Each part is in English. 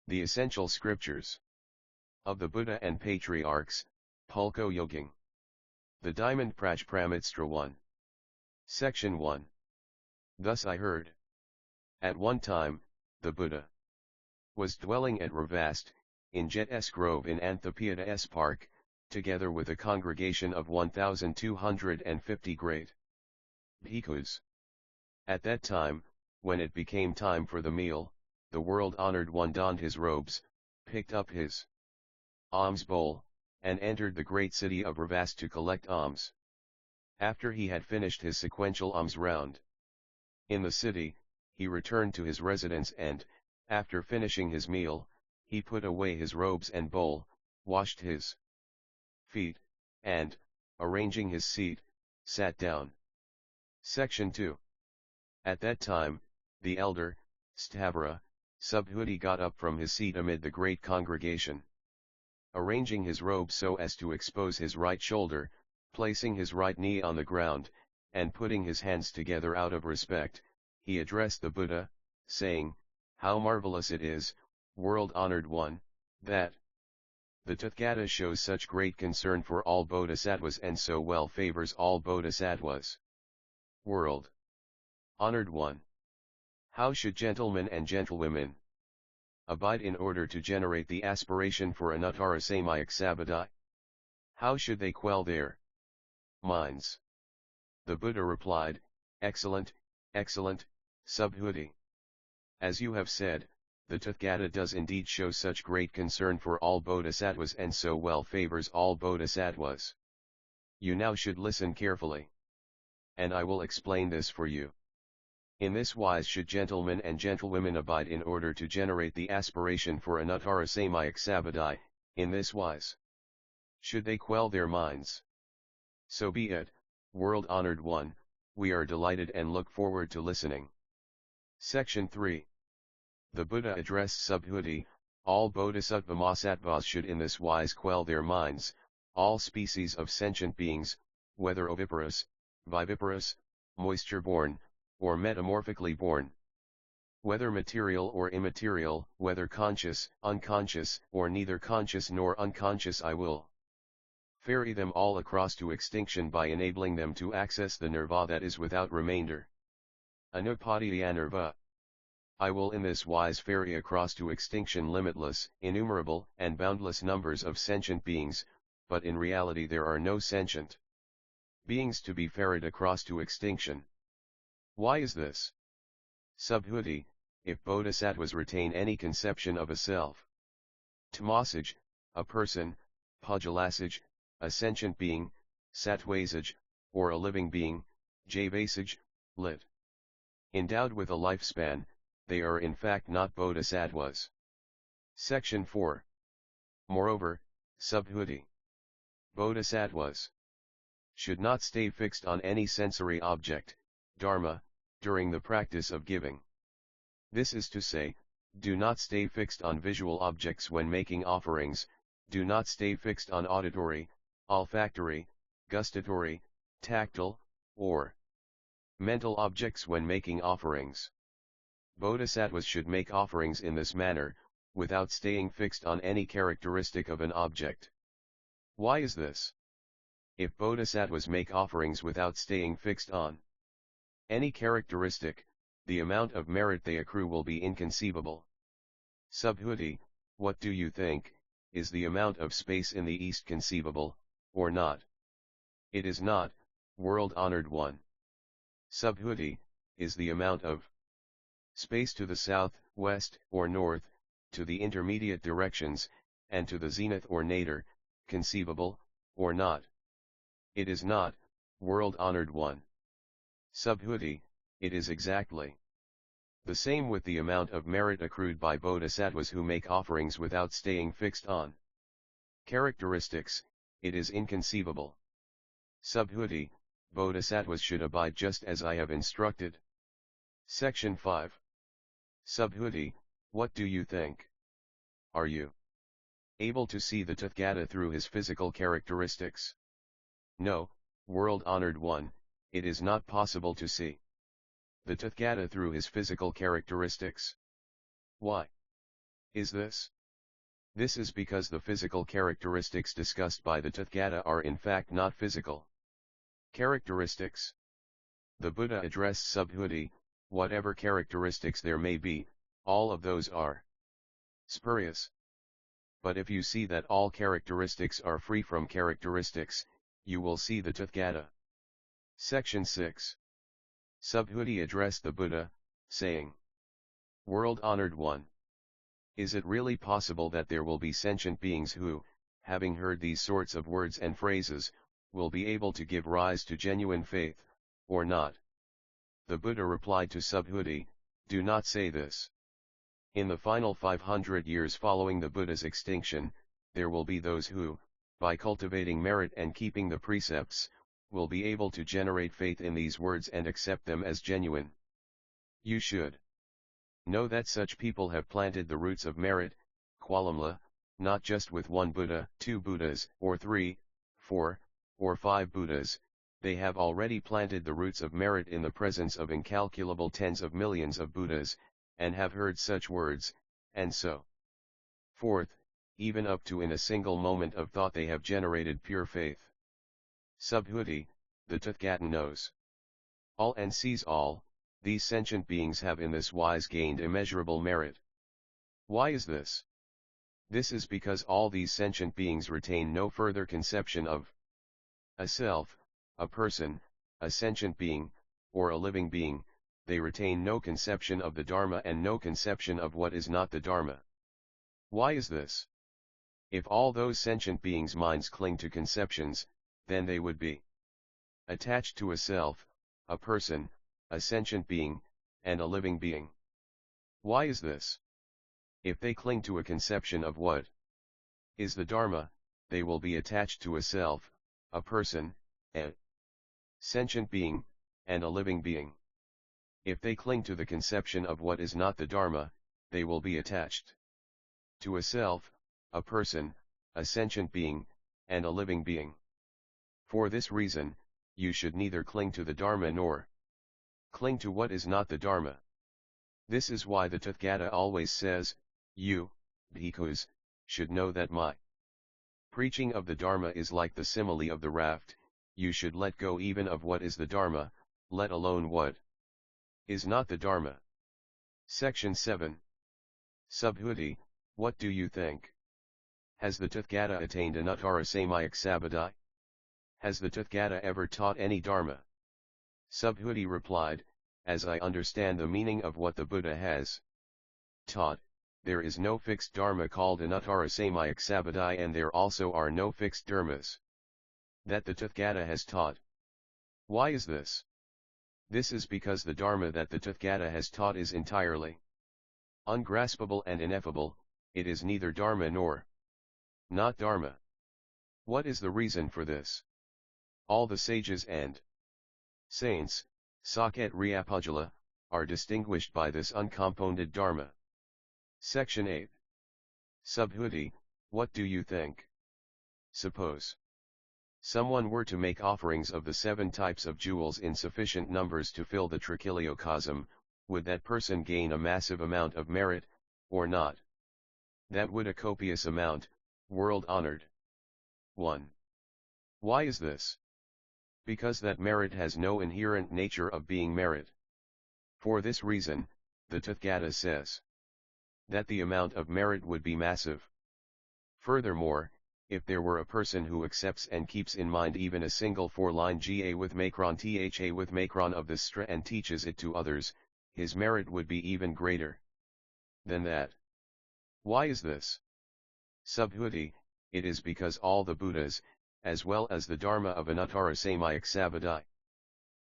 The Essential Scriptures of the Buddha and Patriarchs, Pulko Yoging. The Diamond Prajpramitstra 1. Section 1. Thus I heard. At one time, the Buddha was dwelling at Ravast, in Jet S Grove in Anthapeda S Park, together with a congregation of 1,250 great bhikkhus. At that time, when it became time for the meal, the world-honored one donned his robes, picked up his alms bowl, and entered the great city of Ravast to collect alms. After he had finished his sequential alms round in the city, he returned to his residence and, after finishing his meal, he put away his robes and bowl, washed his feet, and, arranging his seat, sat down. Section 2. At that time, the elder, Stavra, Subhuti got up from his seat amid the great congregation. Arranging his robe so as to expose his right shoulder, placing his right knee on the ground, and putting his hands together out of respect, he addressed the Buddha, saying, "How marvelous it is, world-honored one, that the Tathagata shows such great concern for all bodhisattvas and so well favors all bodhisattvas. World-honored one. How should gentlemen and gentlewomen abide in order to generate the aspiration for anuttara samyak sabadai? How should they quell their minds?" The Buddha replied, "Excellent, excellent, Subhuti. As you have said, the Tathagata does indeed show such great concern for all bodhisattvas and so well favors all bodhisattvas. You now should listen carefully. And I will explain this for you. In this wise should gentlemen and gentlewomen abide in order to generate the aspiration for anuttara samyak sabadai, in this wise should they quell their minds. So be it, world-honored one, we are delighted and look forward to listening." Section 3. The Buddha addressed Subhuti, all bodhisattva masattvas should in this wise quell their minds, all species of sentient beings, whether oviparous, viviparous, moisture-born, or metamorphically born. Whether material or immaterial, whether conscious, unconscious, or neither conscious nor unconscious, I will ferry them all across to extinction by enabling them to access the nirvana that is without remainder. Anupadaya-nirva. I will in this wise ferry across to extinction limitless, innumerable, and boundless numbers of sentient beings, but in reality there are no sentient beings to be ferried across to extinction. Why is this? Subhuti, if bodhisattvas retain any conception of a self, tamasage, a person, pugilasage, a sentient being, sattvasage, or a living being, javasage, lit. Endowed with a lifespan, they are in fact not bodhisattvas. Section 4. Moreover, Subhuti, bodhisattvas should not stay fixed on any sensory object, dharma, during the practice of giving. This is to say, do not stay fixed on visual objects when making offerings, do not stay fixed on auditory, olfactory, gustatory, tactile, or mental objects when making offerings. Bodhisattvas should make offerings in this manner, without staying fixed on any characteristic of an object. Why is this? If bodhisattvas make offerings without staying fixed on any characteristic, the amount of merit they accrue will be inconceivable. Subhuti, what do you think, is the amount of space in the east conceivable, or not? It is not, world-honored one. Subhuti, is the amount of space to the south, west, or north, to the intermediate directions, and to the zenith or nadir, conceivable, or not? It is not, world-honored one. Subhuti, it is exactly the same with the amount of merit accrued by bodhisattvas who make offerings without staying fixed on characteristics, it is inconceivable. Subhuti, bodhisattvas should abide just as I have instructed. Section 5. Subhuti, what do you think? Are you able to see the Tathagata through his physical characteristics? No, world-honored one, it is not possible to see the Tathagata through his physical characteristics. Why? is this? This is because the physical characteristics discussed by the Tathagata are in fact not physical characteristics. The Buddha addressed Subhuti, whatever characteristics there may be, all of those are spurious. But if you see that all characteristics are free from characteristics, you will see the Tathagata. Section 6. Subhuti addressed the Buddha, saying, World-honored one. Is it really possible that there will be sentient beings who, having heard these sorts of words and phrases, will be able to give rise to genuine faith, or not? The Buddha replied to Subhuti, do not say this. In the final 500 years following the Buddha's extinction, there will be those who, by cultivating merit and keeping the precepts, will be able to generate faith in these words and accept them as genuine. You should know that such people have planted the roots of merit, qualamla, not just with one Buddha, 2 Buddhas, or 3, 4, or 5 Buddhas, they have already planted the roots of merit in the presence of incalculable tens of millions of Buddhas, and have heard such words, and so forth, even up to in a single moment of thought they have generated pure faith. Subhuti, the Tathagata knows all and sees all. These sentient beings have in this wise gained immeasurable merit. Why is this? This is because all these sentient beings retain no further conception of a self, a person, a sentient being, or a living being. They retain no conception of the Dharma and no conception of what is not the Dharma. Why is this? If all those sentient beings' minds cling to conceptions, then they would be attached to a self, a person, a sentient being, and a living being. Why is this? If they cling to a conception of what is the Dharma, they will be attached to a self, a person, a sentient being, and a living being. If they cling to the conception of what is not the Dharma, they will be attached to a self, a person, a sentient being, and a living being. For this reason, you should neither cling to the Dharma nor cling to what is not the Dharma. This is why the Tathagata always says, you, bhikkhus, should know that my preaching of the Dharma is like the simile of the raft. You should let go even of what is the Dharma, let alone what is not the Dharma. Section 7. Subhuti, what do you think? Has the Tathagata attained anuttara samyak sabadai? Has the Tathagata ever taught any Dharma? Subhuti replied, as I understand the meaning of what the Buddha has taught, there is no fixed Dharma called anuttara samyak sabadai, and there also are no fixed dharmas that the Tathagata has taught. Why is this? This is because the Dharma that the Tathagata has taught is entirely ungraspable and ineffable. It is neither Dharma nor not Dharma. What is the reason for this? All the sages and saints, Saket Riapajala, are distinguished by this uncompounded Dharma. Section 8. Subhuti, what do you think? Suppose someone were to make offerings of the 7 types of jewels in sufficient numbers to fill the trichiliocosm, would that person gain a massive amount of merit, or not? That would a copious amount, world-honored. 1. Why is this? Because that merit has no inherent nature of being merit. For this reason, the Tathagata says that the amount of merit would be massive. Furthermore, if there were a person who accepts and keeps in mind even a single 4-line Ga with macron Tha with macron of the Sutra and teaches it to others, his merit would be even greater than that. Why is this? Subhuti, it is because all the Buddhas, as well as the Dharma of anuttara samyak sabadai,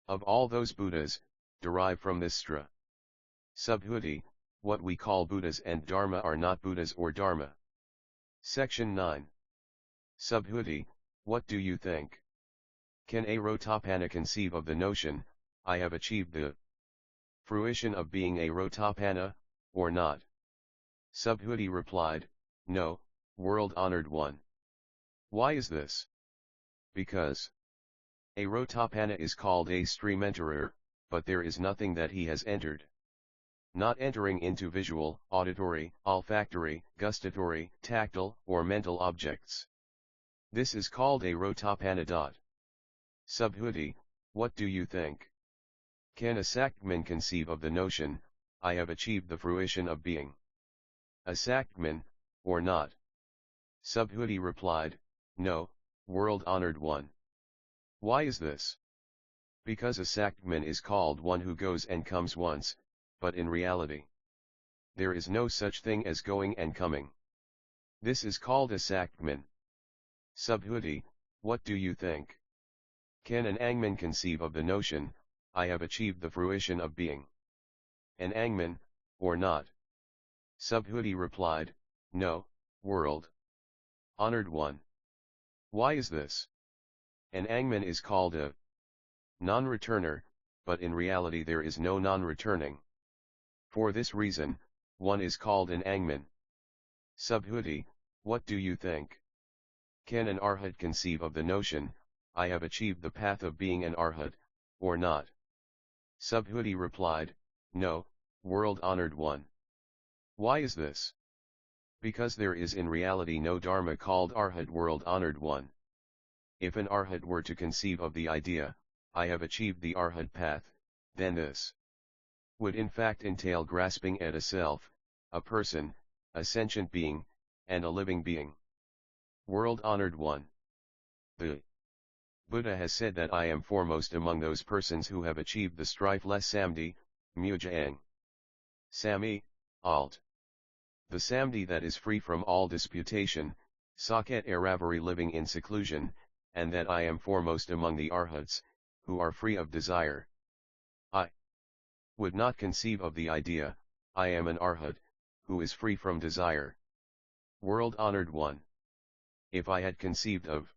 of all those Buddhas, derive from this Sutra. Subhuti, what we call Buddhas and Dharma are not Buddhas or Dharma. Section 9. Subhuti, what do you think? Can a Rotapanna conceive of the notion, I have achieved the fruition of being a Rotapanna, or not? Subhuti replied, no, world-honored one. Why is this? Because a Rotapanna is called a streamenterer, but there is nothing that he has entered. not entering into visual, auditory, olfactory, gustatory, tactile, or mental objects. This is called a rotapanadot. Subhuti, what do you think? Can a Saktman conceive of the notion, I have achieved the fruition of being a Saktman, or not? Subhuti replied, no, world-honored one. Why is this? Because a Saktman is called one who goes and comes once, but in reality, there is no such thing as going and coming. This is called a Saktman. Subhuti, what do you think? Can an Angman conceive of the notion, I have achieved the fruition of being an Angman, or not? Subhuti replied, no, world honored one. Why is this? An Angman is called a non-returner, but in reality there is no non-returning. For this reason, one is called an Angman. Subhuti, what do you think? Can an Arhat conceive of the notion, I have achieved the path of being an Arhat, or not? Subhuti replied, no, world-honored one. Why is this? Because there is in reality no Dharma called Arhat, world-honored one. If an Arhat were to conceive of the idea, I have achieved the Arhat path, then this would in fact entail grasping at a self, a person, a sentient being, and a living being. World-honored one. The Buddha has said that I am foremost among those persons who have achieved the strifeless Samdhi, Mujang. Sami, Alt. The Samdhi that is free from all disputation, Saket Aravari living in seclusion, and that I am foremost among the Arhats, who are free of desire. I would not conceive of the idea, I am an Arhat, who is free from desire. World-honored one. If I had conceived of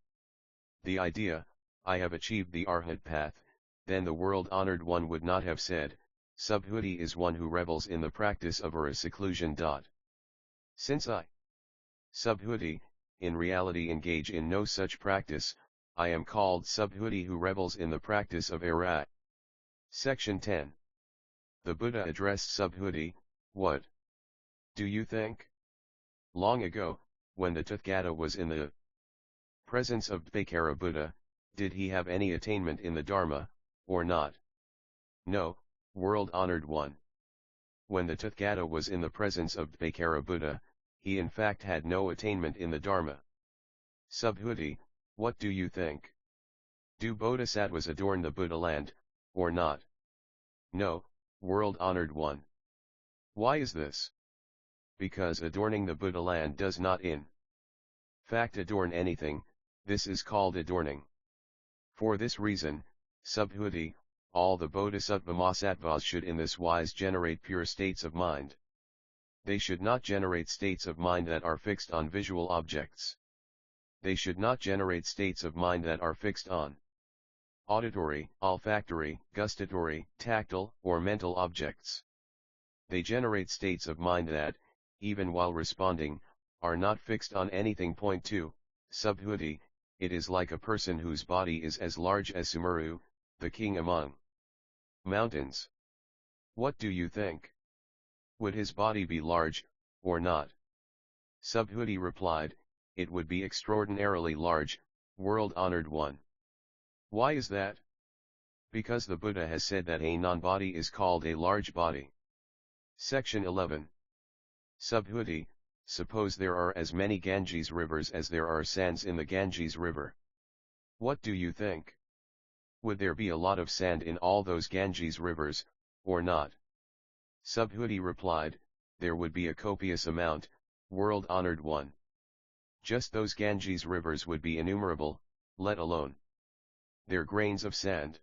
the idea, I have achieved the Arhat path, then the world-honored one would not have said, Subhuti is one who revels in the practice of Ara seclusion. Since I, Subhuti, in reality engage in no such practice, I am called Subhuti who revels in the practice of Ara. Section 10. The Buddha addressed Subhuti, what do you think? Long ago, when the Tathagata was in the presence of Dvaikara Buddha, did he have any attainment in the Dharma, or not? No, world-honored one. When the Tathagata was in the presence of Dvaikara Buddha, he in fact had no attainment in the Dharma. Subhuti, what do you think? Do bodhisattvas adorn the Buddha land, or not? No, world-honored one. Why is this? Because adorning the Buddha land does not in fact adorn anything, this is called adorning. For this reason, Subhuti, all the bodhisattva mahasattvas should in this wise generate pure states of mind. They should not generate states of mind that are fixed on visual objects. They should not generate states of mind that are fixed on auditory, olfactory, gustatory, tactile, or mental objects. They generate states of mind that, even while responding, are not fixed on anything. Point 2, Subhuti, it is like a person whose body is as large as Sumeru, the king among mountains. What do you think? Would his body be large, or not? Subhuti replied, it would be extraordinarily large, world-honored one. Why is that? Because the Buddha has said that a non-body is called a large body. Section 11. Subhuti, suppose there are as many Ganges rivers as there are sands in the Ganges river. What do you think? Would there be a lot of sand in all those Ganges rivers, or not? Subhuti replied, there would be a copious amount, world-honored one. Just those Ganges rivers would be innumerable, let alone their grains of sand.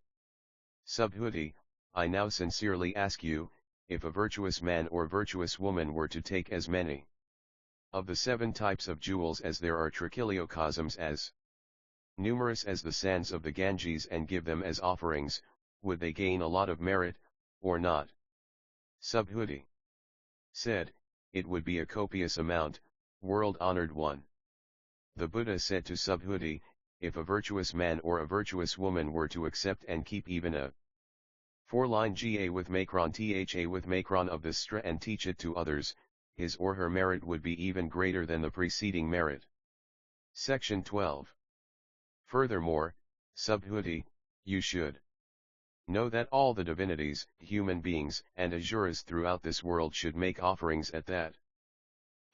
Subhuti, I now sincerely ask you, if a virtuous man or virtuous woman were to take as many of the 7 types of jewels as there are trichiliocosms as numerous as the sands of the Ganges and give them as offerings, would they gain a lot of merit, or not? Subhuti said, it would be a copious amount, world-honored one. The Buddha said to Subhuti, if a virtuous man or a virtuous woman were to accept and keep even a 4-line Ga with Macron Tha with Macron of the Sutra and teach it to others, his or her merit would be even greater than the preceding merit. Section 12. Furthermore, Subhuti, you should know that all the divinities, human beings, and asuras throughout this world should make offerings at that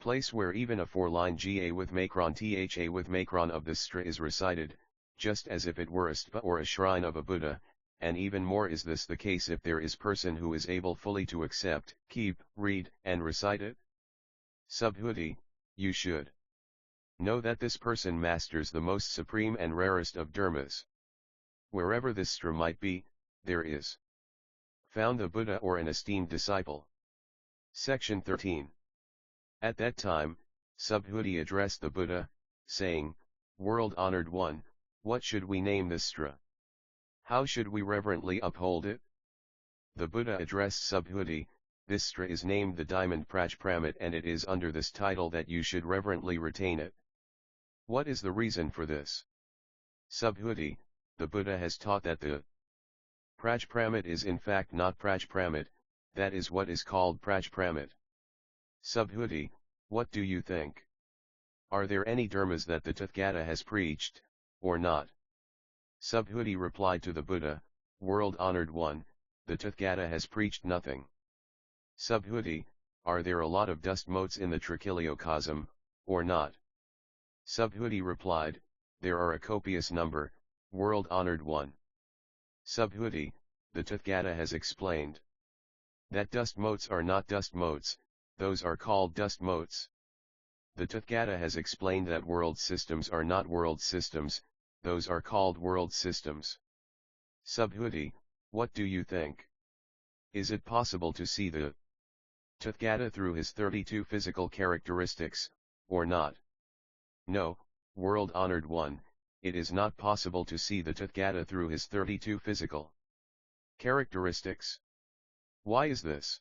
place where even a 4-line Ga with Macron Tha with Macron of the Sutra is recited, just as if it were a stupa or a shrine of a Buddha, and even more is this the case if there is person who is able fully to accept, keep, read, and recite it. Subhuti, you should know that this person masters the most supreme and rarest of dharmas. Wherever this Sutra might be, there is found a Buddha or an esteemed disciple. Section 13. At that time, Subhuti addressed the Buddha, saying, World-honored one, what should we name this Sutra? How should we reverently uphold it? The Buddha addressed Subhuti, this Sutra is named the Diamond Prajpramit and it is under this title that you should reverently retain it. What is the reason for this? Subhuti, the Buddha has taught that the Prajpramit is in fact not Prajpramit, that is what is called Prajpramit. Subhuti, what do you think? Are there any dharmas that the Tathagata has preached, or not? Subhuti replied to the Buddha, World-honored one, the Tathagata has preached nothing. Subhuti, are there a lot of dust motes in the Trichiliocosm, or not? Subhuti replied, there are a copious number, world-honored one. Subhuti, the Tathagata has explained that dust motes are not dust motes, those are called dust motes. The Tathagata has explained that world systems are not world systems, those are called world systems. Subhuti, what do you think? Is it possible to see the Tathagata through his 32 physical characteristics, or not? No, world-honored one, it is not possible to see the Tathagata through his 32 physical characteristics. Why is this?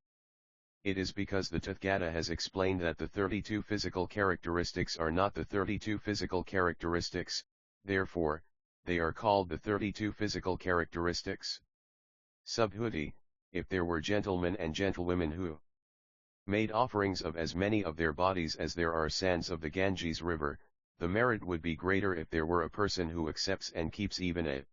It is because the Tathagata has explained that the 32 physical characteristics are not the 32 physical characteristics, therefore, they are called the 32 physical characteristics. Subhuti, if there were gentlemen and gentlewomen who made offerings of as many of their bodies as there are sands of the Ganges river, the merit would be greater if there were a person who accepts and keeps even a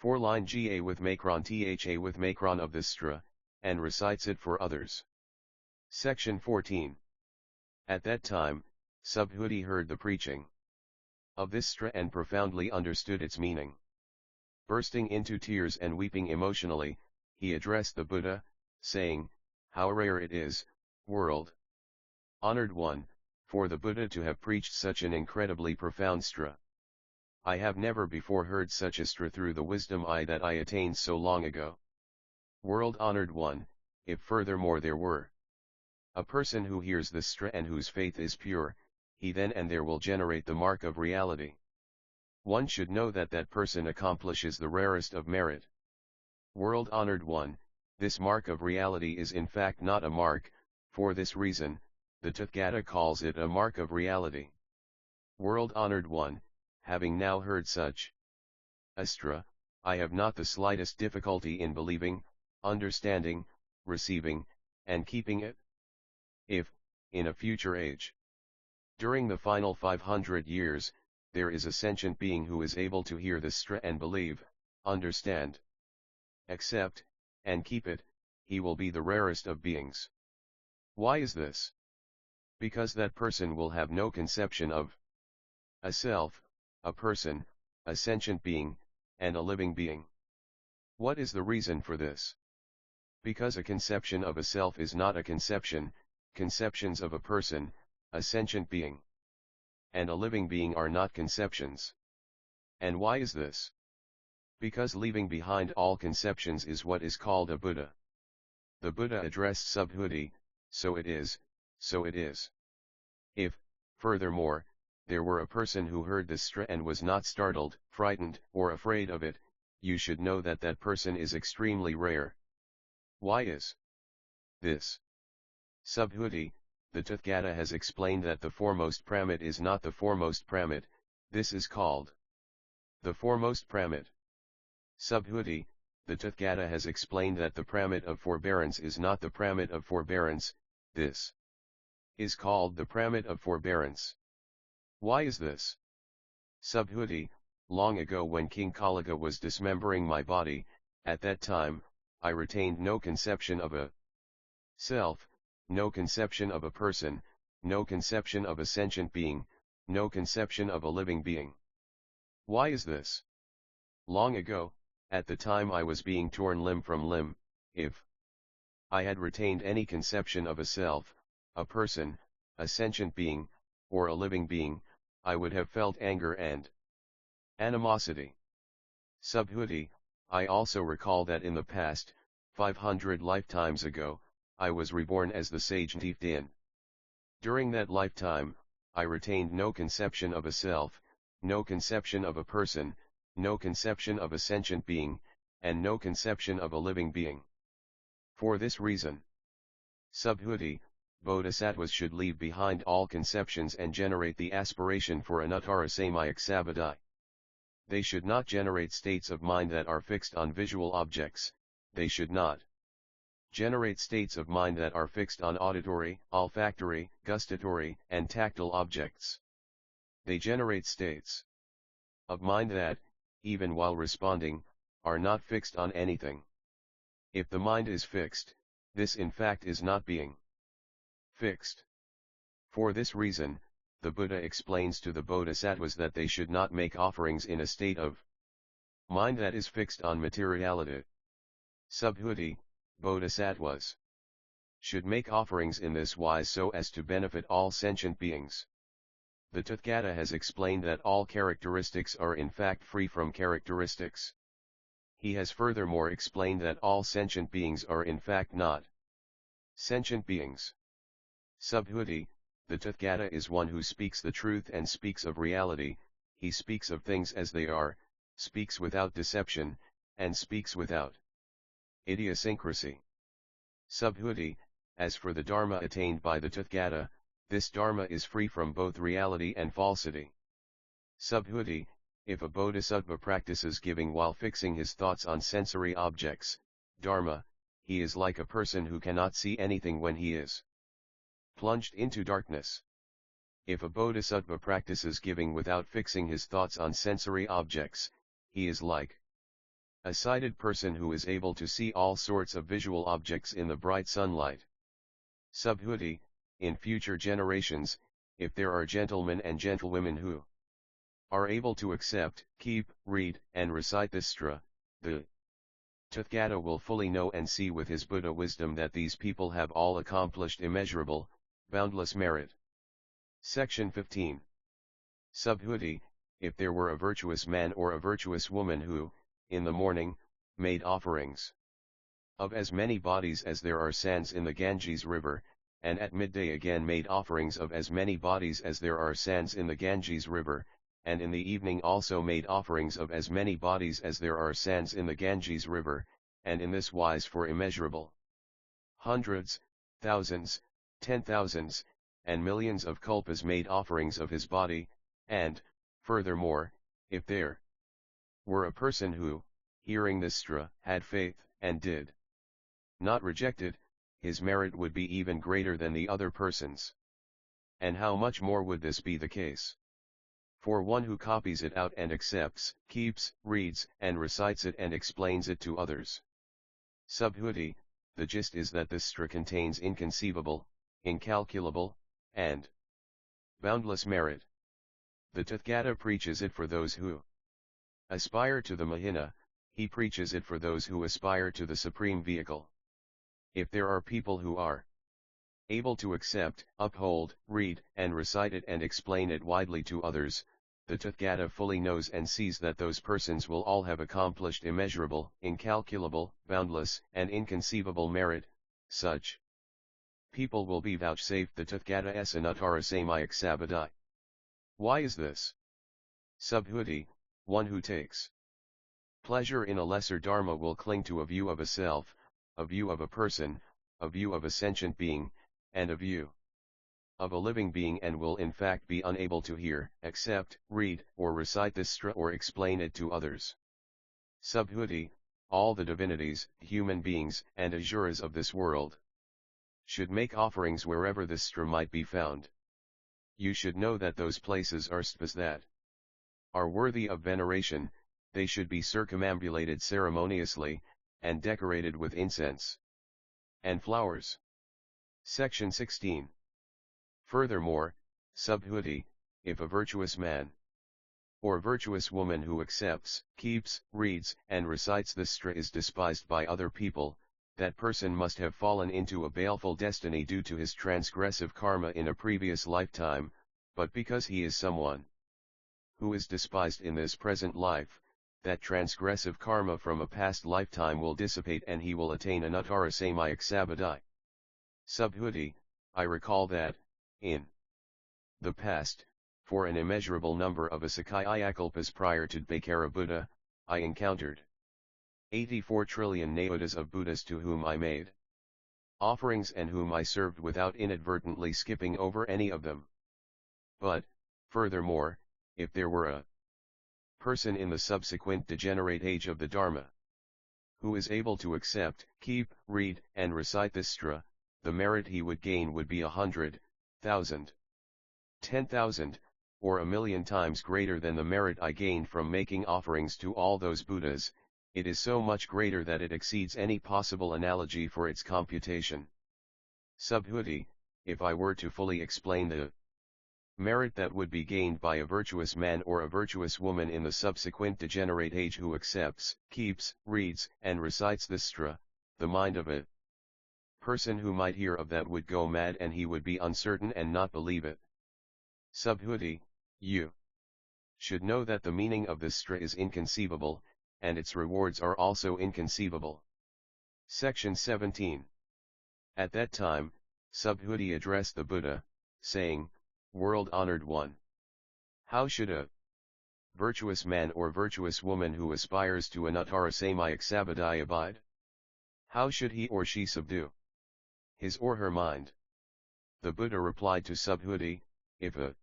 4-line Ga with Macron Tha with Macron of this Sutra, and recites it for others. Section 14. At that time, Subhuti heard the preaching of this Sutra and profoundly understood its meaning. Bursting into tears and weeping emotionally, he addressed the Buddha, saying, how rare it is, world-honored one, for the Buddha to have preached such an incredibly profound Sutra. I have never before heard such a Sutra through the wisdom that I attained so long ago. World-honored one, if furthermore there were a person who hears this Sutra and whose faith is pure, he then and there will generate the mark of reality. One should know that that person accomplishes the rarest of merit. World-honored one, this mark of reality is in fact not a mark, for this reason, the Tathagata calls it a mark of reality. World-honored one, having now heard such a Sutra, I have not the slightest difficulty in believing, understanding, receiving, and keeping it. If, in a future age, during the final 500 years, there is a sentient being who is able to hear this Sutra and believe, understand, accept, and keep it, he will be the rarest of beings. Why is this? Because that person will have no conception of a self, a person, a sentient being, and a living being. What is the reason for this? Because a conception of a self is not a conception, conceptions of a person, a sentient being, and a living being are not conceptions. And why is this? Because leaving behind all conceptions is what is called a Buddha. The Buddha addressed Subhuti, so it is, so it is. If, furthermore, there were a person who heard this Sutra and was not startled, frightened, or afraid of it, you should know that that person is extremely rare. Why is this? Subhuti, the Tathagata has explained that the foremost pramit is not the foremost pramit, this is called the foremost pramit. Subhuti, the Tathagata has explained that the pramit of forbearance is not the pramit of forbearance. This is called the pramit of forbearance. Why is this? Subhuti, long ago when King Kalaga was dismembering my body, at that time, I retained no conception of a self, no conception of a person, no conception of a sentient being, no conception of a living being. Why is this? Long ago, at the time I was being torn limb from limb, if I had retained any conception of a self, a person, a sentient being, or a living being, I would have felt anger and animosity. Subhuti, I also recall that in the past, 500 lifetimes ago, I was reborn as the sage Ntifdin. During that lifetime, I retained no conception of a self, no conception of a person, no conception of a sentient being, and no conception of a living being. For this reason, Subhuti, bodhisattvas should leave behind all conceptions and generate the aspiration for anuttara samyak sabadai. They should not generate states of mind that are fixed on visual objects, they should not generate states of mind that are fixed on auditory, olfactory, gustatory, and tactile objects. They generate states of mind that, even while responding, are not fixed on anything. If the mind is fixed, this in fact is not being fixed. For this reason, the Buddha explains to the bodhisattvas that they should not make offerings in a state of mind that is fixed on materiality. Subhuti, bodhisattvas should make offerings in this wise so as to benefit all sentient beings. The Tathagata has explained that all characteristics are in fact free from characteristics. He has furthermore explained that all sentient beings are in fact not sentient beings. Subhuti, the Tathagata is one who speaks the truth and speaks of reality, he speaks of things as they are, speaks without deception, and speaks without idiosyncrasy. Subhuti, as for the Dharma attained by the Tathagata, this Dharma is free from both reality and falsity. Subhuti, if a bodhisattva practices giving while fixing his thoughts on sensory objects, Dharma, he is like a person who cannot see anything when he is plunged into darkness. If a bodhisattva practices giving without fixing his thoughts on sensory objects, he is like a sighted person who is able to see all sorts of visual objects in the bright sunlight. Subhuti, in future generations, if there are gentlemen and gentlewomen who are able to accept, keep, read, and recite this sutra, the Tathagata will fully know and see with his Buddha wisdom that these people have all accomplished immeasurable, boundless merit. Section 15. Subhuti, if there were a virtuous man or a virtuous woman who, in the morning, made offerings of as many bodies as there are sands in the Ganges river, and at midday again made offerings of as many bodies as there are sands in the Ganges river, and in the evening also made offerings of as many bodies as there are sands in the Ganges river, and in this wise for immeasurable hundreds, thousands, 10,000s, and millions of kalpas made offerings of his body, and, furthermore, if there were a person who, hearing this sutra, had faith, and did not reject it, his merit would be even greater than the other persons. And how much more would this be the case? For one who copies it out and accepts, keeps, reads, and recites it and explains it to others. Subhuti, the gist is that this sutra contains inconceivable, incalculable, and boundless merit. The Tathagata preaches it for those who aspire to the Mahina, he preaches it for those who aspire to the supreme vehicle. If there are people who are able to accept, uphold, read, and recite it and explain it widely to others, the Tathagata fully knows and sees that those persons will all have accomplished immeasurable, incalculable, boundless, and inconceivable merit. Such people will be vouchsafed the Tathagata's anuttara samyak sabadai. Why is this? Subhuti, one who takes pleasure in a lesser dharma will cling to a view of a self, a view of a person, a view of a sentient being, and a view of a living being, and will in fact be unable to hear, accept, read, or recite this sutra or explain it to others. Subhuti, all the divinities, human beings, and asuras of this world should make offerings wherever this Sutra might be found. You should know that those places are stvas that are worthy of veneration, they should be circumambulated ceremoniously, and decorated with incense and flowers. Section 16. Furthermore, subhuti, if a virtuous man or virtuous woman who accepts, keeps, reads, and recites this Sutra is despised by other people, that person must have fallen into a baleful destiny due to his transgressive karma in a previous lifetime, but because he is someone who is despised in this present life, that transgressive karma from a past lifetime will dissipate and he will attain anuttara samyak sabadai. Subhuti, I recall that, in the past, for an immeasurable number of asakaya-kalpas prior to Dvaikara Buddha, I encountered 84 trillion nayotas of Buddhas to whom I made offerings and whom I served without inadvertently skipping over any of them. But, furthermore, if there were a person in the subsequent degenerate age of the Dharma who is able to accept, keep, read, and recite this Sutra, the merit he would gain would be 100,000, 10,000, or 1,000,000 times greater than the merit I gained from making offerings to all those Buddhas. It is so much greater that it exceeds any possible analogy for its computation. Subhuti, if I were to fully explain the merit that would be gained by a virtuous man or a virtuous woman in the subsequent degenerate age who accepts, keeps, reads, and recites this Sutra, the mind of a person who might hear of that would go mad and he would be uncertain and not believe it. Subhuti, you should know that the meaning of this Sutra is inconceivable, and its rewards are also inconceivable. Section 17. At that time, Subhuti addressed the Buddha, saying, World-honored one, how should a virtuous man or virtuous woman who aspires to anuttara samyak sabadai abide? How should he or she subdue his or her mind? The Buddha replied to Subhuti, if a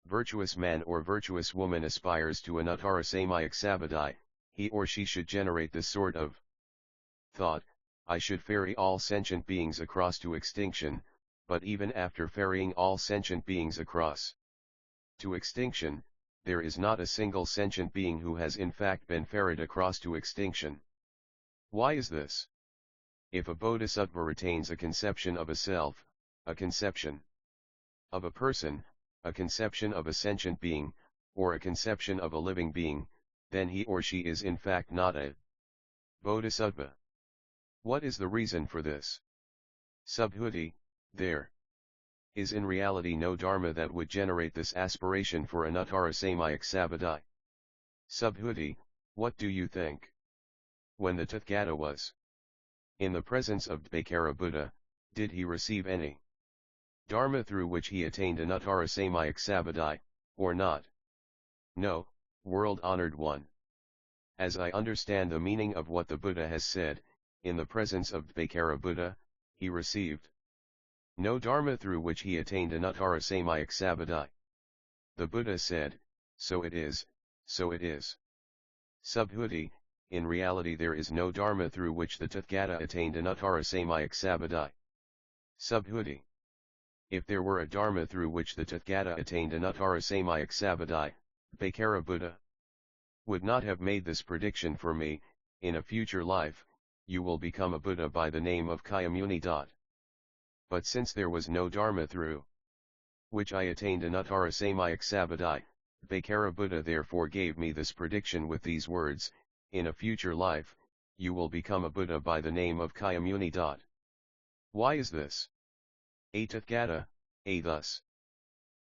virtuous man or virtuous woman aspires to anuttara samyak sabadai, he or she should generate this sort of thought, I should ferry all sentient beings across to extinction, but even after ferrying all sentient beings across to extinction, there is not a single sentient being who has in fact been ferried across to extinction. Why is this? If a bodhisattva retains a conception of a self, a conception of a person, a conception of a sentient being, or a conception of a living being, then he or she is in fact not a bodhisattva. What is the reason for this? Subhuti, there is in reality no dharma that would generate this aspiration for anuttara samyak sabadai. Subhuti, what do you think? When the Tathagata was in the presence of Dvaikara Buddha, did he receive any dharma through which he attained anuttara samyak sabadai, or not? No, world-honored one. As I understand the meaning of what the Buddha has said, in the presence of Dvaikara Buddha, he received no dharma through which he attained anuttara samyak sabadai. The Buddha said, so it is, so it is. Subhuti, in reality there is no dharma through which the Tathagata attained anuttara samyak sabadai. Subhuti, if there were a dharma through which the Tathagata attained anuttara samyak sabadai, Dvaikara Buddha would not have made this prediction for me, in a future life, you will become a Buddha by the name of Kayamuni. But since there was no dharma through which I attained anuttara samyak sabadai, Dvaikara Buddha therefore gave me this prediction with these words, in a future life, you will become a Buddha by the name of Kayamuni. Why is this? A Tathagata, a thus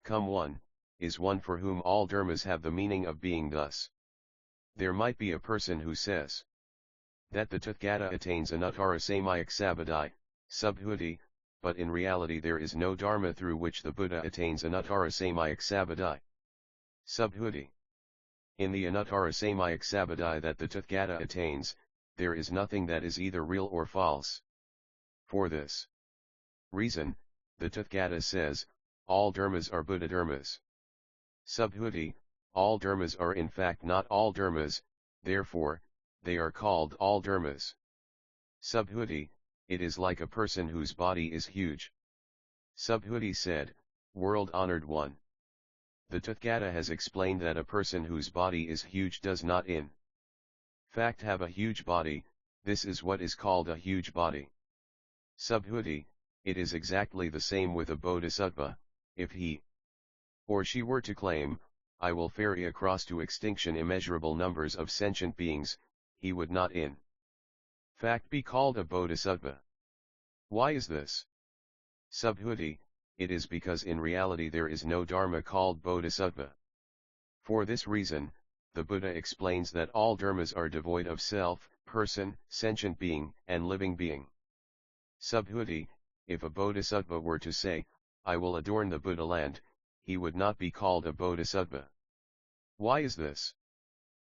come one, is one for whom all dharmas have the meaning of being thus. There might be a person who says that the Tathagata attains anuttara samyak sabadai, Subhuti, but in reality there is no dharma through which the Buddha attains anuttara samyak sabadai. Subhuti, in the anuttara samyak sabadai that the Tathagata attains, there is nothing that is either real or false. For this reason, the Tathagata says, all dharmas are Buddha dharmas. Subhuti, all dharmas are in fact not all dharmas, therefore, they are called all dharmas. Subhuti, it is like a person whose body is huge. Subhuti said, world-honored one. The Tathagata has explained that a person whose body is huge does not in fact have a huge body, this is what is called a huge body. Subhuti, it is exactly the same with a bodhisattva, if he or she were to claim, I will ferry across to extinction immeasurable numbers of sentient beings, he would not in fact be called a bodhisattva. Why is this? Subhuti, it is because in reality there is no dharma called bodhisattva. For this reason, the Buddha explains that all dharmas are devoid of self, person, sentient being, and living being. Subhuti, if a bodhisattva were to say, I will adorn the Buddha land, he would not be called a bodhisattva. Why is this?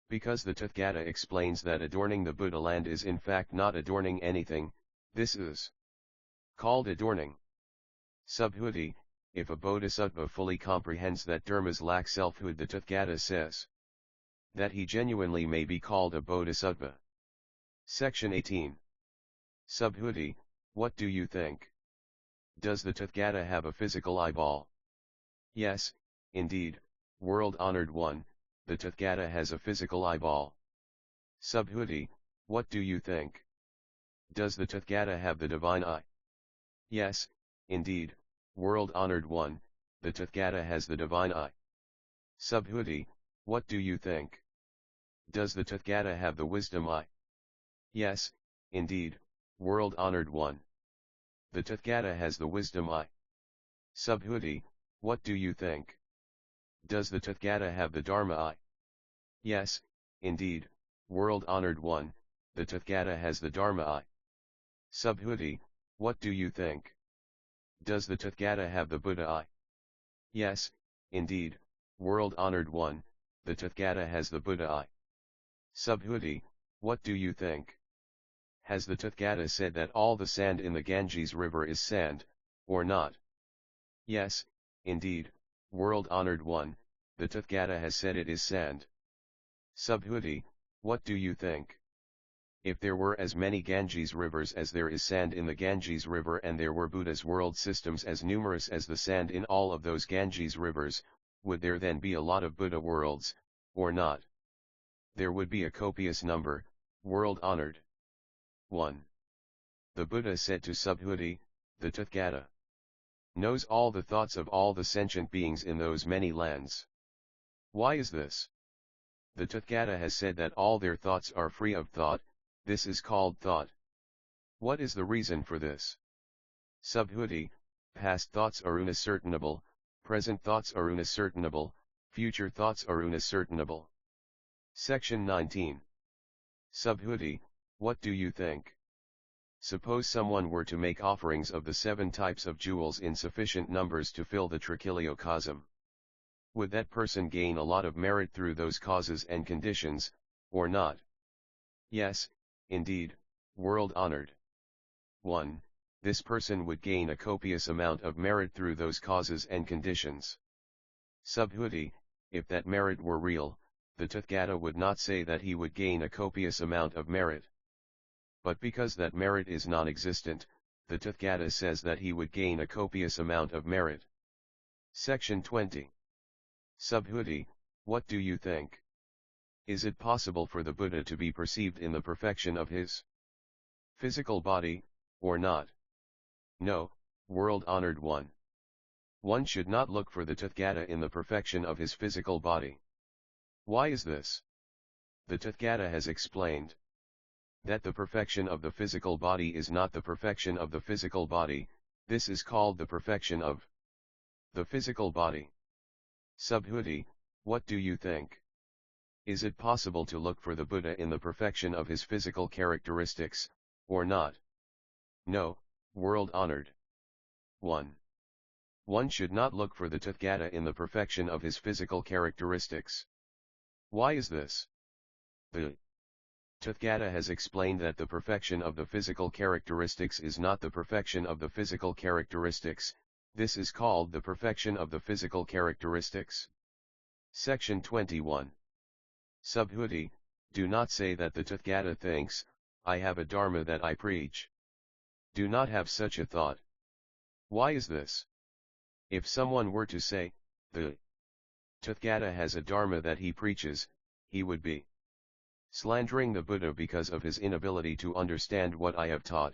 Because the Tathagata explains that adorning the Buddha land is in fact not adorning anything, this is called adorning. Subhuti, if a bodhisattva fully comprehends that dharmas lack selfhood, the Tathagata says that he genuinely may be called a bodhisattva. Section 18. Subhuti, what do you think? Does the Tathagata have a physical eyeball? Yes, indeed, world-honored one, the Tathagata has a physical eyeball. Subhuti, what do you think? Does the Tathagata have the divine eye? Yes, indeed, world-honored one, the Tathagata has the divine eye. Subhuti, what do you think? Does the Tathagata have the wisdom eye? Yes, indeed, world-honored one. The Tathagata has the wisdom eye. Subhuti, what do you think? Does the Tathagata have the Dharma eye? Yes, indeed, world-honored one, the Tathagata has the Dharma eye. Subhuti, what do you think? Does the Tathagata have the Buddha eye? Yes, indeed, world-honored one, the Tathagata has the Buddha eye. Subhuti, what do you think? Has the Tathagata said that all the sand in the Ganges river is sand, or not? Yes, indeed, world-honored one, the Tathagata has said it is sand. Subhuti, what do you think? If there were as many Ganges rivers as there is sand in the Ganges river, and there were Buddha's world systems as numerous as the sand in all of those Ganges rivers, would there then be a lot of Buddha worlds, or not? There would be a copious number, world-honored. 1. The Buddha said to Subhuti, the Tathagata knows all the thoughts of all the sentient beings in those many lands. Why is this? The Tathagata has said that all their thoughts are free of thought, this is called thought. What is the reason for this? Subhuti, past thoughts are unascertainable, present thoughts are unascertainable, future thoughts are unascertainable. Section 19. Subhuti, what do you think? Suppose someone were to make offerings of the 7 types of jewels in sufficient numbers to fill the trichiliocosm. Would that person gain a lot of merit through those causes and conditions, or not? Yes, indeed, world-honored. 1. This person would gain a copious amount of merit through those causes and conditions. Subhuti, if that merit were real, the Tathagata would not say that he would gain a copious amount of merit. But because that merit is non-existent, the Tathagata says that he would gain a copious amount of merit. Section 20. Subhuti, what do you think? Is it possible for the Buddha to be perceived in the perfection of his physical body, or not? No, world-honored one. One should not look for the Tathagata in the perfection of his physical body. Why is this? The Tathagata has explained that the perfection of the physical body is not the perfection of the physical body, this is called the perfection of the physical body. Subhuti, what do you think? Is it possible to look for the Buddha in the perfection of his physical characteristics, or not? No, world-honored. 1. One should not look for the Tathagata in the perfection of his physical characteristics. Why is this? The Tathagata has explained that the perfection of the physical characteristics is not the perfection of the physical characteristics, this is called the perfection of the physical characteristics. Section 21. Subhuti, Do not say that the Tathagata thinks, I have a dharma that I preach. Do not have such a thought. Why is this? If someone were to say, the Tathagata has a dharma that he preaches, he would be slandering the Buddha because of his inability to understand what I have taught.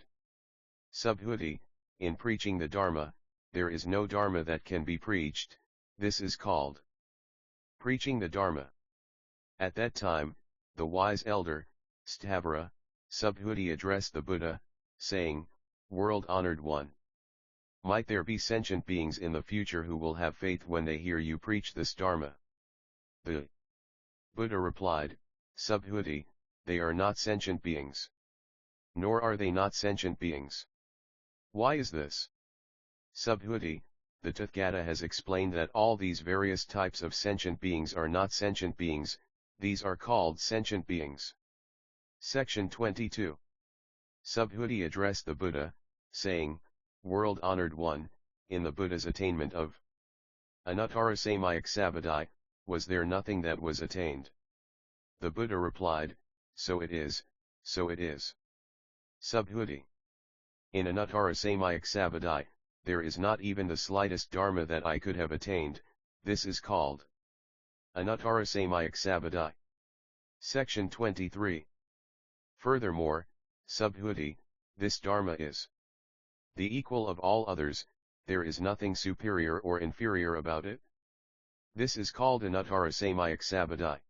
Subhuti, in preaching the dharma, there is no dharma that can be preached. This is called preaching the dharma. At that time, the wise elder, Stavara, Subhuti addressed the Buddha, saying, World-honored one. Might there be sentient beings in the future who will have faith when they hear you preach this dharma? The Buddha replied, Subhuti, they are not sentient beings. Nor are they not sentient beings. Why is this? Subhuti, the Tathagata has explained that all these various types of sentient beings are not sentient beings, these are called sentient beings. Section 22. Subhuti addressed the Buddha, saying, World-honored one, in the Buddha's attainment of Anuttara Samyak Sabadai, was there nothing that was attained? The Buddha replied, So it is, so it is. Subhuti. In Anuttara Samyak Sabadai, there is not even the slightest dharma that I could have attained, this is called Anuttara Samyak Sabadai. Section 23. Furthermore, Subhuti, this dharma is the equal of all others, there is nothing superior or inferior about it. This is called Anuttara Samyak Sabadai.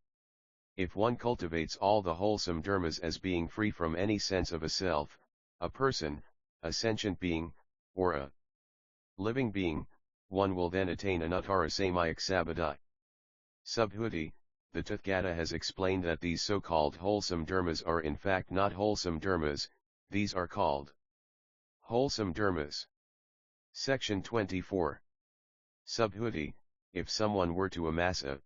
If one cultivates all the wholesome dharmas as being free from any sense of a self, a person, a sentient being, or a living being, one will then attain Anuttara Samyak Sabadai. Subhuti, the Tathagata has explained that these so-called wholesome dharmas are in fact not wholesome dharmas, these are called wholesome dharmas. Section 24. Subhuti, if someone were to amass a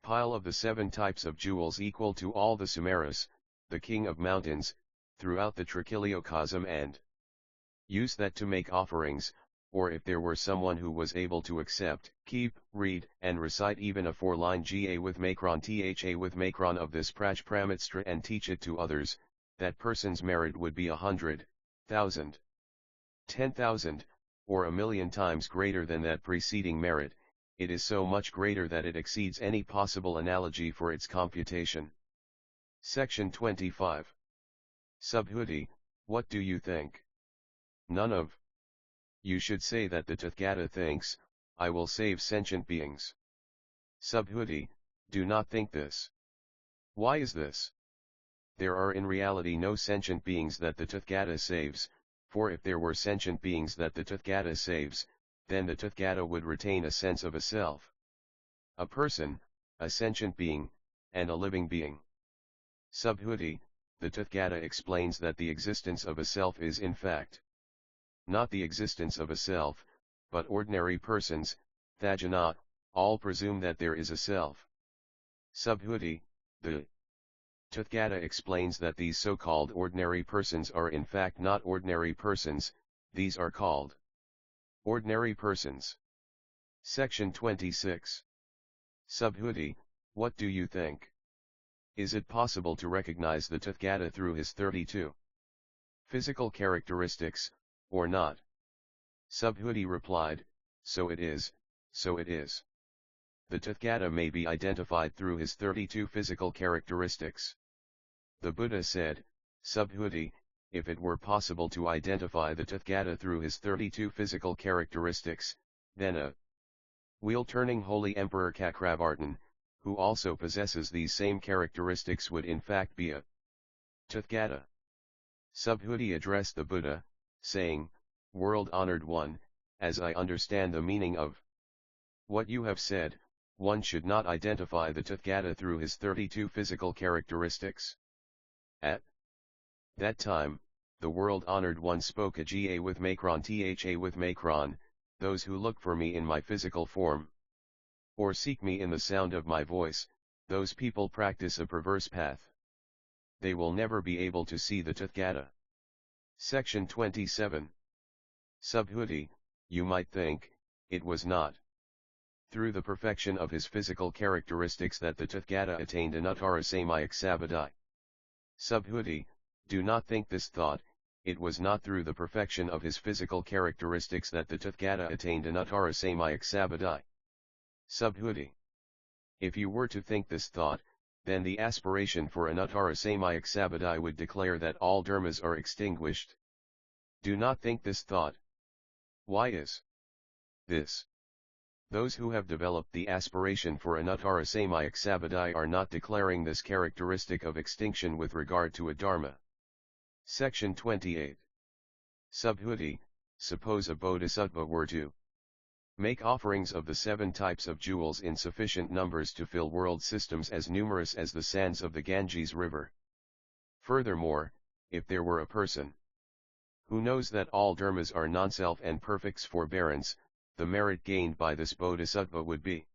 pile of the 7 types of jewels equal to all the Sumeras, the king of mountains, throughout the Trichiliocosm and use that to make offerings, or if there were someone who was able to accept, keep, read, and recite even a 4-line Ga with Macron Tha with Macron of this Prajpramitstra and teach it to others, that person's merit would be 100,000, 10,000, or 1,000,000 times greater than that preceding merit. It is so much greater that it exceeds any possible analogy for its computation. Section 25. Subhuti, what do you think? None of you should say that the Tathagata thinks, I will save sentient beings. Subhuti, do not think this. Why is this? There are in reality no sentient beings that the Tathagata saves, for if there were sentient beings that the Tathagata saves, then the Tathagata would retain a sense of a self. A person, a sentient being, and a living being. Subhuti, the Tathagata explains that the existence of a self is in fact not the existence of a self, but ordinary persons, Thajana, all presume that there is a self. Subhuti, the Tathagata explains that these so-called ordinary persons are in fact not ordinary persons, these are called ordinary persons. Section 26. Subhuti, what do you think? Is it possible to recognize the Tathagata through his 32 physical characteristics, or not? Subhuti replied, so it is, so it is. The Tathagata may be identified through his 32 physical characteristics. The Buddha said, Subhuti, if it were possible to identify the Tathagata through his 32 physical characteristics, then a wheel-turning holy emperor Cakravartin, who also possesses these same characteristics, would in fact be a Tathagata. Subhuti addressed the Buddha, saying, World-honored one, as I understand the meaning of what you have said, one should not identify the Tathagata through his 32 physical characteristics. At that time, the world-honored one spoke a Ga with Macron Tha with Macron, those who look for me in my physical form, or seek me in the sound of my voice, those people practice a perverse path. They will never be able to see the Tathagata. Section 27. Subhuti, you might think, it was not through the perfection of his physical characteristics that the Tathagata attained anuttara samyak sabadai. Subhuti, do not think this thought, it was not through the perfection of his physical characteristics that the Tathagata attained anuttara samyak sabadai. Subhuti. If you were to think this thought, then the aspiration for anuttara samyak sabadai would declare that all dharmas are extinguished. Do not think this thought. Why is this? Those who have developed the aspiration for anuttara samyak sabadai are not declaring this characteristic of extinction with regard to a dharma. Section 28. Subhuti, suppose a bodhisattva were to make offerings of the 7 types of jewels in sufficient numbers to fill world systems as numerous as the sands of the Ganges river. Furthermore, if there were a person who knows that all dharmas are non-self and perfects forbearance, the merit gained by this bodhisattva would be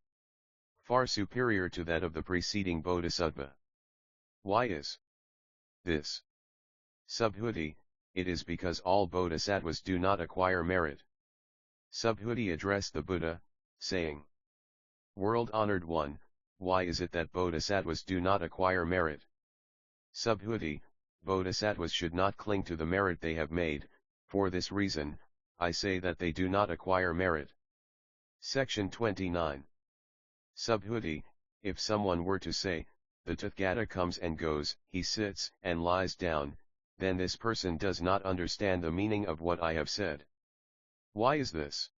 far superior to that of the preceding bodhisattva. Why is this? Subhuti, it is because all bodhisattvas do not acquire merit. Subhuti addressed the Buddha, saying, World-honored one, why is it that bodhisattvas do not acquire merit? Subhuti, bodhisattvas should not cling to the merit they have made, for this reason, I say that they do not acquire merit. Section 29. Subhuti, if someone were to say, the Tathagata comes and goes, he sits and lies down, then this person does not understand the meaning of what I have said. Why is this?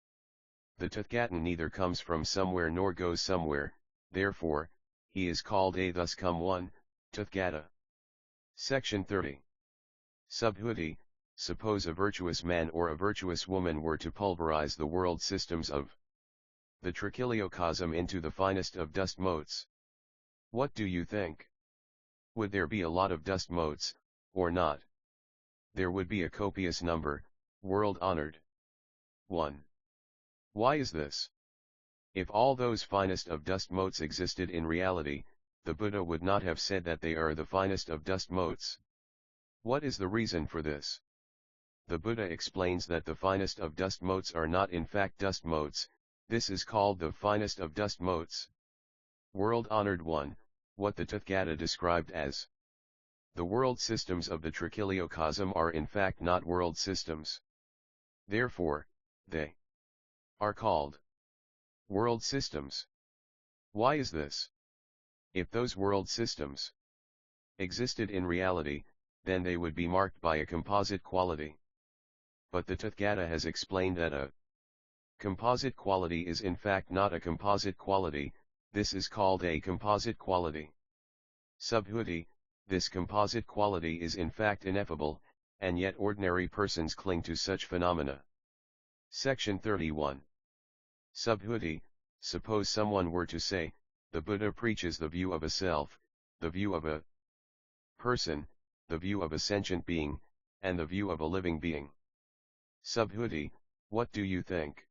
The Tathagata neither comes from somewhere nor goes somewhere, therefore, he is called a thus come one, Tathagata. Section 30. Subhuti, suppose a virtuous man or a virtuous woman were to pulverize the world systems of the trichiliocosm into the finest of dust motes. What do you think? Would there be a lot of dust motes, or not? There would be a copious number, world-honored. 1. Why is this? If all those finest of dust motes existed in reality, the Buddha would not have said that they are the finest of dust motes. What is the reason for this? The Buddha explains that the finest of dust motes are not in fact dust motes, this is called the finest of dust motes. World-honored one, what the Tathagata described as the world systems of the trichiliocosm are in fact not world systems. Therefore, they are called world systems. Why is this? If those world systems existed in reality, then they would be marked by a composite quality. But the Tathagata has explained that a composite quality is in fact not a composite quality, this is called a composite quality. Subhuti, this composite quality is in fact ineffable, and yet ordinary persons cling to such phenomena. Section 31. Subhuti, suppose someone were to say, the Buddha preaches the view of a self, the view of a person, the view of a sentient being, and the view of a living being. Subhuti, what do you think?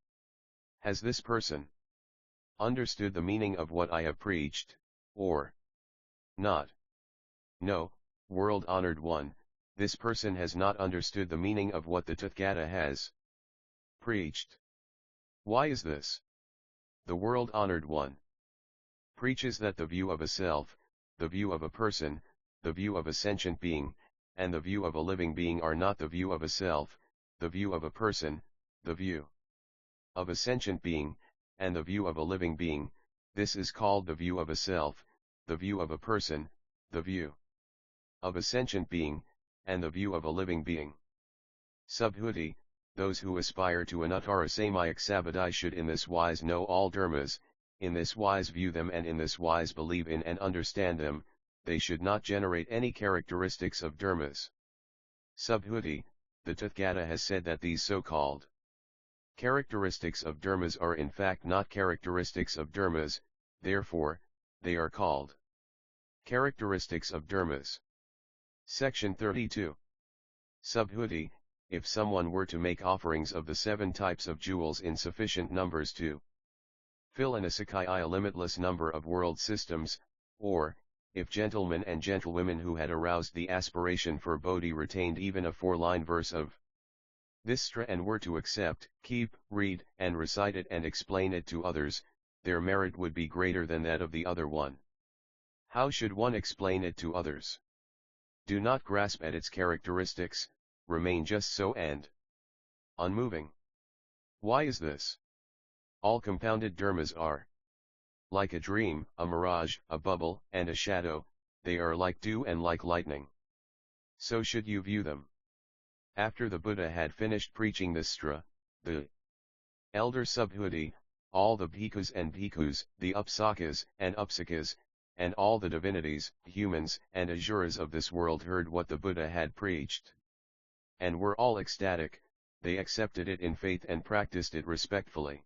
Has this person understood the meaning of what I have preached, or not? No, world-honored one, this person has not understood the meaning of what the Tathagata has preached. Why is this? The world-honored one preaches that the view of a self, the view of a person, the view of a sentient being, and the view of a living being are not the view of a self, the view of a person, the view of a sentient being, and the view of a living being. This is called the view of a self, the view of a person, the view of a sentient being, and the view of a living being. Subhuti, those who aspire to anuttara samyak sabadai should in this wise know all dharmas, in this wise view them and in this wise believe in and understand them, they should not generate any characteristics of dharmas. Subhuti, the Tathagata has said that these so-called characteristics of dharmas are in fact not characteristics of dharmas, therefore, they are called characteristics of dharmas. Section 32. Subhuti, if someone were to make offerings of the 7 types of jewels in sufficient numbers to fill an a limitless number of world systems, or, if gentlemen and gentlewomen who had aroused the aspiration for Bodhi retained even a 4-line verse of this sutra and were to accept, keep, read, and recite it and explain it to others, their merit would be greater than that of the other one. How should one explain it to others? Do not grasp at its characteristics, remain just so and unmoving. Why is this? All compounded dharmas are like a dream, a mirage, a bubble, and a shadow, they are like dew and like lightning. So should you view them. After the Buddha had finished preaching this sutra, the elder Subhuti, all the bhikkhus and bhikkhus, the upsakas and upsakas, and all the divinities, humans and asuras of this world heard what the Buddha had preached. And were all ecstatic, they accepted it in faith and practiced it respectfully.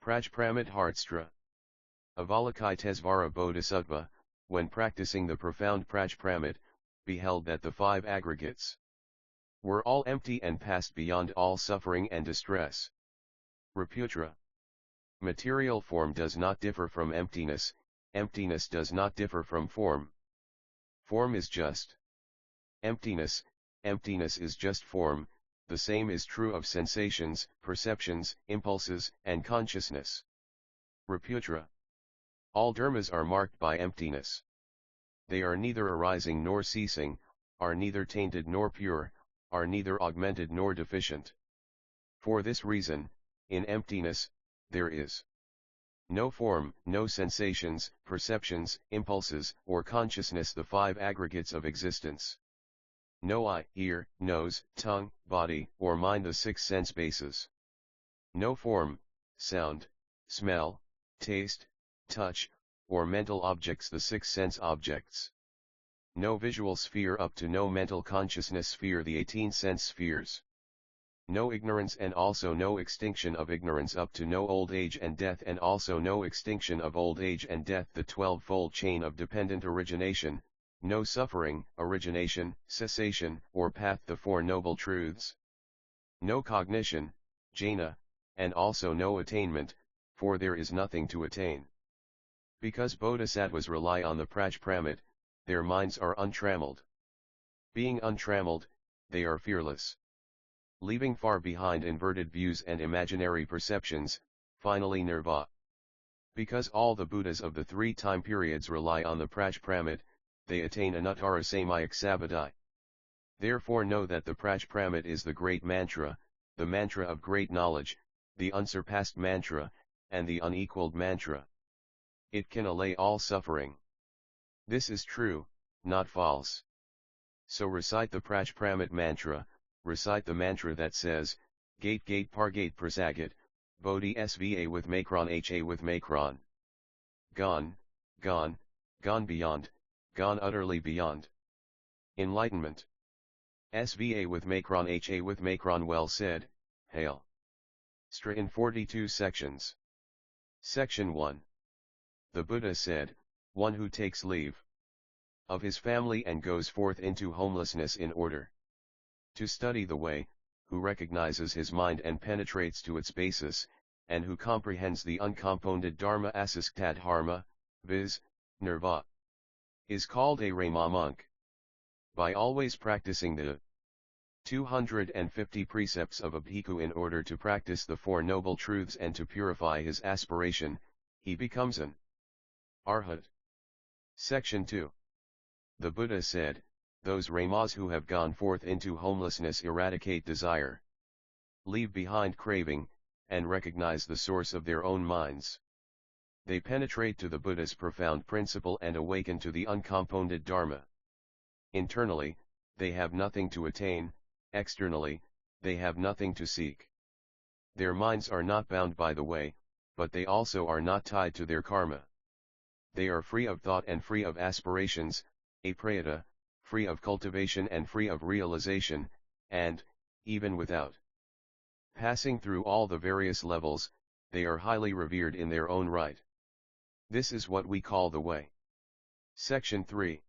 Prajpramit Hartstra. Avalokitesvara Bodhisattva, when practicing the profound Prajpramit, beheld that the five aggregates were all empty and passed beyond all suffering and distress. Reputra. Material form does not differ from emptiness, emptiness does not differ from form. Form is just emptiness, emptiness is just form, the same is true of sensations, perceptions, impulses, and consciousness. Reputra. All dharmas are marked by emptiness. They are neither arising nor ceasing, are neither tainted nor pure, are neither augmented nor deficient. For this reason, in emptiness, there is no form, no sensations, perceptions, impulses, or consciousness, the five aggregates of existence. No eye, ear, nose, tongue, body, or mind, the six sense bases. No form, sound, smell, taste, touch, or mental objects, the six sense objects. No visual sphere up to no mental consciousness sphere, the 18 sense spheres. No ignorance and also no extinction of ignorance up to no old age and death, and also no extinction of old age and death, the 12-fold chain of dependent origination. No suffering, origination, cessation, or path, the Four Noble Truths. No cognition, jhana, and also no attainment, for there is nothing to attain. Because bodhisattvas rely on the Prajpramit, their minds are untrammeled. Being untrammeled, they are fearless. Leaving far behind inverted views and imaginary perceptions, finally nirvana. Because all the Buddhas of the three time periods rely on the Prajpramit, they attain anuttara samyak sabadai. Therefore know that the Prajpramit is the great mantra, the mantra of great knowledge, the unsurpassed mantra, and the unequaled mantra. It can allay all suffering. This is true, not false. So recite the Prajpramit mantra, recite the mantra that says, Gate Gate Par Gate Prasagat, Bodhi Sva with Macron Ha with Macron. Gone, gone, gone beyond, gone utterly beyond. Enlightenment. Sva with Macron Ha with Macron, well said, hail. Sutra in 42 sections. Section 1. The Buddha said, one who takes leave of his family and goes forth into homelessness in order to study the way, who recognizes his mind and penetrates to its basis, and who comprehends the uncompounded Dharma asisktadharma, viz., nirvana, is called a Rama monk. By always practicing the 250 precepts of a bhikkhu in order to practice the Four Noble Truths and to purify his aspiration, he becomes an Arhat. Section 2. The Buddha said, those Ramas who have gone forth into homelessness eradicate desire, leave behind craving, and recognize the source of their own minds. They penetrate to the Buddha's profound principle and awaken to the uncompounded Dharma. Internally, they have nothing to attain, externally, they have nothing to seek. Their minds are not bound by the way, but they also are not tied to their karma. They are free of thought and free of aspirations, aprayata, free of cultivation and free of realization, and, even without passing through all the various levels, they are highly revered in their own right. This is what we call the way. Section 3.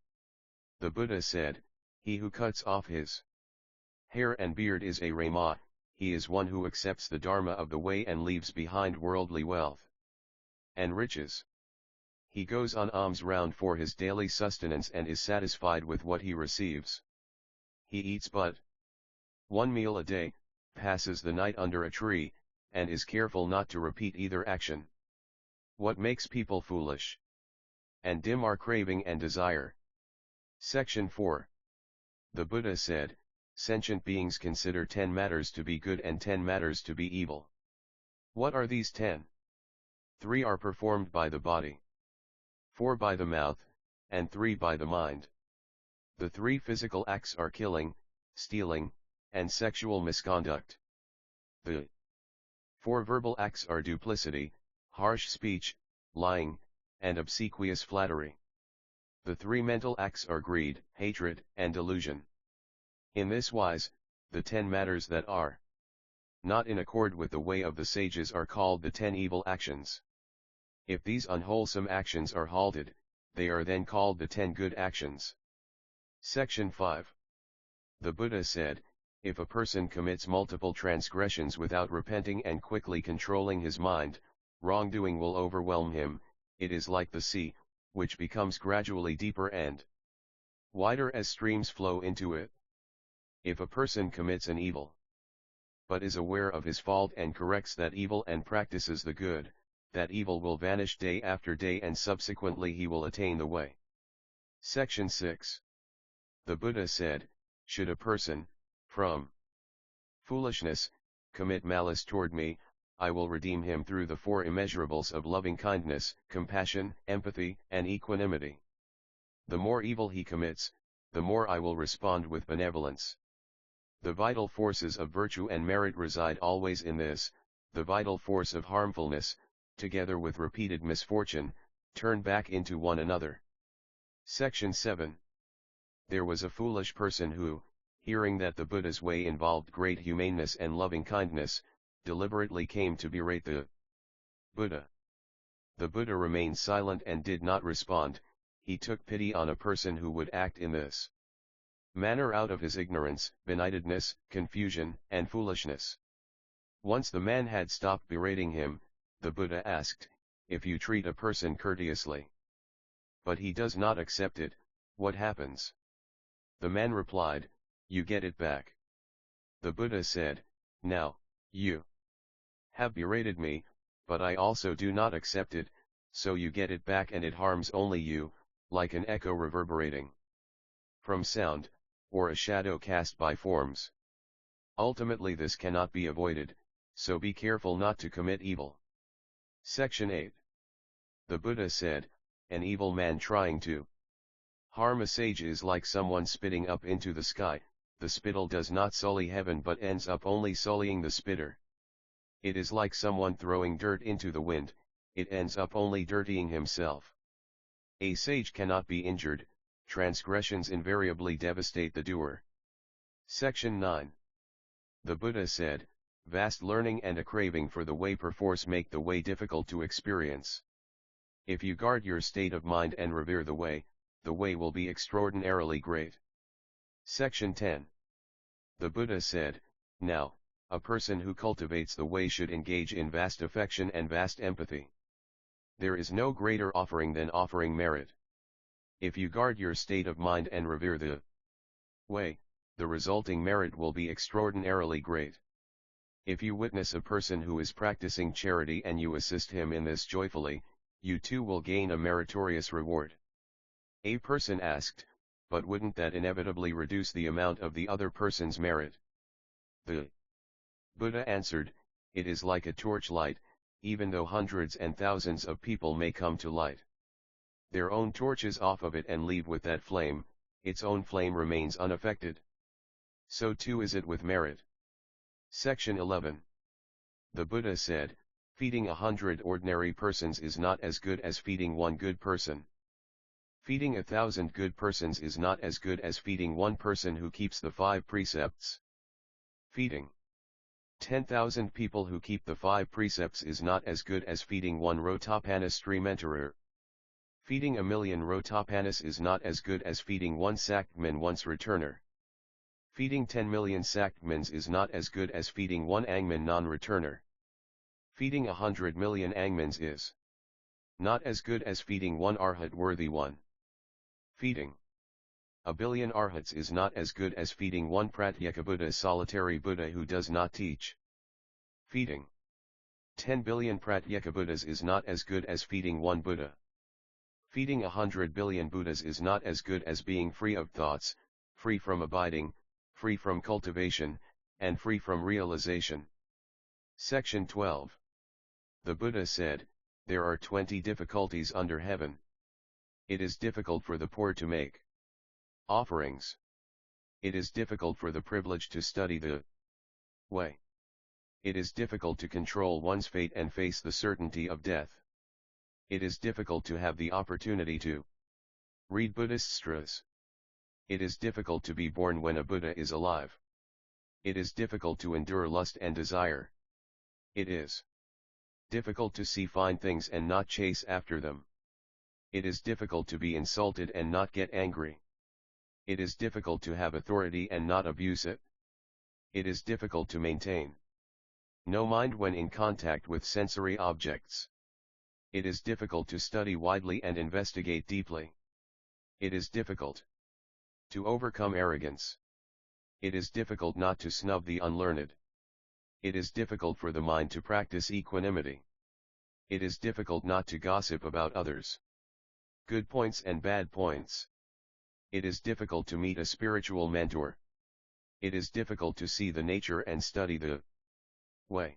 The Buddha said, he who cuts off his hair and beard is a Rama, he is one who accepts the Dharma of the way and leaves behind worldly wealth and riches. He goes on alms round for his daily sustenance and is satisfied with what he receives. He eats but one meal a day, passes the night under a tree, and is careful not to repeat either action What makes people foolish and dim are craving and desire. Section 4. The Buddha said, sentient beings consider 10 matters to be good and 10 matters to be evil. What are these 10? 3 are performed by the body, 4 by the mouth, and 3 by the mind. The 3 physical acts are killing, stealing, and sexual misconduct. The 4 verbal acts are duplicity, harsh speech, lying, and obsequious flattery. The 3 mental acts are greed, hatred, and delusion. In this wise, the 10 matters that are not in accord with the way of the sages are called the 10 evil actions. If these unwholesome actions are halted, they are then called the 10 good actions. Section 5. The Buddha said, if a person commits multiple transgressions without repenting and quickly controlling his mind, wrongdoing will overwhelm him. It is like the sea, which becomes gradually deeper and wider as streams flow into it. If a person commits an evil, but is aware of his fault and corrects that evil and practices the good, that evil will vanish day after day and subsequently he will attain the way. Section 6. The Buddha said, should a person, from foolishness, commit malice toward me, I will redeem him through the 4 immeasurables of loving kindness, compassion, empathy, and equanimity. The more evil he commits, the more I will respond with benevolence. The vital forces of virtue and merit reside always in this. The vital force of harmfulness, together with repeated misfortune, turn back into one another. Section 7. There was a foolish person who, hearing that the Buddha's way involved great humaneness and loving kindness, deliberately came to berate the Buddha. The Buddha remained silent and did not respond. He took pity on a person who would act in this manner out of his ignorance, benightedness, confusion, and foolishness. Once the man had stopped berating him, the Buddha asked, if you treat a person courteously, but he does not accept it, what happens? The man replied, you get it back. The Buddha said, now, you have berated me, but I also do not accept it, so you get it back and it harms only you, like an echo reverberating from sound, or a shadow cast by forms. Ultimately this cannot be avoided, so be careful not to commit evil. Section 8. The Buddha said, an evil man trying to harm a sage is like someone spitting up into the sky. The spittle does not sully heaven but ends up only sullying the spitter. It is like someone throwing dirt into the wind, it ends up only dirtying himself. A sage cannot be injured, transgressions invariably devastate the doer. Section 9. The Buddha said, vast learning and a craving for the way perforce make the way difficult to experience. If you guard your state of mind and revere the way will be extraordinarily great. Section 10. The Buddha said, now, a person who cultivates the way should engage in vast affection and vast empathy. There is no greater offering than offering merit. If you guard your state of mind and revere the way, the resulting merit will be extraordinarily great. If you witness a person who is practicing charity and you assist him in this joyfully, you too will gain a meritorious reward. A person asked, but wouldn't that inevitably reduce the amount of the other person's merit? The Buddha answered, it is like a torchlight, even though hundreds and thousands of people may come to light their own torches off of it and leave with that flame, its own flame remains unaffected. So too is it with merit. Section 11. The Buddha said, feeding 100 ordinary persons is not as good as feeding one good person. Feeding 1,000 good persons is not as good as feeding one person who keeps the 5 precepts. Feeding 10,000 people who keep the 5 precepts is not as good as feeding one Rotapanis Strementerer. Feeding 1,000,000 Rotapanis is not as good as feeding one Saktman once returner. Feeding 10 million Saktmans is not as good as feeding one Angman non-returner. Feeding 100 million Angmans is not as good as feeding one Arhat worthy one. Feeding 1 billion Arhats is not as good as feeding one Pratyeka Buddha solitary Buddha who does not teach. Feeding 10 billion Pratyeka Buddhas is not as good as feeding one Buddha. Feeding 100 billion Buddhas is not as good as being free of thoughts, free from abiding, free from cultivation, and free from realization. Section 12. The Buddha said, there are 20 difficulties under heaven. It is difficult for the poor to make offerings. It is difficult for the privileged to study the way. It is difficult to control one's fate and face the certainty of death. It is difficult to have the opportunity to read Buddhist sutras. It is difficult to be born when a Buddha is alive. It is difficult to endure lust and desire. It is difficult to see fine things and not chase after them. It is difficult to be insulted and not get angry. It is difficult to have authority and not abuse it. It is difficult to maintain no mind when in contact with sensory objects. It is difficult to study widely and investigate deeply. It is difficult to overcome arrogance. It is difficult not to snub the unlearned. It is difficult for the mind to practice equanimity. It is difficult not to gossip about others. Good points and bad points. It is difficult to meet a spiritual mentor. It is difficult to see the nature and study the way.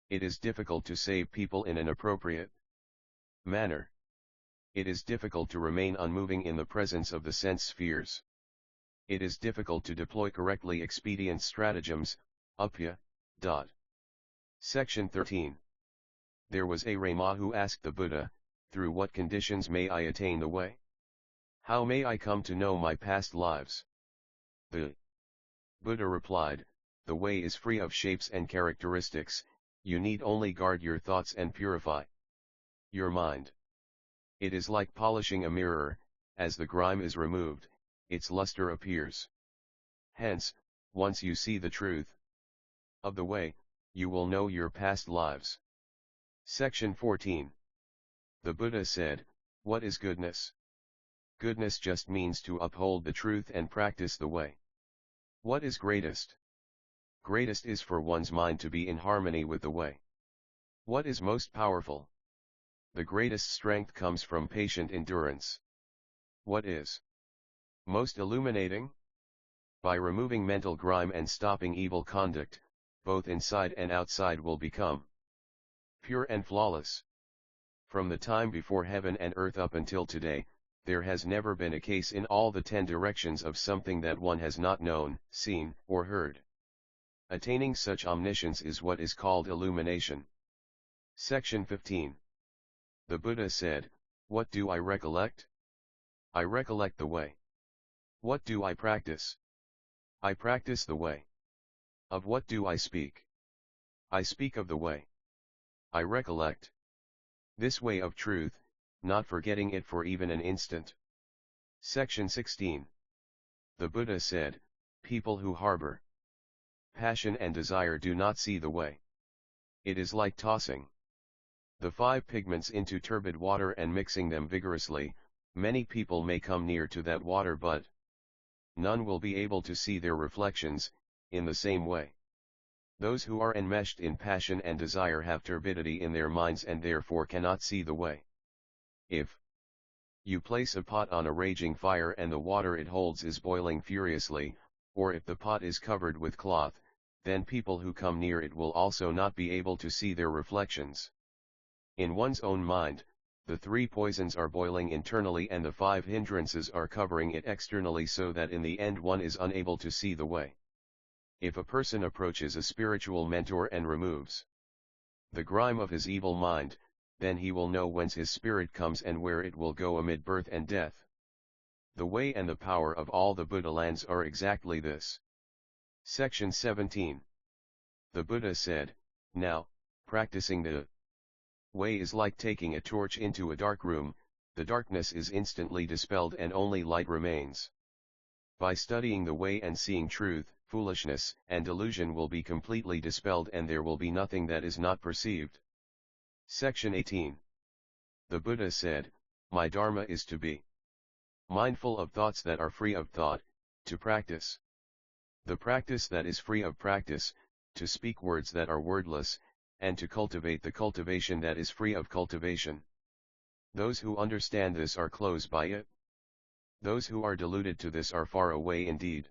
It is difficult to save people in an appropriate manner. It is difficult to remain unmoving in the presence of the sense spheres. It is difficult to deploy correctly expedient stratagems, upya. Section 13. There was a Rama who asked the Buddha, through what conditions may I attain the way? How may I come to know my past lives? The Buddha replied, the way is free of shapes and characteristics, you need only guard your thoughts and purify your mind. It is like polishing a mirror, as the grime is removed, its luster appears. Hence, once you see the truth of the way, you will know your past lives. Section 14. The Buddha said, what is goodness? Goodness just means to uphold the truth and practice the way. What is greatest? Greatest is for one's mind to be in harmony with the way. What is most powerful? The greatest strength comes from patient endurance. What is most illuminating? By removing mental grime and stopping evil conduct, both inside and outside will become pure and flawless. From the time before heaven and earth up until today, there has never been a case in all the 10 directions of something that one has not known, seen, or heard. Attaining such omniscience is what is called illumination. Section 15. The Buddha said, what do I recollect? I recollect the way. What do I practice? I practice the way. Of what do I speak? I speak of the way. I recollect this way of truth, not forgetting it for even an instant. Section 16. The Buddha said, people who harbor passion and desire do not see the way. It is like tossing the 5 pigments into turbid water and mixing them vigorously. Many people may come near to that water, but none will be able to see their reflections. In the same way, those who are enmeshed in passion and desire have turbidity in their minds and therefore cannot see the way. If you place a pot on a raging fire and the water it holds is boiling furiously, or if the pot is covered with cloth, then people who come near it will also not be able to see their reflections. In one's own mind, the 3 poisons are boiling internally and the 5 hindrances are covering it externally, so that in the end one is unable to see the way. If a person approaches a spiritual mentor and removes the grime of his evil mind, then he will know whence his spirit comes and where it will go amid birth and death. The way and the power of all the Buddha lands are exactly this. Section 17. The Buddha said, now, practicing the way is like taking a torch into a dark room, the darkness is instantly dispelled and only light remains. By studying the way and seeing truth, foolishness and delusion will be completely dispelled and there will be nothing that is not perceived. Section 18. The Buddha said, my dharma is to be mindful of thoughts that are free of thought, to practice the practice that is free of practice, to speak words that are wordless, and to cultivate the cultivation that is free of cultivation. Those who understand this are close by it. Those who are deluded to this are far away indeed.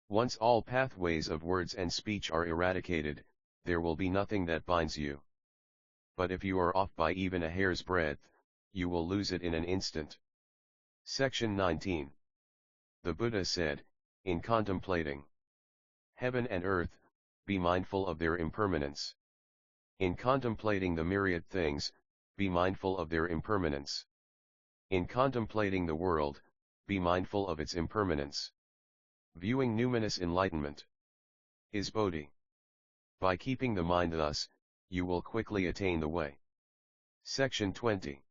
Once all pathways of words and speech are eradicated, there will be nothing that binds you. But if you are off by even a hair's breadth, you will lose it in an instant. Section 19. The Buddha said, in contemplating heaven and earth, be mindful of their impermanence. In contemplating the myriad things, be mindful of their impermanence. In contemplating the world, be mindful of its impermanence. Viewing numinous enlightenment is Bodhi. By keeping the mind thus, you will quickly attain the way. Section 20.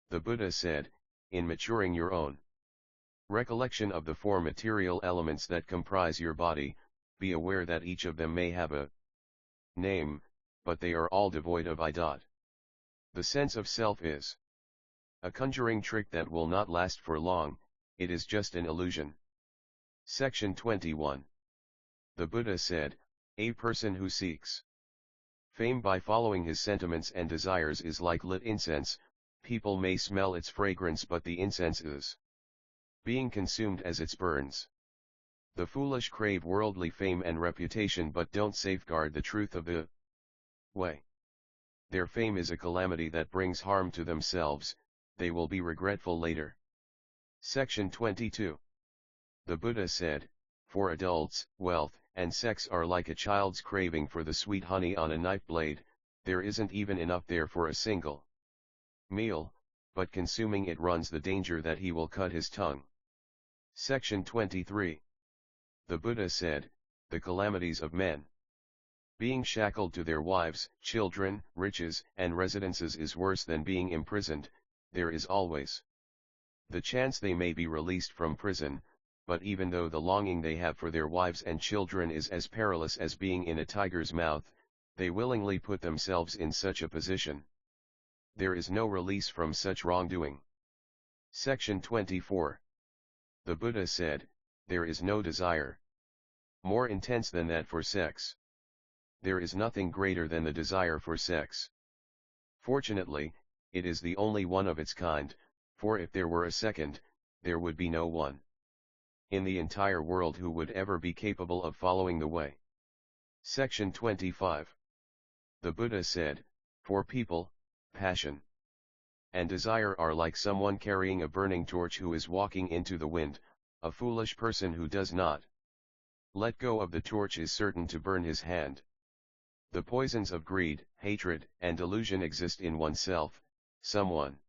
The Buddha said, in maturing your own recollection of the four material elements that comprise your body, be aware that each of them may have a name, but they are all devoid of I. The sense of self is a conjuring trick that will not last for long, it is just an illusion. Section 21. The Buddha said, a person who seeks fame by following his sentiments and desires is like lit incense, people may smell its fragrance but the incense is being consumed as it burns. The foolish crave worldly fame and reputation but don't safeguard the truth of the way. Their fame is a calamity that brings harm to themselves, they will be regretful later. Section 22. The Buddha said, for adults, wealth and sex are like a child's craving for the sweet honey on a knife blade, there isn't even enough there for a single meal, but consuming it runs the danger that he will cut his tongue. Section 23. The Buddha said, the calamities of men being shackled to their wives, children, riches, and residences is worse than being imprisoned, there is always the chance they may be released from prison, but even though the longing they have for their wives and children is as perilous as being in a tiger's mouth, they willingly put themselves in such a position. There is no release from such wrongdoing. Section 24. The Buddha said, there is no desire more intense than that for sex. There is nothing greater than the desire for sex. Fortunately, it is the only one of its kind, for if there were a second, there would be no one in the entire world who would ever be capable of following the way. Section 25. The Buddha said, for people, passion and desire are like someone carrying a burning torch who is walking into the wind, a foolish person who does not let go of the torch is certain to burn his hand. The poisons of greed, hatred, and delusion exist in oneself, someone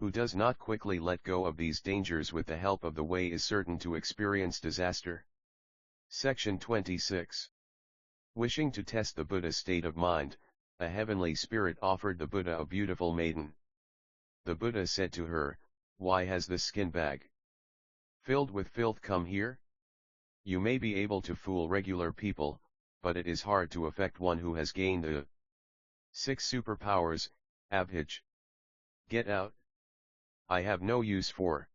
who does not quickly let go of these dangers with the help of the way is certain to experience disaster. Section 26. Wishing to test the Buddha's state of mind, a heavenly spirit offered the Buddha a beautiful maiden. The Buddha said to her, why has this skin bag filled with filth come here? You may be able to fool regular people, but it is hard to affect one who has gained the 6 superpowers, abhij. Get out. I have no use for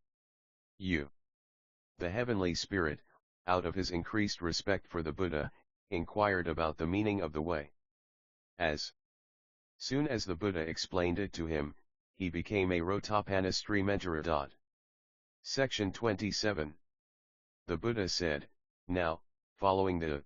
you. The heavenly spirit, out of his increased respect for the Buddha, inquired about the meaning of the way. As soon as the Buddha explained it to him, he became a Rotapana Mentara. Section 27. The Buddha said, now, following the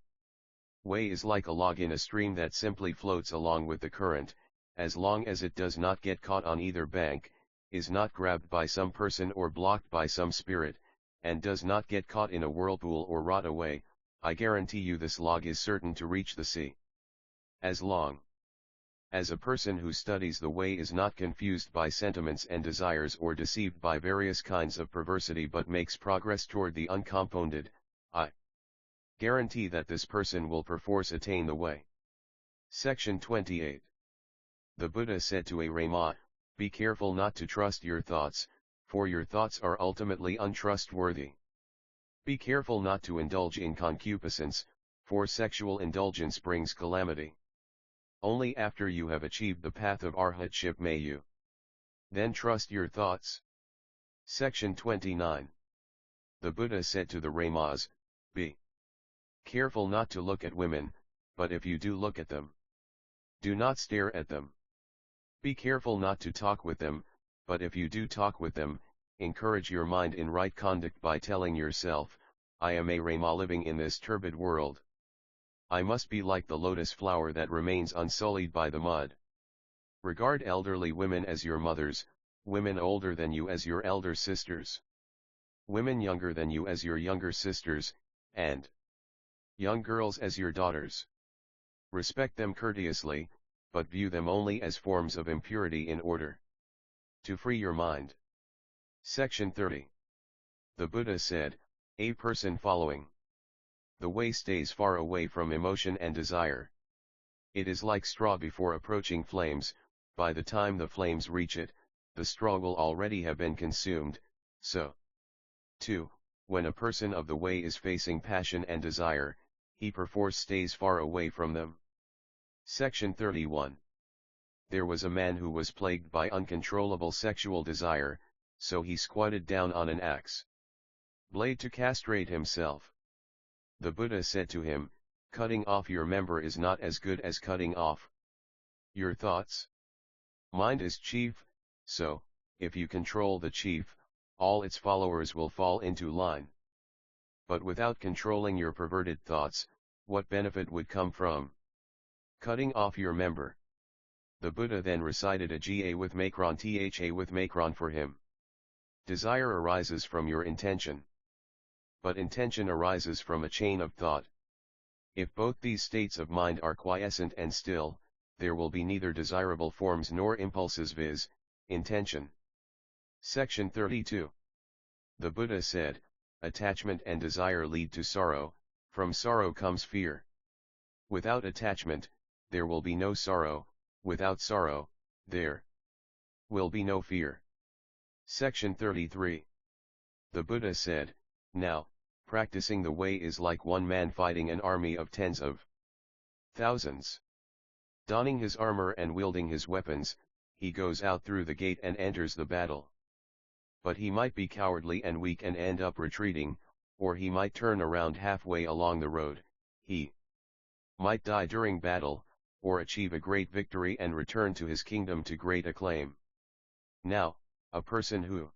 way is like a log in a stream that simply floats along with the current, as long as it does not get caught on either bank, is not grabbed by some person or blocked by some spirit, and does not get caught in a whirlpool or rot away, I guarantee you this log is certain to reach the sea. As long as a person who studies the way is not confused by sentiments and desires or deceived by various kinds of perversity but makes progress toward the uncompounded, I guarantee that this person will perforce attain the way. Section 28. The Buddha said to a Rama, be careful not to trust your thoughts, for your thoughts are ultimately untrustworthy. Be careful not to indulge in concupiscence, for sexual indulgence brings calamity. Only after you have achieved the path of arhatship may you then trust your thoughts. Section 29. The Buddha said to the Ramas, be careful not to look at women, but if you do look at them, Do not stare at them. Be careful not to talk with them, but if you do talk with them, encourage your mind in right conduct by telling yourself, I am a Rama living in this turbid world. I must be like the lotus flower that remains unsullied by the mud. Regard elderly women as your mothers, women older than you as your elder sisters, women younger than you as your younger sisters, and young girls as your daughters. Respect them courteously, but view them only as forms of impurity in order to free your mind. Section 30. The Buddha said, a person following the way stays far away from emotion and desire. It is like straw before approaching flames. By the time the flames reach it, the straw will already have been consumed. So, too, when a person of the way is facing passion and desire, he perforce stays far away from them. Section 31. There was a man who was plagued by uncontrollable sexual desire, so he squatted down on an axe blade to castrate himself. The Buddha said to him, cutting off your member is not as good as cutting off your thoughts. Mind is chief, so, if you control the chief, all its followers will fall into line. But without controlling your perverted thoughts, what benefit would come from cutting off your member? The Buddha then recited a Ga with Makron Tha with Makron for him. Desire arises from your intention. But intention arises from a chain of thought. If both these states of mind are quiescent and still, there will be neither desirable forms nor impulses, viz., intention. Section 32. The Buddha said, attachment and desire lead to sorrow, from sorrow comes fear. Without attachment, there will be no sorrow, without sorrow, there will be no fear. Section 33. The Buddha said, now, practicing the way is like one man fighting an army of tens of thousands. Donning his armor and wielding his weapons, he goes out through the gate and enters the battle. But he might be cowardly and weak and end up retreating, or he might turn around halfway along the road. He might die during battle, or achieve a great victory and return to his kingdom to great acclaim. Now, a person who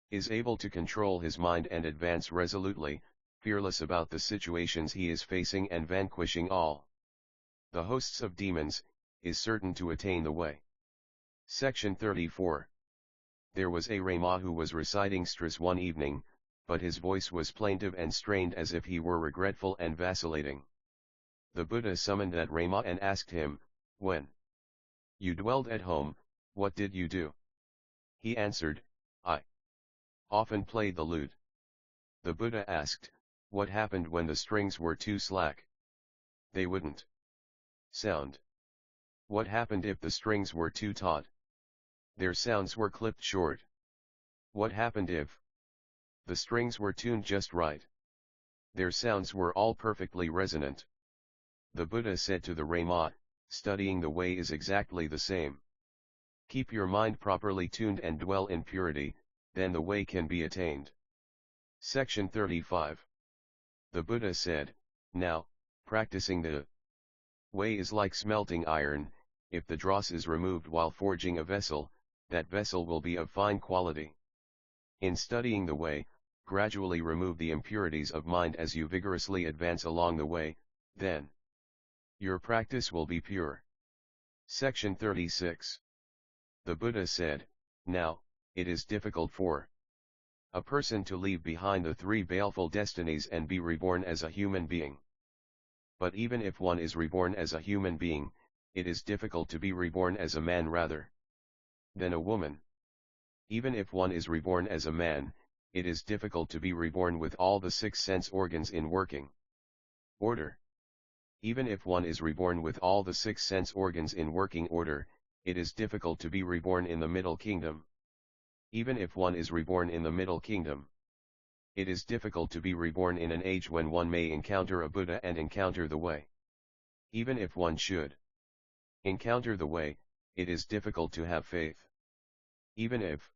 is able to control his mind and advance resolutely, fearless about the situations he is facing and vanquishing all the hosts of demons, is certain to attain the way. Section 34. There was a Rama who was reciting Sutras one evening, but his voice was plaintive and strained as if he were regretful and vacillating. The Buddha summoned that Rama and asked him, when you dwelled at home, what did you do? He answered, I often played the lute. The Buddha asked, what happened when the strings were too slack? They wouldn't sound. What happened if the strings were too taut? Their sounds were clipped short. What happened if the strings were tuned just right? Their sounds were all perfectly resonant. The Buddha said to the Rama, studying the way is exactly the same. Keep your mind properly tuned and dwell in purity, then the way can be attained. Section 35. The Buddha said, now, practicing the way is like smelting iron. If the dross is removed while forging a vessel, that vessel will be of fine quality. In studying the way, gradually remove the impurities of mind as you vigorously advance along the way, then your practice will be pure. Section 36. The Buddha said, now, it is difficult for a person to leave behind the three baleful destinies and be reborn as a human being. But even if one is reborn as a human being, it is difficult to be reborn as a man rather than a woman. Even if one is reborn as a man, it is difficult to be reborn with all the six sense organs in working order. Even if one is reborn with all the six sense organs in working order, it is difficult to be reborn in the middle kingdom. Even if one is reborn in the middle kingdom, it is difficult to be reborn in an age when one may encounter a Buddha and encounter the way. Even if one should encounter the way, it is difficult to have faith. Even if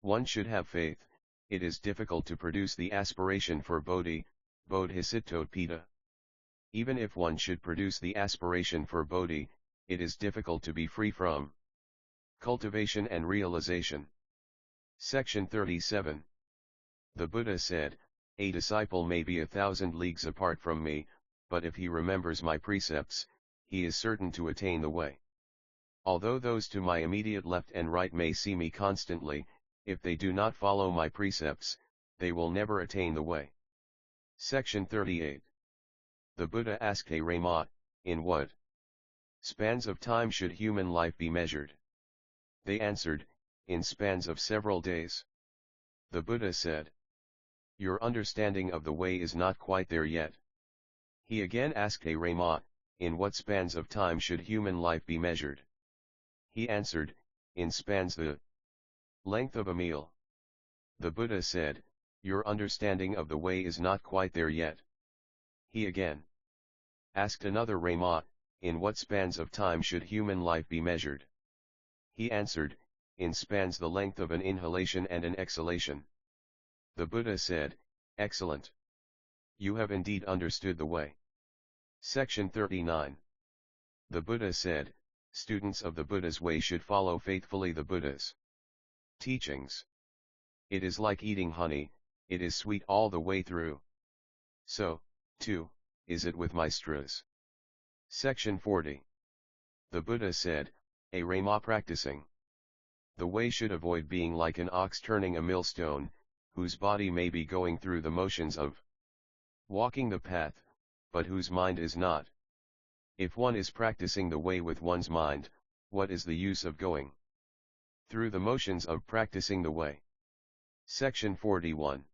one should have faith, it is difficult to produce the aspiration for bodhisattvopita. Even if one should produce the aspiration for bodhi, it is difficult to be free from cultivation and realization. Section 37. The Buddha said, "A disciple may be 1,000 leagues apart from me, but if he remembers my precepts, he is certain to attain the way. Although those to my immediate left and right may see me constantly, if they do not follow my precepts, they will never attain the way." Section 38. The Buddha asked a Rama, "In what spans of time should human life be measured?" They answered, "In spans of several days." The Buddha said, "Your understanding of the way is not quite there yet." He again asked a Rama, "In what spans of time should human life be measured?" He answered, "In spans the length of a meal." The Buddha said, "Your understanding of the way is not quite there yet." He again asked another Rama, "In what spans of time should human life be measured?" He answered, "In spans the length of an inhalation and an exhalation." The Buddha said, "Excellent. You have indeed understood the way." Section 39. The Buddha said, "Students of the Buddha's way should follow faithfully the Buddha's teachings. It is like eating honey, it is sweet all the way through. So, too, is it with my sutras." Section 40. The Buddha said, "A Rama practicing the way should avoid being like an ox turning a millstone, whose body may be going through the motions of walking the path, but whose mind is not. If one is practicing the way with one's mind, what is the use of going through the motions of practicing the way?" Section 41.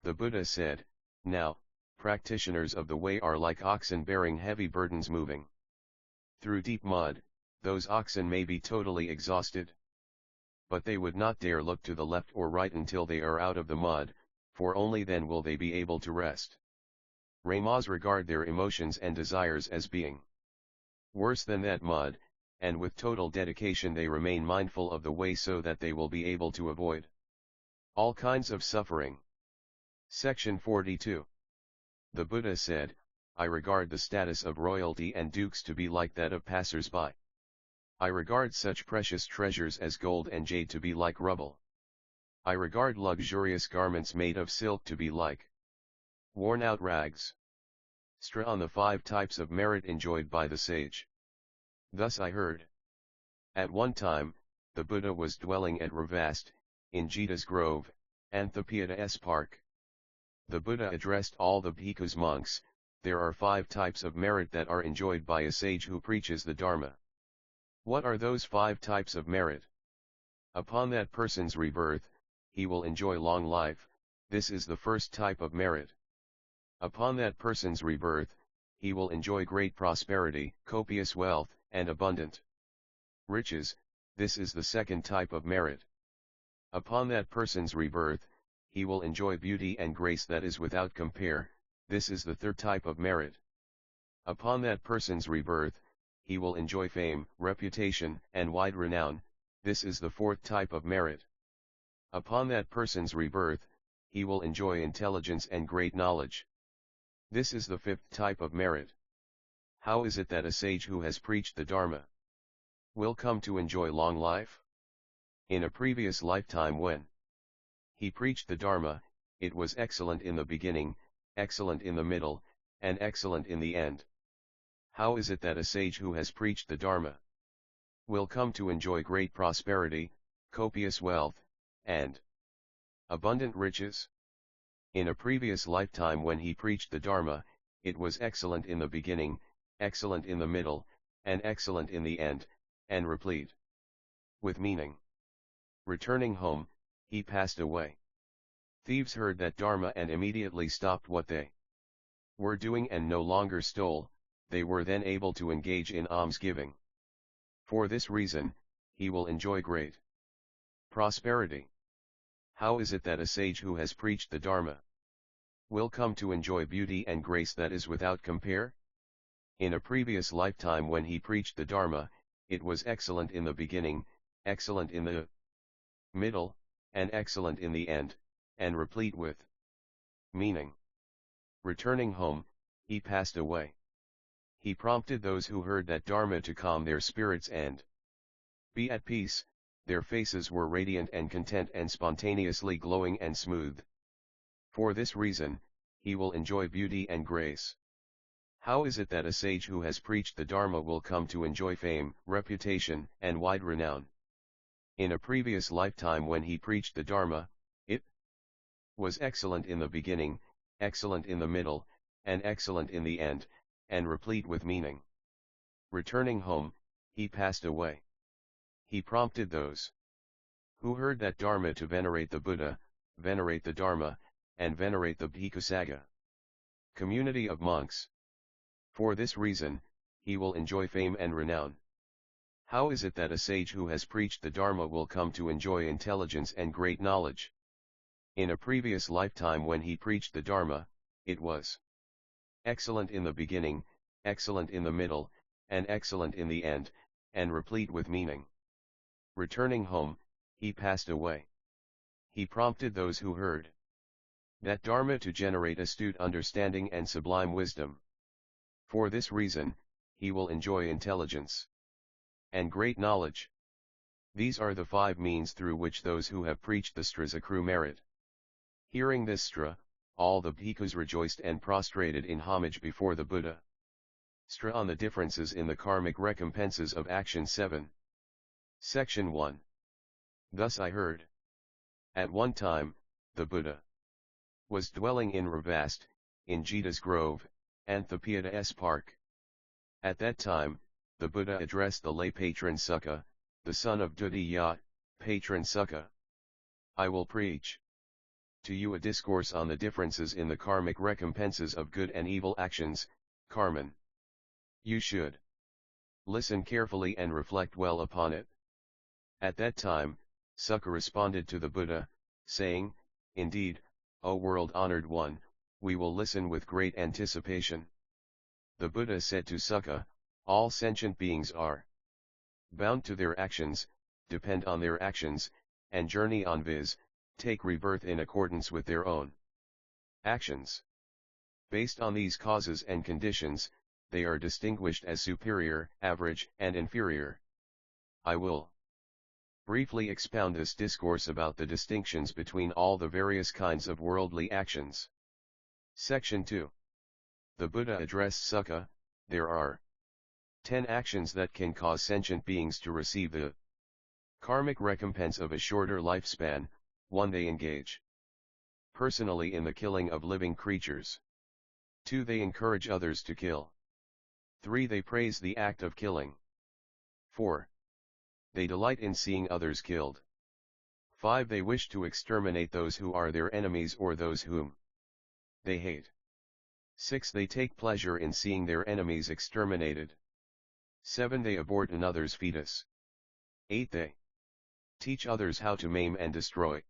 The Buddha said, "Now, practitioners of the way are like oxen bearing heavy burdens moving through deep mud. Those oxen may be totally exhausted, but they would not dare look to the left or right until they are out of the mud, for only then will they be able to rest. Ramas regard their emotions and desires as being worse than that mud, and with total dedication they remain mindful of the way so that they will be able to avoid all kinds of suffering." Section 42. The Buddha said, "I regard the status of royalty and dukes to be like that of passers-by. I regard such precious treasures as gold and jade to be like rubble. I regard luxurious garments made of silk to be like worn-out rags." Sutra on the 5 types of merit enjoyed by the sage. Thus I heard. At one time, the Buddha was dwelling at Ravast, in Jita's grove, Anthapiyada's park. The Buddha addressed all the bhikkhus monks, "There are 5 types of merit that are enjoyed by a sage who preaches the Dharma. What are those 5 types of merit? Upon that person's rebirth, he will enjoy long life, this is the first type of merit. Upon that person's rebirth, he will enjoy great prosperity, copious wealth, and abundant riches, this is the second type of merit. Upon that person's rebirth, he will enjoy beauty and grace that is without compare, this is the third type of merit. Upon that person's rebirth, he will enjoy fame, reputation, and wide renown, this is the fourth type of merit. Upon that person's rebirth, he will enjoy intelligence and great knowledge. This is the fifth type of merit. How is it that a sage who has preached the Dharma will come to enjoy long life? In a previous lifetime when he preached the Dharma, it was excellent in the beginning, excellent in the middle, and excellent in the end. How is it that a sage who has preached the Dharma will come to enjoy great prosperity, copious wealth, and abundant riches? In a previous lifetime when he preached the Dharma, it was excellent in the beginning, excellent in the middle, and excellent in the end, and replete with meaning. Returning home, he passed away. Thieves heard that Dharma and immediately stopped what they were doing and no longer stole, they were then able to engage in almsgiving. For this reason, he will enjoy great prosperity. How is it that a sage who has preached the Dharma will come to enjoy beauty and grace that is without compare? In a previous lifetime when he preached the Dharma, it was excellent in the beginning, excellent in the middle, and excellent in the end, and replete with meaning. Returning home, he passed away. He prompted those who heard that Dharma to calm their spirits and be at peace. Their faces were radiant and content and spontaneously glowing and smooth. For this reason, he will enjoy beauty and grace. How is it that a sage who has preached the Dharma will come to enjoy fame, reputation, and wide renown? In a previous lifetime when he preached the Dharma, it was excellent in the beginning, excellent in the middle, and excellent in the end, and replete with meaning. Returning home, he passed away. He prompted those who heard that Dharma to venerate the Buddha, venerate the Dharma, and venerate the Bhikkhu Sangha, community of monks. For this reason, he will enjoy fame and renown. How is it that a sage who has preached the Dharma will come to enjoy intelligence and great knowledge? In a previous lifetime when he preached the Dharma, it was excellent in the beginning, excellent in the middle, and excellent in the end, and replete with meaning. Returning home, he passed away. He prompted those who heard that Dharma to generate astute understanding and sublime wisdom. For this reason, he will enjoy intelligence and great knowledge. These are the 5 means through which those who have preached the Stras accrue merit. Hearing this Stra, all the bhikkhus rejoiced and prostrated in homage before the Buddha. Stra on the differences in the karmic recompenses of action 7. Section 1. Thus I heard. At one time, the Buddha was dwelling in Ravast, in Jita's grove, Anthapiyada's park. At that time, the Buddha addressed the lay patron Sukha, the son of Dudiyat, patron Sukha. I will preach to you a discourse on the differences in the karmic recompenses of good and evil actions, karman. You should listen carefully and reflect well upon it. At that time, Sukha responded to the Buddha, saying, Indeed, O world-honored one, we will listen with great anticipation. The Buddha said to Sukha, all sentient beings are bound to their actions, depend on their actions, and journey on viz., take rebirth in accordance with their own actions. Based on these causes and conditions, they are distinguished as superior, average, and inferior. I will briefly expound this discourse about the distinctions between all the various kinds of worldly actions. Section 2. The Buddha addressed Sukha. There are 10 actions that can cause sentient beings to receive the karmic recompense of a shorter lifespan. 1. They engage personally in the killing of living creatures. 2. They encourage others to kill. 3. They praise the act of killing. 4. They delight in seeing others killed. 5. They wish to exterminate those who are their enemies or those whom they hate. 6. They take pleasure in seeing their enemies exterminated. 7. They abort another's fetus. 8. They teach others how to maim and destroy.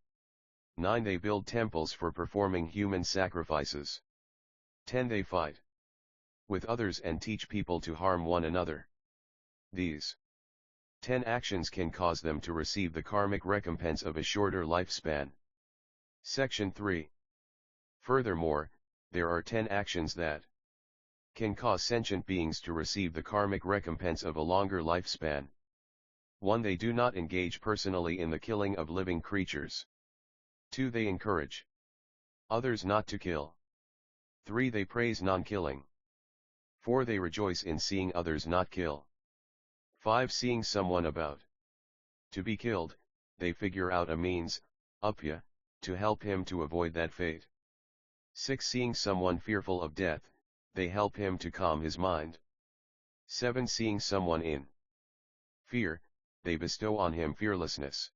9. They build temples for performing human sacrifices. 10. They fight with others and teach people to harm one another. These 10 actions can cause them to receive the karmic recompense of a shorter lifespan. Section 3. Furthermore, there are 10 actions that can cause sentient beings to receive the karmic recompense of a longer lifespan. 1. They do not engage personally in the killing of living creatures. 2. They encourage others not to kill. 3. They praise non-killing. 4. They rejoice in seeing others not kill. 5. Seeing someone about to be killed, they figure out a means, upaya, to help him to avoid that fate. 6. Seeing someone fearful of death, they help him to calm his mind. 7. Seeing someone in fear, they bestow on him fearlessness.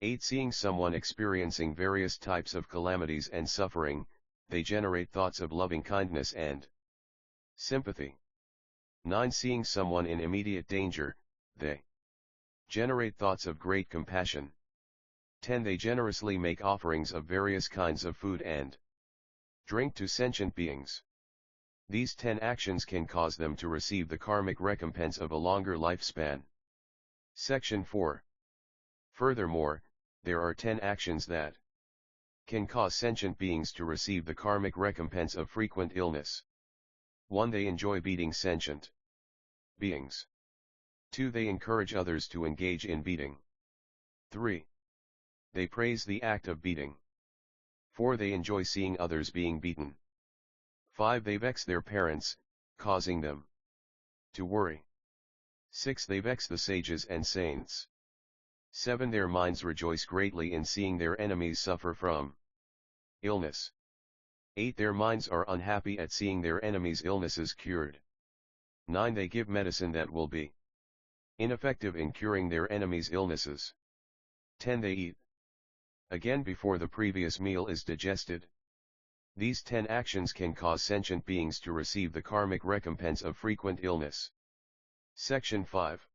8. Seeing someone experiencing various types of calamities and suffering, they generate thoughts of loving kindness and sympathy. 9. Seeing someone in immediate danger, they generate thoughts of great compassion. 10. They generously make offerings of various kinds of food and drink to sentient beings. These 10 actions can cause them to receive the karmic recompense of a longer lifespan. Section 4. Furthermore, there are 10 actions that can cause sentient beings to receive the karmic recompense of frequent illness. 1. They enjoy beating sentient beings. 2. They encourage others to engage in beating. 3. They praise the act of beating. 4. They enjoy seeing others being beaten. 5. They vex their parents, causing them to worry. 6. They vex the sages and saints. 7. Their minds rejoice greatly in seeing their enemies suffer from illness. 8. Their minds are unhappy at seeing their enemies' illnesses cured. 9. They give medicine that will be ineffective in curing their enemies' illnesses. 10. They eat again before the previous meal is digested. These 10 actions can cause sentient beings to receive the karmic recompense of frequent illness. Section 5.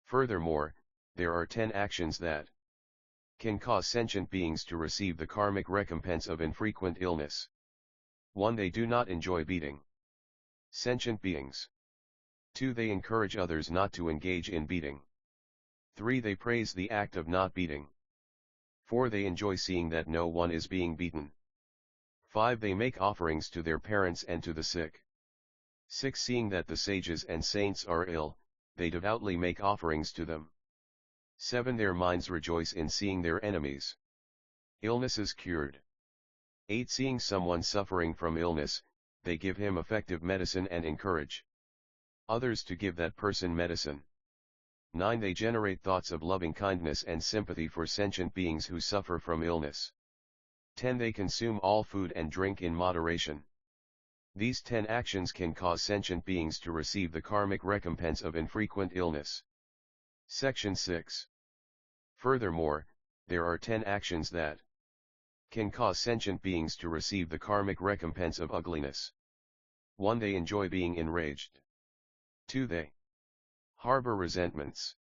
Furthermore, there are 10 actions that can cause sentient beings to receive the karmic recompense of infrequent illness. 1. They do not enjoy beating sentient beings. 2. They encourage others not to engage in beating. 3. They praise the act of not beating. 4. They enjoy seeing that no one is being beaten. 5. They make offerings to their parents and to the sick. 6. Seeing that the sages and saints are ill, they devoutly make offerings to them. 7. Their minds rejoice in seeing their enemies' illnesses cured. 8. Seeing someone suffering from illness, they give him effective medicine and encourage others to give that person medicine. 9. They generate thoughts of loving kindness and sympathy for sentient beings who suffer from illness. 10. They consume all food and drink in moderation. These 10 actions can cause sentient beings to receive the karmic recompense of infrequent illness. Section 6. Furthermore, there are 10 actions that can cause sentient beings to receive the karmic recompense of ugliness. 1. They enjoy being enraged. 2. They harbor resentments.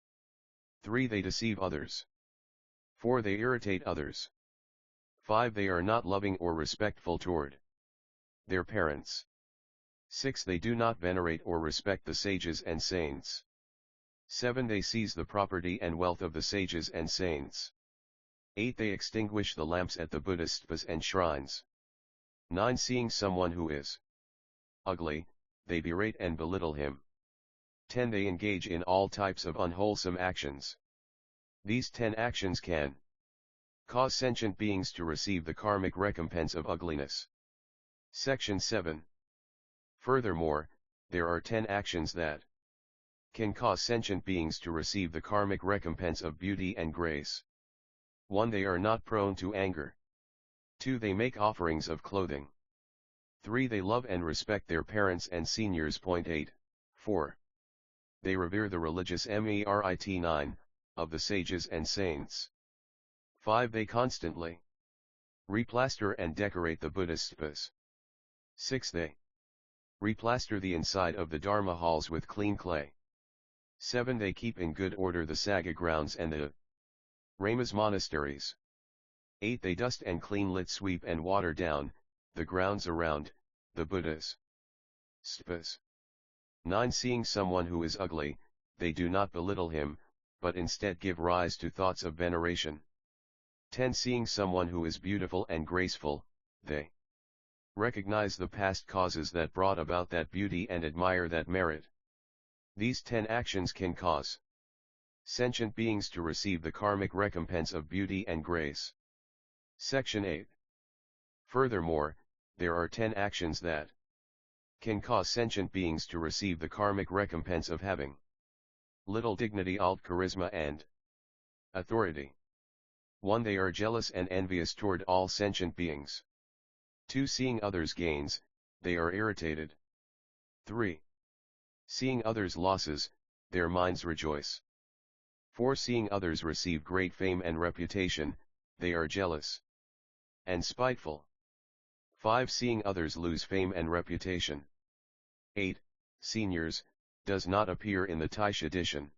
3. They deceive others. 4. They irritate others. 5. They are not loving or respectful toward their parents. 6. They do not venerate or respect the sages and saints. 7. They seize the property and wealth of the sages and saints. 8. They extinguish the lamps at the Buddhist stupas and shrines. 9. Seeing someone who is ugly, they berate and belittle him. 10. They engage in all types of unwholesome actions. These 10 actions can cause sentient beings to receive the karmic recompense of ugliness. Section 7. Furthermore, there are 10 actions that can cause sentient beings to receive the karmic recompense of beauty and grace. 1. They are not prone to anger. 2. They make offerings of clothing. 3. They love and respect their parents and seniors. 8. 4. They revere the religious merit 9 of the sages and saints. 5. They constantly replaster and decorate the Buddhist stupas. 6. They replaster the inside of the Dharma halls with clean clay. 7. They keep in good order the Sangha grounds and the Ramas monasteries. 8. They dust and clean lit sweep and water down the grounds around the Buddha's stupas. 9. Seeing someone who is ugly, they do not belittle him, but instead give rise to thoughts of veneration. 10. Seeing someone who is beautiful and graceful, they recognize the past causes that brought about that beauty and admire that merit. These 10 actions can cause sentient beings to receive the karmic recompense of beauty and grace. Section 8. Furthermore, there are 10 actions that can cause sentient beings to receive the karmic recompense of having little dignity, alt charisma and authority. 1. They are jealous and envious toward all sentient beings. 2. Seeing others' gains, they are irritated. 3. Seeing others' losses, their minds rejoice. 4. Seeing others receive great fame and reputation, they are jealous and spiteful. 5. Seeing others lose fame and reputation. 8. Seniors, does not appear in the Taisha edition.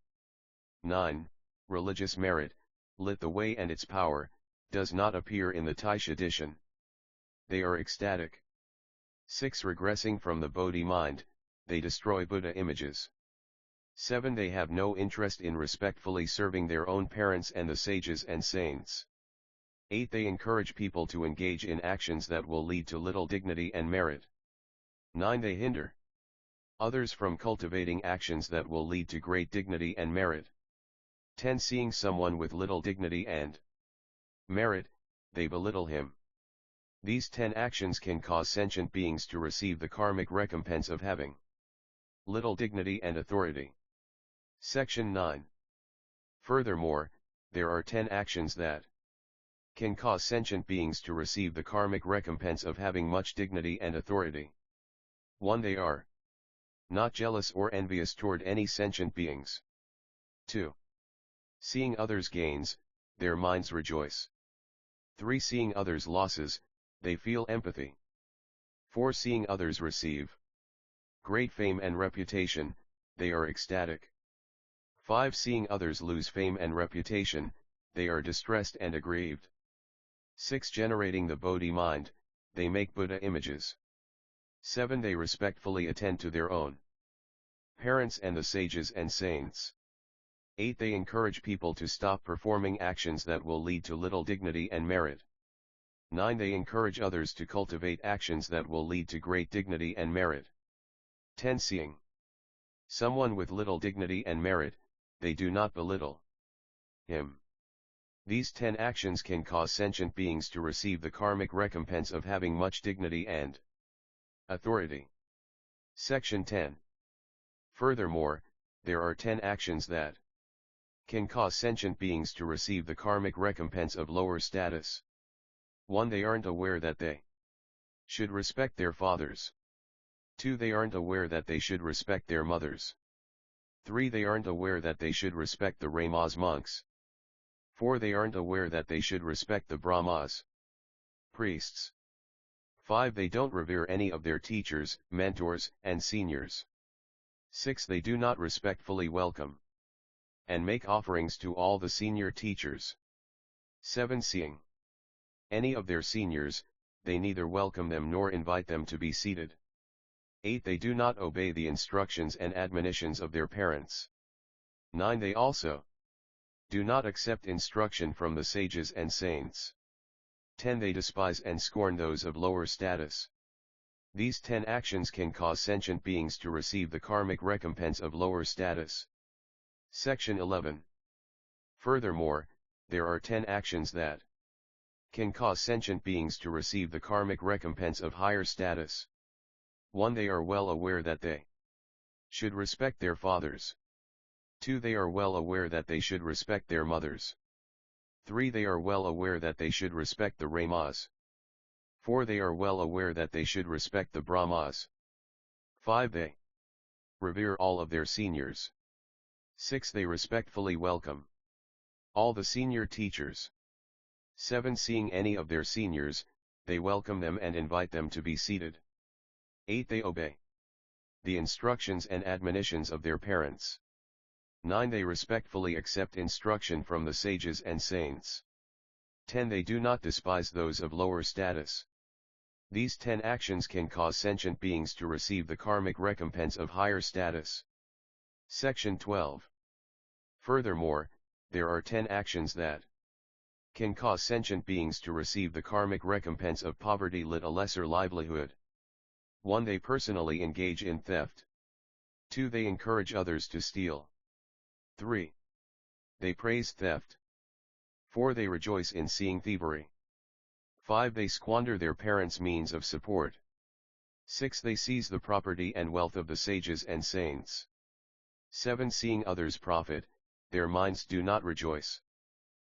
9. Religious merit, lit the way and its power, does not appear in the Taisha edition. They are ecstatic. 6. Regressing from the Bodhi mind, they destroy Buddha images. 7. They have no interest in respectfully serving their own parents and the sages and saints. 8. They encourage people to engage in actions that will lead to little dignity and merit. 9. They hinder others from cultivating actions that will lead to great dignity and merit. 10. Seeing someone with little dignity and merit, they belittle him. These 10 actions can cause sentient beings to receive the karmic recompense of having little dignity and authority. Section 9. Furthermore, there are 10 actions that can cause sentient beings to receive the karmic recompense of having much dignity and authority. 1. They are not jealous or envious toward any sentient beings. 2. Seeing others' gains, their minds rejoice. 3. Seeing others' losses, they feel empathy. 4. Seeing others receive great fame and reputation, they are ecstatic. 5. Seeing others lose fame and reputation, they are distressed and aggrieved. 6. Generating the Bodhi mind, they make Buddha images. 7. They respectfully attend to their own parents and the sages and saints. 8. They encourage people to stop performing actions that will lead to little dignity and merit. 9. They encourage others to cultivate actions that will lead to great dignity and merit. 10. Seeing someone with little dignity and merit, they do not belittle him. These 10 actions can cause sentient beings to receive the karmic recompense of having much dignity and authority. Section 10. Furthermore, there are 10 actions that can cause sentient beings to receive the karmic recompense of lower status. 1. They aren't aware that they should respect their fathers. 2. They aren't aware that they should respect their mothers. 3. They aren't aware that they should respect the Ramas monks. 4. They aren't aware that they should respect the Brahmas, priests. 5. They don't revere any of their teachers, mentors, and seniors. 6. They do not respectfully welcome and make offerings to all the senior teachers. 7. Seeing any of their seniors, they neither welcome them nor invite them to be seated. 8. They do not obey the instructions and admonitions of their parents. 9. They also do not accept instruction from the sages and saints. 10. They despise and scorn those of lower status. These 10 actions can cause sentient beings to receive the karmic recompense of lower status. Section 11. Furthermore, there are 10 actions that can cause sentient beings to receive the karmic recompense of higher status. 1. They are well aware that they should respect their fathers. 2. They are well aware that they should respect their mothers. 3. They are well aware that they should respect the Ramas. 4. They are well aware that they should respect the Brahmas. 5. They revere all of their seniors. 6. They respectfully welcome all the senior teachers. 7. Seeing any of their seniors, they welcome them and invite them to be seated. 8. They obey the instructions and admonitions of their parents. 9. They respectfully accept instruction from the sages and saints. 10. They do not despise those of lower status. These 10 actions can cause sentient beings to receive the karmic recompense of higher status. Section 12. Furthermore, there are 10 actions that can cause sentient beings to receive the karmic recompense of poverty lit a lesser livelihood. 1. They personally engage in theft. 2. They encourage others to steal. 3. They praise theft. 4. They rejoice in seeing thievery. 5. They squander their parents' means of support. 6. They seize the property and wealth of the sages and saints. 7. Seeing others profit, their minds do not rejoice.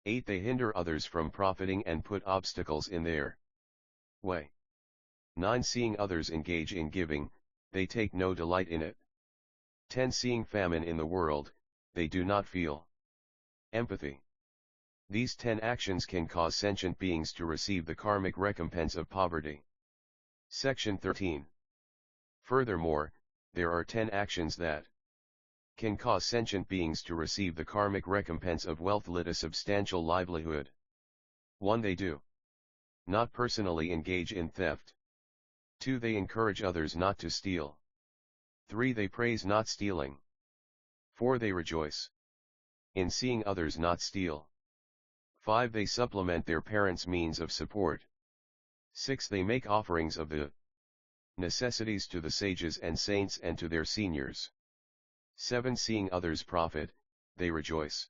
8. They hinder others from profiting and put obstacles in their way. 9. Seeing others engage in giving, they take no delight in it. 10. Seeing famine in the world, they do not feel empathy. These 10 actions can cause sentient beings to receive the karmic recompense of poverty. Section 13. Furthermore, there are 10 actions that can cause sentient beings to receive the karmic recompense of wealth lit a substantial livelihood. 1. They do not personally engage in theft. 2. They encourage others not to steal. 3. They praise not stealing. 4. They rejoice in seeing others not steal. 5. They supplement their parents' means of support. 6. They make offerings of the necessities to the sages and saints and to their seniors. 7. Seeing others profit, they rejoice.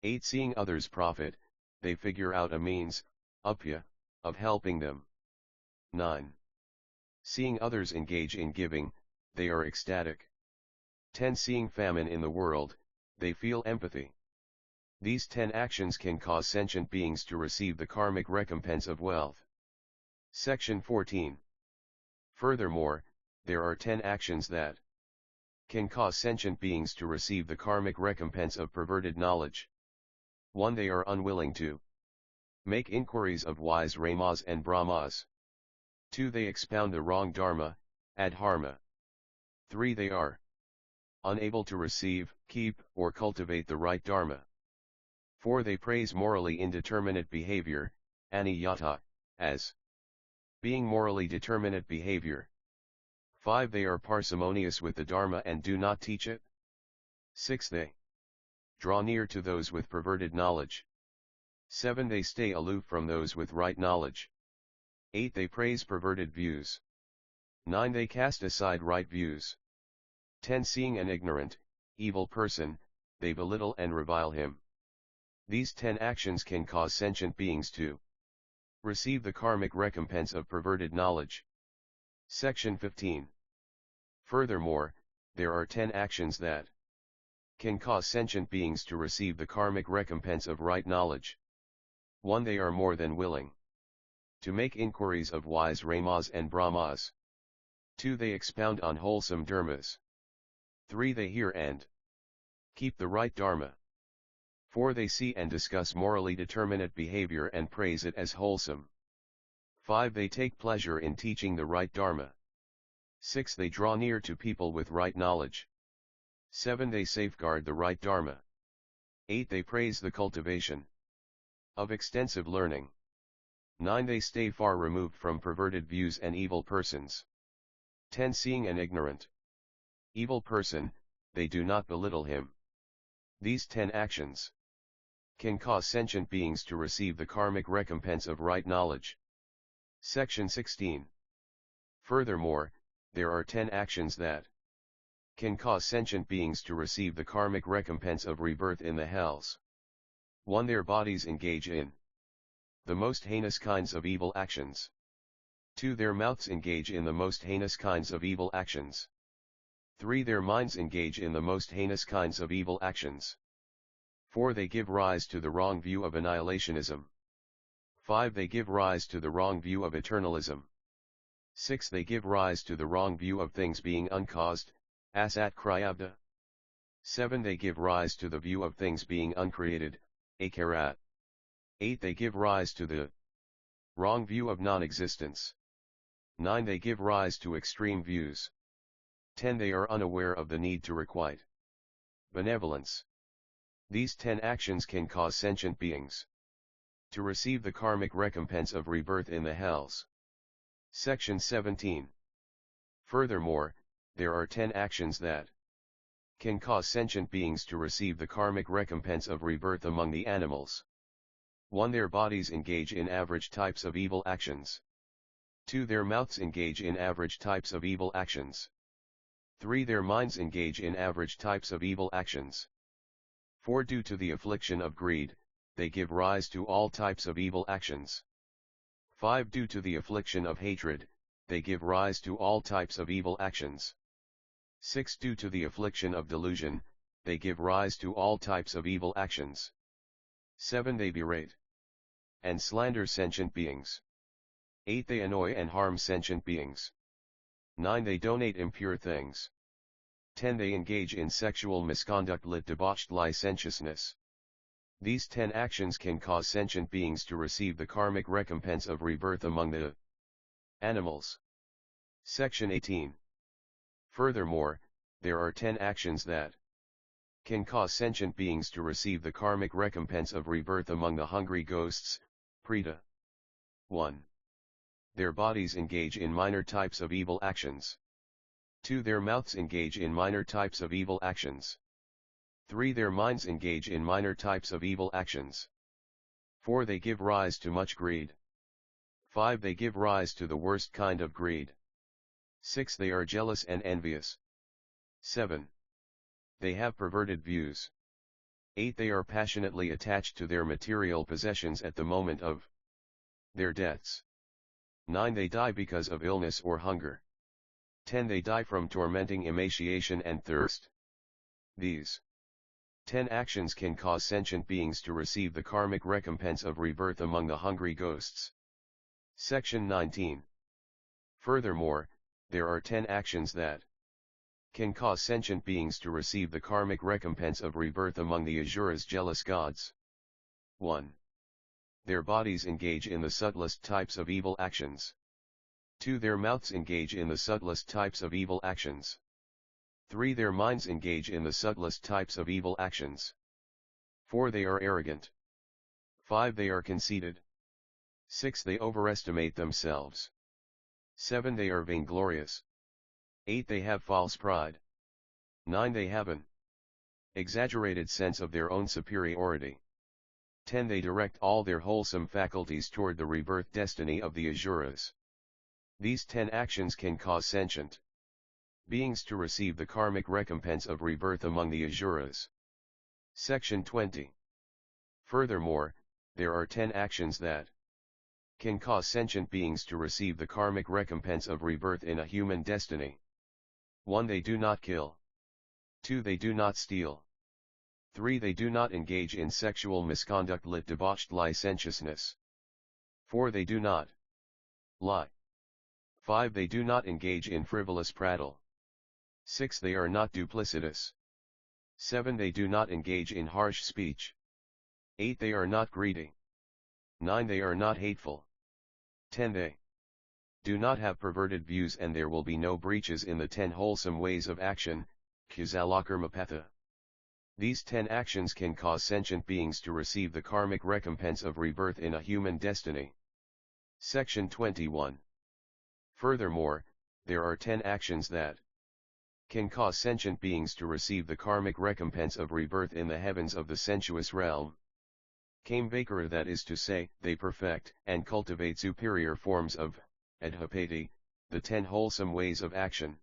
8. Seeing others profit, they figure out a means, upaya, of helping them. 9. Seeing others engage in giving, they are ecstatic. 10. Seeing famine in the world, they feel empathy. These 10 actions can cause sentient beings to receive the karmic recompense of wealth. Section 14. Furthermore, there are 10 actions that can cause sentient beings to receive the karmic recompense of perverted knowledge. 1. They are unwilling to make inquiries of wise Ramas and Brahmas. 2. They expound the wrong dharma, adharma. 3. They are unable to receive, keep, or cultivate the right dharma. 4. They praise morally indeterminate behavior, aniyata, as being morally determinate behavior. 5. They are parsimonious with the dharma and do not teach it. 6. They draw near to those with perverted knowledge. 7. They stay aloof from those with right knowledge. 8. They praise perverted views. 9. They cast aside right views. 10. Seeing an ignorant, evil person, they belittle and revile him. These 10 actions can cause sentient beings to receive the karmic recompense of perverted knowledge. Section 15. Furthermore, there are 10 actions that can cause sentient beings to receive the karmic recompense of right knowledge. 1. They are more than willing to make inquiries of wise Ramas and Brahmas. 2. They expound on wholesome dharmas. 3. They hear and keep the right dharma. 4. They see and discuss morally determinate behavior and praise it as wholesome. 5. They take pleasure in teaching the right dharma. 6. They draw near to people with right knowledge. 7. They safeguard the right dharma. 8. They praise the cultivation of extensive learning. 9. They stay far removed from perverted views and evil persons. 10. Seeing an ignorant, evil person, they do not belittle him. These 10 actions can cause sentient beings to receive the karmic recompense of right knowledge. Section 16. Furthermore, there are 10 actions that can cause sentient beings to receive the karmic recompense of rebirth in the hells. 1. Their bodies engage in the most heinous kinds of evil actions. 2. Their mouths engage in the most heinous kinds of evil actions. 3. Their minds engage in the most heinous kinds of evil actions. 4. They give rise to the wrong view of annihilationism. 5. They give rise to the wrong view of eternalism. 6. They give rise to the wrong view of things being uncaused, asat kriyabda. 7. They give rise to the view of things being uncreated, akarat. 8. They give rise to the wrong view of non-existence. 9. They give rise to extreme views. 10. They are unaware of the need to requite benevolence. These 10 actions can cause sentient beings to receive the karmic recompense of rebirth in the hells. Section 17. Furthermore, there are 10 actions that can cause sentient beings to receive the karmic recompense of rebirth among the animals. 1. Their bodies engage in average types of evil actions. 2. Their mouths engage in average types of evil actions. 3. Their minds engage in average types of evil actions. 4. Due to the affliction of greed, they give rise to all types of evil actions. 5. Due to the affliction of hatred, they give rise to all types of evil actions. 6. Due to the affliction of delusion, they give rise to all types of evil actions. 7. They berate and slander sentient beings. 8. They annoy and harm sentient beings. 9. They donate impure things. 10. They engage in sexual misconduct lit debauched licentiousness. These 10 actions can cause sentient beings to receive the karmic recompense of rebirth among the animals. Section 18. Furthermore, there are 10 actions that can cause sentient beings to receive the karmic recompense of rebirth among the hungry ghosts, preta. 1. Their bodies engage in minor types of evil actions. 2. Their mouths engage in minor types of evil actions. 3. Their minds engage in minor types of evil actions. 4. They give rise to much greed. 5. They give rise to the worst kind of greed. 6. They are jealous and envious. 7. They have perverted views. 8. They are passionately attached to their material possessions at the moment of their deaths. 9. They die because of illness or hunger. 10. They die from tormenting emaciation and thirst. These 10 actions can cause sentient beings to receive the karmic recompense of rebirth among the hungry ghosts. Section 19. Furthermore, there are 10 actions that can cause sentient beings to receive the karmic recompense of rebirth among the Asura's jealous gods. 1. Their bodies engage in the subtlest types of evil actions. 2. Their mouths engage in the subtlest types of evil actions. 3. Their minds engage in the subtlest types of evil actions. 4. They are arrogant. 5. They are conceited. 6. They overestimate themselves. 7. They are vainglorious. 8. They have false pride. 9. They have an exaggerated sense of their own superiority. 10. They direct all their wholesome faculties toward the rebirth destiny of the Asuras. These 10 actions can cause sentient beings to receive the karmic recompense of rebirth among the Asuras. Section 20. Furthermore, there are 10 actions that can cause sentient beings to receive the karmic recompense of rebirth in a human destiny. 1. They do not kill. 2. They do not steal. 3. They do not engage in sexual misconduct lit debauched licentiousness. 4. They do not lie. 5. They do not engage in frivolous prattle. 6. They are not duplicitous. 7. They do not engage in harsh speech. 8. They are not greedy. 9. They are not hateful. 10. They do not have perverted views, and there will be no breaches in the 10 wholesome ways of action, Kusalakarmapatha. These 10 actions can cause sentient beings to receive the karmic recompense of rebirth in a human destiny. Section 21. Furthermore, there are 10 actions that can cause sentient beings to receive the karmic recompense of rebirth in the heavens of the sensuous realm. Kamvakara, that is to say, they perfect and cultivate superior forms of adhipati, the 10 wholesome ways of action.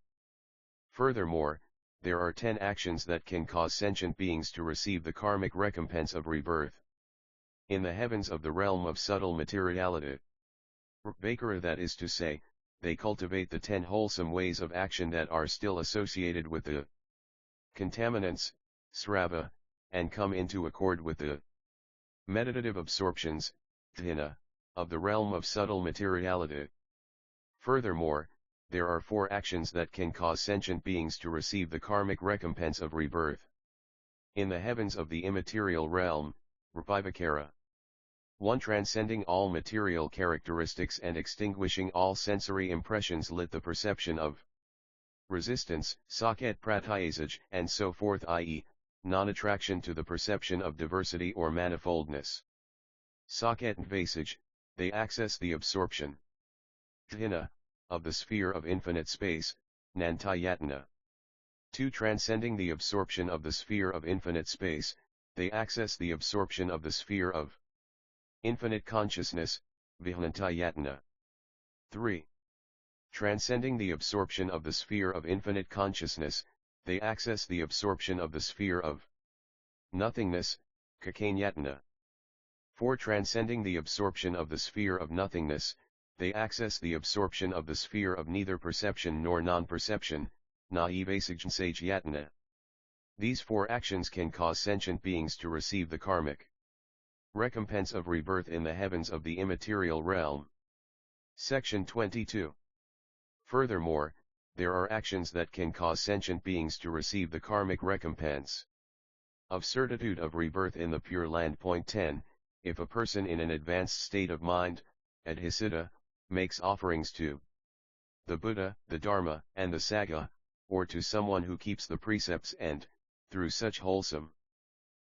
Furthermore, there are 10 actions that can cause sentient beings to receive the karmic recompense of rebirth in the heavens of the realm of subtle materiality. Vakara, that is to say, they cultivate the 10 wholesome ways of action that are still associated with the contaminants, srava, and come into accord with the meditative absorptions, dhyana, of the realm of subtle materiality. Furthermore, there are 4 actions that can cause sentient beings to receive the karmic recompense of rebirth in the heavens of the immaterial realm, Rapivakara. 1. Transcending all material characteristics and extinguishing all sensory impressions lit the perception of resistance, saket pratyasaj, and so forth, i.e., non-attraction to the perception of diversity or manifoldness. Saket vasaj, they access the absorption dhyana of the sphere of infinite space, nantayatana. 2. Transcending the absorption of the sphere of infinite space, they access the absorption of the sphere of infinite consciousness, vihnantayatana. 3. Transcending the absorption of the sphere of infinite consciousness, they access the absorption of the sphere of nothingness, kakanyatana. 4. Transcending the absorption of the sphere of nothingness, they access the absorption of the sphere of neither perception nor non-perception, naivasajnsajyatana. These 4 actions can cause sentient beings to receive the karmic recompense of rebirth in the heavens of the immaterial realm. Section 22. Furthermore, there are actions that can cause sentient beings to receive the karmic recompense of certitude of rebirth in the Pure Land. Point 10. If a person in an advanced state of mind, adhisiddha, makes offerings to the Buddha, the Dharma, and the Sangha, or to someone who keeps the precepts and, through such wholesome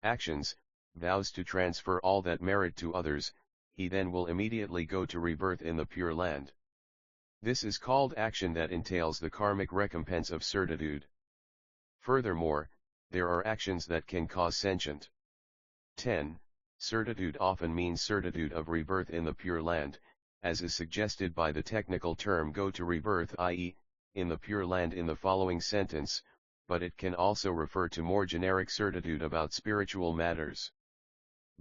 actions, vows to transfer all that merit to others, he then will immediately go to rebirth in the Pure Land. This is called action that entails the karmic recompense of certitude. Furthermore, there are actions that can cause sentient 10. Certitude often means certitude of rebirth in the Pure Land, as is suggested by the technical term go to rebirth, i.e., in the Pure Land in the following sentence, but it can also refer to more generic certitude about spiritual matters.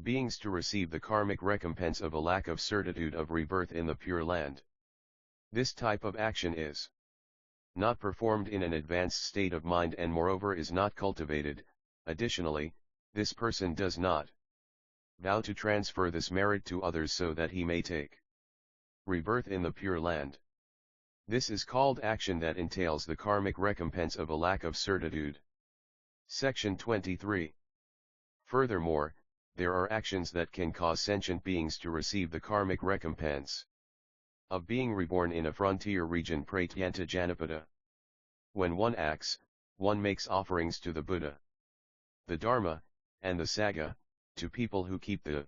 Beings to receive the karmic recompense of a lack of certitude of rebirth in the Pure Land. This type of action is not performed in an advanced state of mind and moreover is not cultivated. Additionally, this person does not vow to transfer this merit to others so that he may take rebirth in the Pure Land. This is called action that entails the karmic recompense of a lack of certitude. Section 23. Furthermore, there are actions that can cause sentient beings to receive the karmic recompense of being reborn in a frontier region pratyanta janapada. When one acts, one makes offerings to the Buddha, the Dharma, and the Sangha, to people who keep the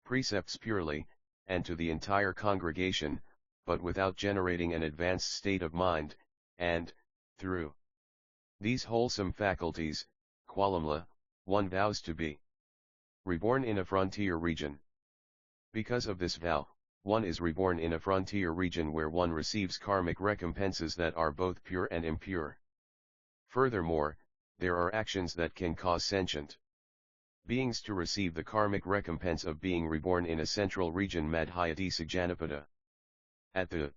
precepts purely, and to the entire congregation, but without generating an advanced state of mind, and, through these wholesome faculties, qualamla, one vows to be reborn in a frontier region. Because of this vow, one is reborn in a frontier region where one receives karmic recompenses that are both pure and impure. Furthermore, there are actions that can cause sentient beings to receive the karmic recompense of being reborn in a central region madhyadesa janapada. At the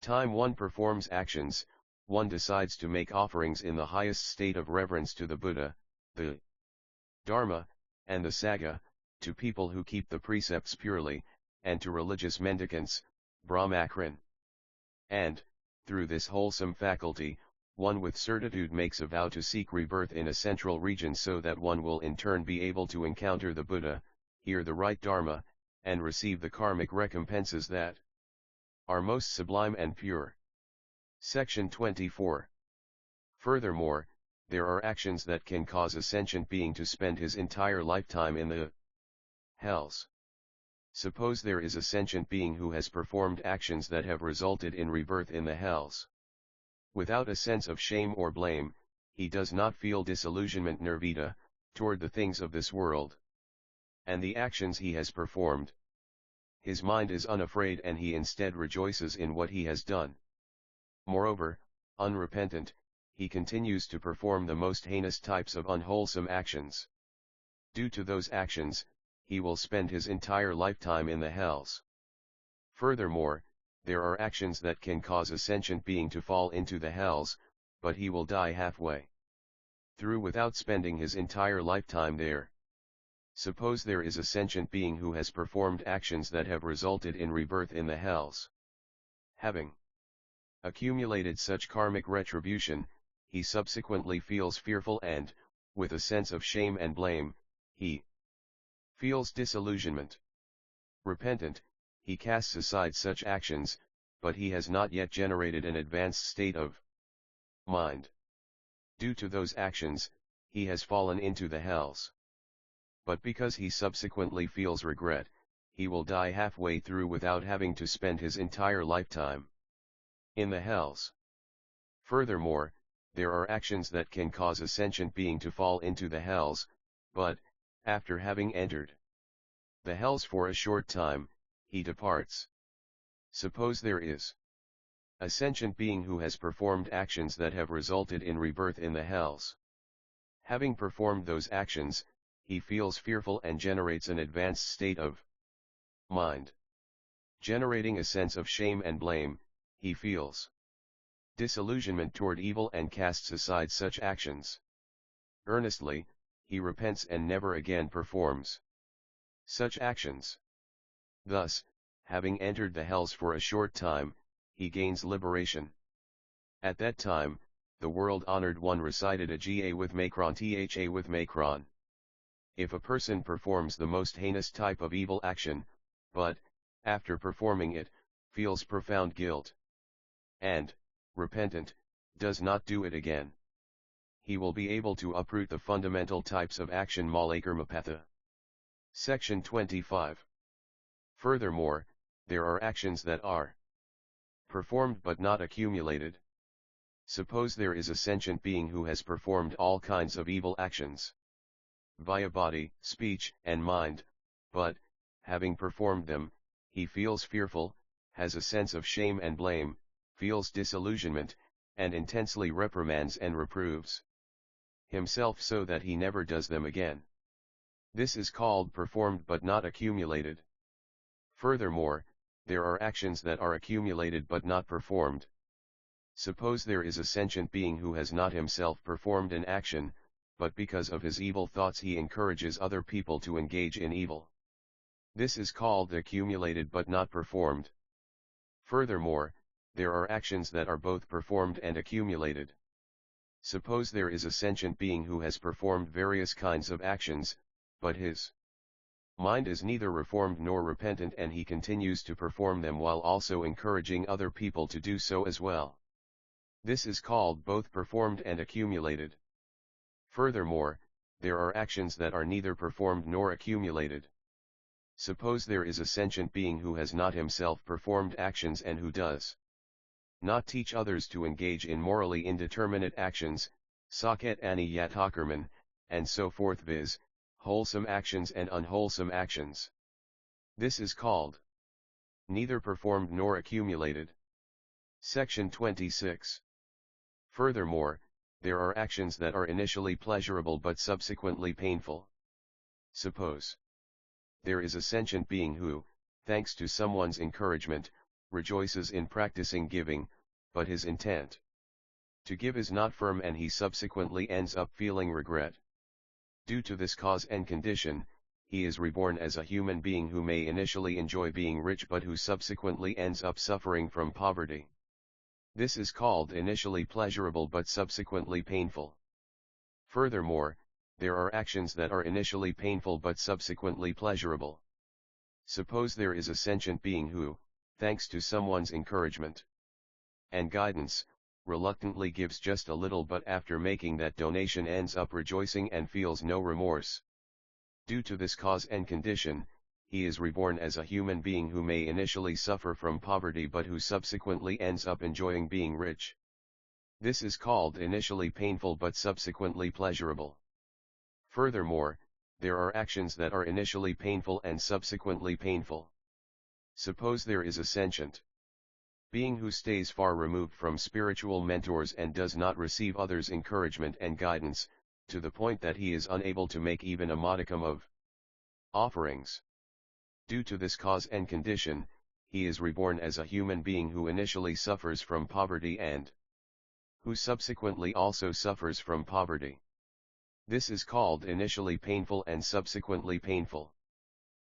time one performs actions, one decides to make offerings in the highest state of reverence to the Buddha, the Dharma, and the Sangha, to people who keep the precepts purely, and to religious mendicants, brahmachrin. And, through this wholesome faculty, one with certitude makes a vow to seek rebirth in a central region so that one will in turn be able to encounter the Buddha, hear the right Dharma, and receive the karmic recompenses that are most sublime and pure. Section 24. Furthermore, there are actions that can cause a sentient being to spend his entire lifetime in the hells. Suppose there is a sentient being who has performed actions that have resulted in rebirth in the hells. Without a sense of shame or blame, he does not feel disillusionment nirvita toward the things of this world and the actions he has performed. His mind is unafraid and he instead rejoices in what he has done. Moreover, unrepentant, he continues to perform the most heinous types of unwholesome actions. Due to those actions, he will spend his entire lifetime in the hells. Furthermore, there are actions that can cause a sentient being to fall into the hells, but he will die halfway through without spending his entire lifetime there. Suppose there is a sentient being who has performed actions that have resulted in rebirth in the hells. Having accumulated such karmic retribution, he subsequently feels fearful and, with a sense of shame and blame, he feels disillusionment. Repentant, he casts aside such actions, but he has not yet generated an advanced state of mind. Due to those actions, he has fallen into the hells. But because he subsequently feels regret, he will die halfway through without having to spend his entire lifetime in the hells. Furthermore, there are actions that can cause a sentient being to fall into the hells, but, after having entered the hells for a short time, he departs. Suppose there is a sentient being who has performed actions that have resulted in rebirth in the hells. Having performed those actions, he feels fearful and generates an advanced state of mind. Generating a sense of shame and blame, he feels disillusionment toward evil and casts aside such actions. Earnestly, he repents and never again performs such actions. Thus, having entered the hells for a short time, he gains liberation. At that time, the world-honored one recited a Ga with Macron Tha with Macron. If a person performs the most heinous type of evil action, but, after performing it, feels profound guilt, and, repentant, does not do it again, he will be able to uproot the fundamental types of action malakarmapatha. Section 25. Furthermore, there are actions that are performed but not accumulated. Suppose there is a sentient being who has performed all kinds of evil actions via body, speech, and mind, but, having performed them, he feels fearful, has a sense of shame and blame, feels disillusionment, and intensely reprimands and reproves himself so that he never does them again. This is called performed but not accumulated. Furthermore, there are actions that are accumulated but not performed. Suppose there is a sentient being who has not himself performed an action, but because of his evil thoughts he encourages other people to engage in evil. This is called accumulated but not performed. Furthermore, there are actions that are both performed and accumulated. Suppose there is a sentient being who has performed various kinds of actions, but his mind is neither reformed nor repentant and he continues to perform them while also encouraging other people to do so as well. This is called both performed and accumulated. Furthermore, there are actions that are neither performed nor accumulated. Suppose there is a sentient being who has not himself performed actions and who does not teach others to engage in morally indeterminate actions, saket ani yatakarman, and so forth, viz., wholesome actions and unwholesome actions. This is called neither performed nor accumulated. Section 26. Furthermore, there are actions that are initially pleasurable but subsequently painful. Suppose there is a sentient being who, thanks to someone's encouragement, rejoices in practicing giving, but his intent to give is not firm and he subsequently ends up feeling regret. Due to this cause and condition, he is reborn as a human being who may initially enjoy being rich but who subsequently ends up suffering from poverty. This is called initially pleasurable but subsequently painful. Furthermore, there are actions that are initially painful but subsequently pleasurable. Suppose there is a sentient being who, thanks to someone's encouragement and guidance, reluctantly gives just a little but after making that donation ends up rejoicing and feels no remorse. Due to this cause and condition, he is reborn as a human being who may initially suffer from poverty but who subsequently ends up enjoying being rich. This is called initially painful but subsequently pleasurable. Furthermore, there are actions that are initially painful and subsequently painful. Suppose there is a sentient being who stays far removed from spiritual mentors and does not receive others' encouragement and guidance, to the point that he is unable to make even a modicum of offerings. Due to this cause and condition, he is reborn as a human being who initially suffers from poverty and who subsequently also suffers from poverty. This is called initially painful and subsequently painful.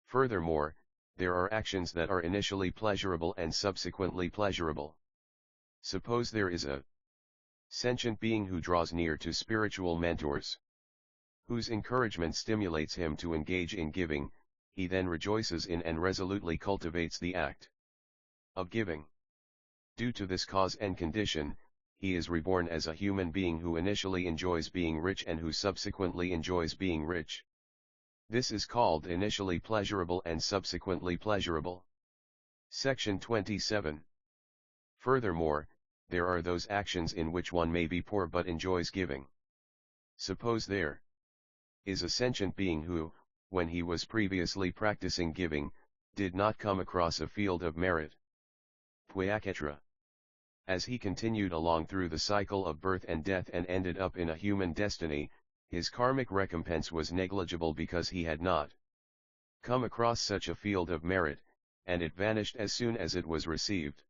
Furthermore, there are actions that are initially pleasurable and subsequently pleasurable. Suppose there is a sentient being who draws near to spiritual mentors, whose encouragement stimulates him to engage in giving. He then rejoices in and resolutely cultivates the act of giving. Due to this cause and condition, he is reborn as a human being who initially enjoys being rich and who subsequently enjoys being rich. This is called initially pleasurable and subsequently pleasurable. Section 27. Furthermore, there are those actions in which one may be poor but enjoys giving. Suppose there is a sentient being who, when he was previously practicing giving, did not come across a field of merit. Puyaketra. As he continued along through the cycle of birth and death and ended up in a human destiny, his karmic recompense was negligible because he had not come across such a field of merit, and it vanished as soon as it was received.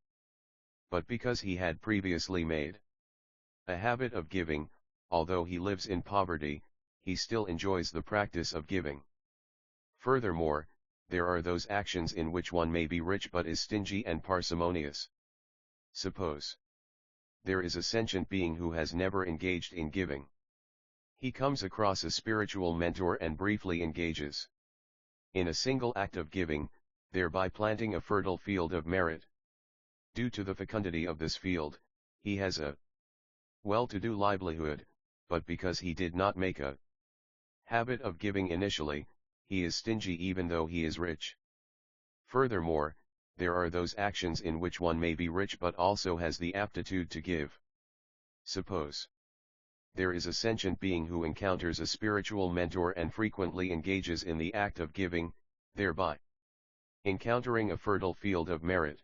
But because he had previously made a habit of giving, although he lives in poverty, he still enjoys the practice of giving. Furthermore, there are those actions in which one may be rich but is stingy and parsimonious. Suppose there is a sentient being who has never engaged in giving. He comes across a spiritual mentor and briefly engages in a single act of giving, thereby planting a fertile field of merit. Due to the fecundity of this field, he has a well-to-do livelihood, but because he did not make a habit of giving initially, he is stingy even though he is rich. Furthermore, there are those actions in which one may be rich but also has the aptitude to give. Suppose there is a sentient being who encounters a spiritual mentor and frequently engages in the act of giving, thereby encountering a fertile field of merit.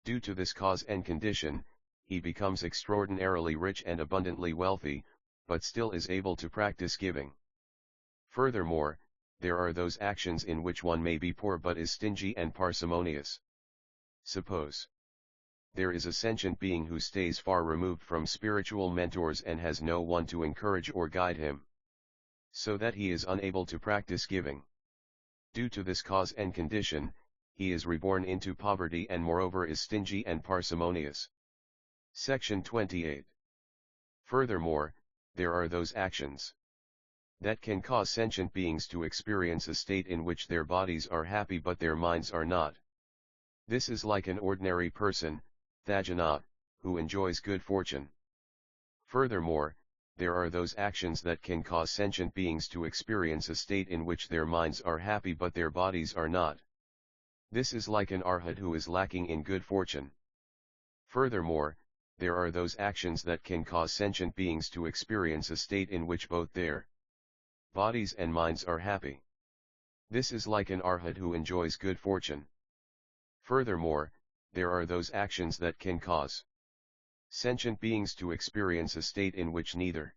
Due to this cause and condition, he becomes extraordinarily rich and abundantly wealthy, but still is able to practice giving. Furthermore, there are those actions in which one may be poor but is stingy and parsimonious. Suppose there is a sentient being who stays far removed from spiritual mentors and has no one to encourage or guide him, so that he is unable to practice giving. Due to this cause and condition, he is reborn into poverty and moreover is stingy and parsimonious. Section 28. Furthermore, there are those actions that can cause sentient beings to experience a state in which their bodies are happy but their minds are not. This is like an ordinary person, Thajana, who enjoys good fortune. Furthermore, there are those actions that can cause sentient beings to experience a state in which their minds are happy but their bodies are not. This is like an arhat who is lacking in good fortune. Furthermore, there are those actions that can cause sentient beings to experience a state in which both their bodies and minds are happy. This is like an arhat who enjoys good fortune. Furthermore, there are those actions that can cause sentient beings to experience a state in which neither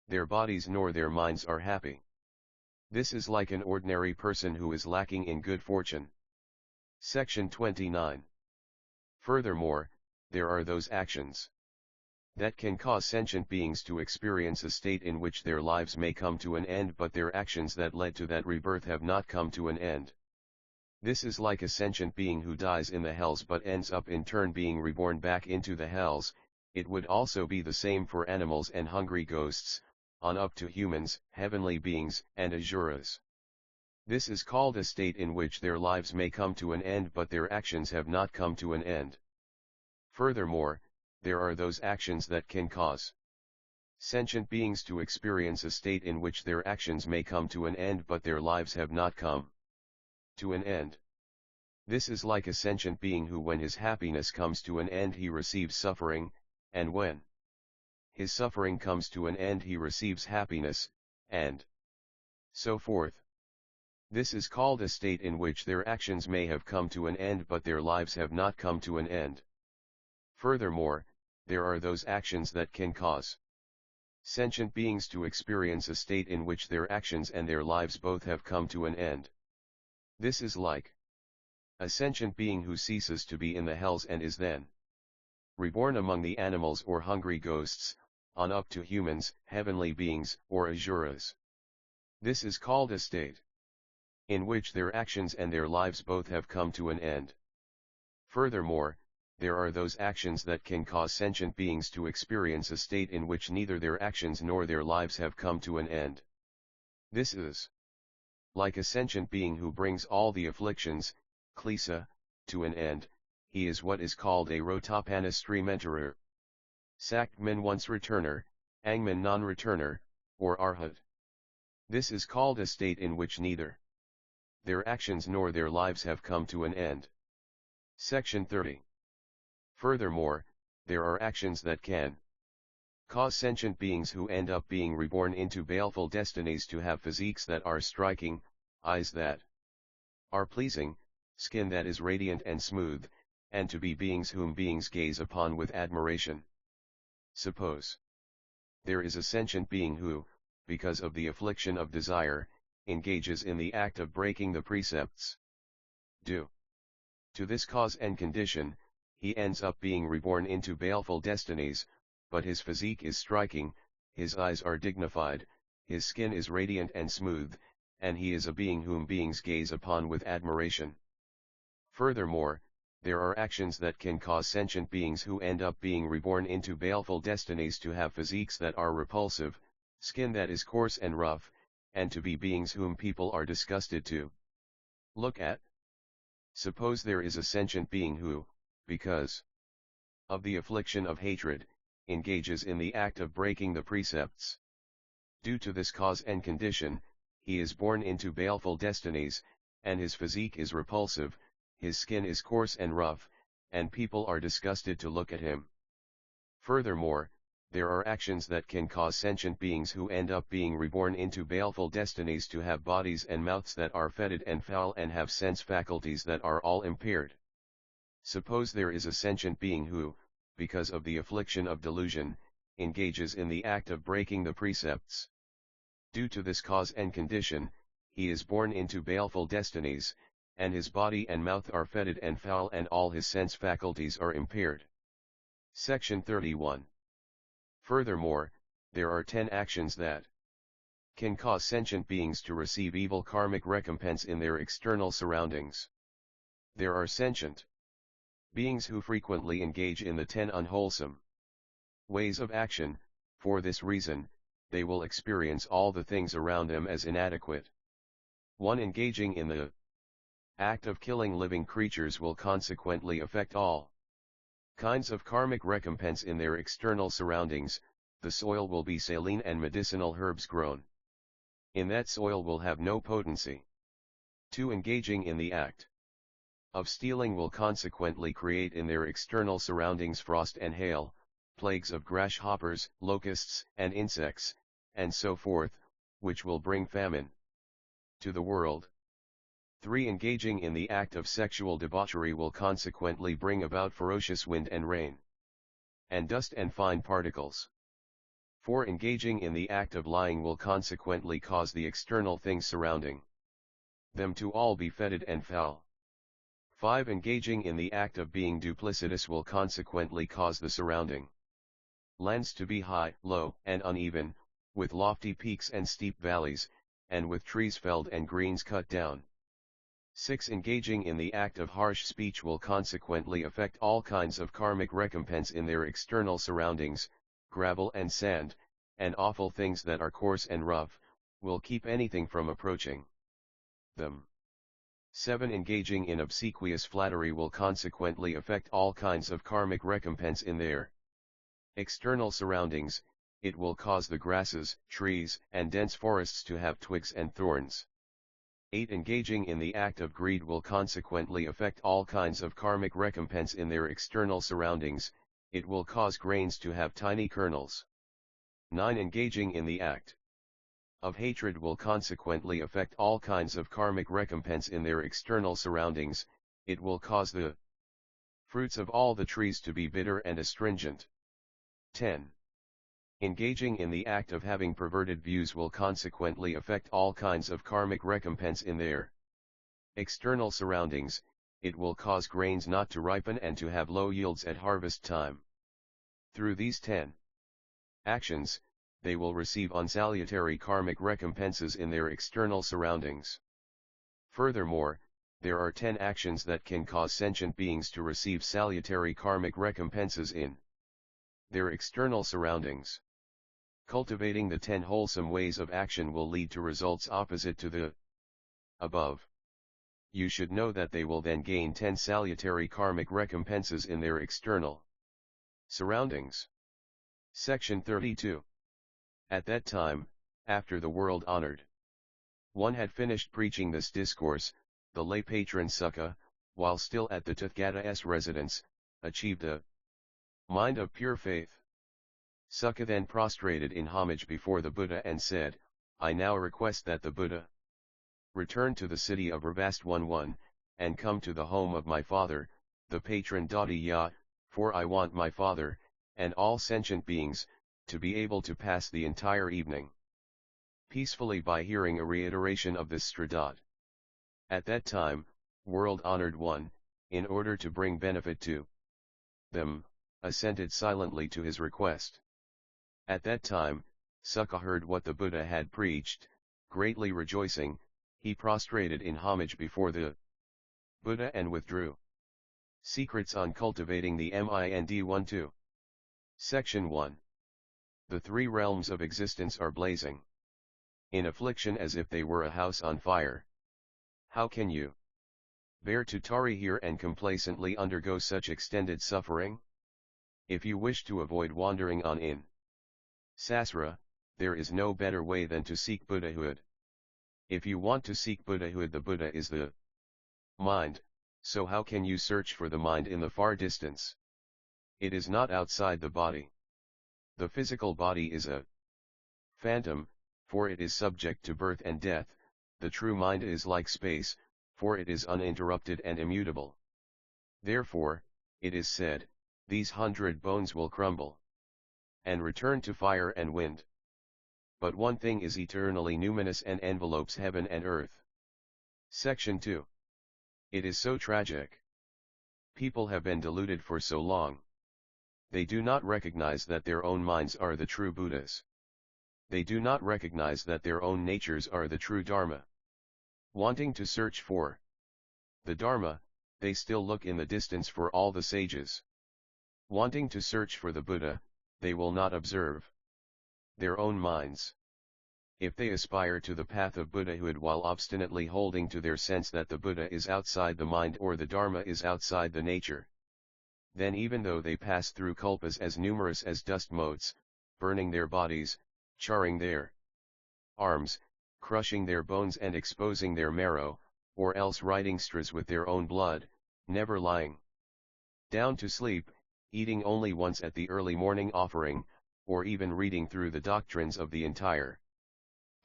their bodies nor their minds are happy. This is like an ordinary person who is lacking in good fortune. Section 29. Furthermore, there are those actions that can cause sentient beings to experience a state in which their lives may come to an end but their actions that led to that rebirth have not come to an end. This is like a sentient being who dies in the hells but ends up in turn being reborn back into the hells. It would also be the same for animals and hungry ghosts, on up to humans, heavenly beings, and asuras. This is called a state in which their lives may come to an end but their actions have not come to an end. Furthermore, there are those actions that can cause sentient beings to experience a state in which their actions may come to an end but their lives have not come to an end. This is like a sentient being who when his happiness comes to an end he receives suffering, and when his suffering comes to an end he receives happiness, and so forth. This is called a state in which their actions may have come to an end but their lives have not come to an end. Furthermore, there are those actions that can cause sentient beings to experience a state in which their actions and their lives both have come to an end. This is like a sentient being who ceases to be in the hells and is then reborn among the animals or hungry ghosts, on up to humans, heavenly beings, or asuras. This is called a state in which their actions and their lives both have come to an end. Furthermore, there are those actions that can cause sentient beings to experience a state in which neither their actions nor their lives have come to an end. This is like a sentient being who brings all the afflictions, klesa, to an end. He is what is called a rotapanastri-mentarer. Saktman once returner, Angman non-returner, or arhat. This is called a state in which neither their actions nor their lives have come to an end. Section 30. Furthermore, there are actions that can cause sentient beings who end up being reborn into baleful destinies to have physiques that are striking, eyes that are pleasing, skin that is radiant and smooth, and to be beings whom beings gaze upon with admiration. Suppose there is a sentient being who, because of the affliction of desire, engages in the act of breaking the precepts. Due to this cause and condition, he ends up being reborn into baleful destinies, but his physique is striking, his eyes are dignified, his skin is radiant and smooth, and he is a being whom beings gaze upon with admiration. Furthermore, there are actions that can cause sentient beings who end up being reborn into baleful destinies to have physiques that are repulsive, skin that is coarse and rough, and to be beings whom people are disgusted to look at. Suppose there is a sentient being who, because of the affliction of hatred, engages in the act of breaking the precepts. Due to this cause and condition, he is born into baleful destinies, and his physique is repulsive, his skin is coarse and rough, and people are disgusted to look at him. Furthermore, there are actions that can cause sentient beings who end up being reborn into baleful destinies to have bodies and mouths that are fetid and foul and have sense faculties that are all impaired. Suppose there is a sentient being who, because of the affliction of delusion, engages in the act of breaking the precepts. Due to this cause and condition, he is born into baleful destinies, and his body and mouth are fetid and foul and all his sense faculties are impaired. Section 31. Furthermore, there are 10 actions that can cause sentient beings to receive evil karmic recompense in their external surroundings. There are sentient beings who frequently engage in the 10 unwholesome ways of action. For this reason, they will experience all the things around them as inadequate. 1. Engaging in the act of killing living creatures will consequently affect all kinds of karmic recompense in their external surroundings. The soil will be saline and medicinal herbs grown in that soil will have no potency. 2. Engaging in the act of stealing will consequently create in their external surroundings frost and hail, plagues of grasshoppers, locusts, and insects, and so forth, which will bring famine to the world. 3. Engaging in the act of sexual debauchery will consequently bring about ferocious wind and rain, and dust and fine particles. 4. Engaging in the act of lying will consequently cause the external things surrounding them to all be fetid and foul. 5. Engaging in the act of being duplicitous will consequently cause the surrounding lands to be high, low, and uneven, with lofty peaks and steep valleys, and with trees felled and greens cut down. 6. Engaging in the act of harsh speech will consequently affect all kinds of karmic recompense in their external surroundings. Gravel and sand, and awful things that are coarse and rough, will keep anything from approaching them. 7. Engaging in obsequious flattery will consequently affect all kinds of karmic recompense in their external surroundings. It will cause the grasses, trees, and dense forests to have twigs and thorns. 8. Engaging in the act of greed will consequently affect all kinds of karmic recompense in their external surroundings. It will cause grains to have tiny kernels. 9. Engaging in the act of hatred will consequently affect all kinds of karmic recompense in their external surroundings. It will cause the fruits of all the trees to be bitter and astringent. 10. Engaging in the act of having perverted views will consequently affect all kinds of karmic recompense in their external surroundings. It will cause grains not to ripen and to have low yields at harvest time. Through these 10 actions, they will receive unsalutary karmic recompenses in their external surroundings. Furthermore, there are 10 actions that can cause sentient beings to receive salutary karmic recompenses in their external surroundings. Cultivating the 10 wholesome ways of action will lead to results opposite to the above. You should know that they will then gain 10 salutary karmic recompenses in their external surroundings. Section 32. At that time, after the world honored one had finished preaching this discourse, the lay patron Sukha, while still at the Tathagata's residence, achieved a mind of pure faith. Sukha then prostrated in homage before the Buddha and said, I now request that the Buddha return to the city of Ravasthanwan, and come to the home of my father, the patron Dadhiya, for I want my father, and all sentient beings, to be able to pass the entire evening peacefully by hearing a reiteration of this Stradot. At that time, world-honored one, in order to bring benefit to them, assented silently to his request. At that time, Sukha heard what the Buddha had preached, greatly rejoicing, he prostrated in homage before the Buddha and withdrew. Secrets on cultivating the Mind 1-2. Section 1. The 3 realms of existence are blazing in affliction as if they were a house on fire. How can you bear to tarry here and complacently undergo such extended suffering? If you wish to avoid wandering on in Sasra, there is no better way than to seek Buddhahood. If you want to seek Buddhahood, the Buddha is the mind, so how can you search for the mind in the far distance? It is not outside the body. The physical body is a phantom, for it is subject to birth and death. The true mind is like space, for it is uninterrupted and immutable. Therefore, it is said, these 100 bones will crumble and return to fire and wind. But one thing is eternally numinous and envelopes heaven and earth. Section 2. It is so tragic. People have been deluded for so long. They do not recognize that their own minds are the true Buddhas. They do not recognize that their own natures are the true Dharma. Wanting to search for the Dharma, they still look in the distance for all the sages. Wanting to search for the Buddha, they will not observe their own minds. If they aspire to the path of Buddhahood while obstinately holding to their sense that the Buddha is outside the mind or the Dharma is outside the nature, then even though they pass through kalpas as numerous as dust motes, burning their bodies, charring their arms, crushing their bones and exposing their marrow, or else writing straws with their own blood, never lying down to sleep, eating only once at the early morning offering, or even reading through the doctrines of the entire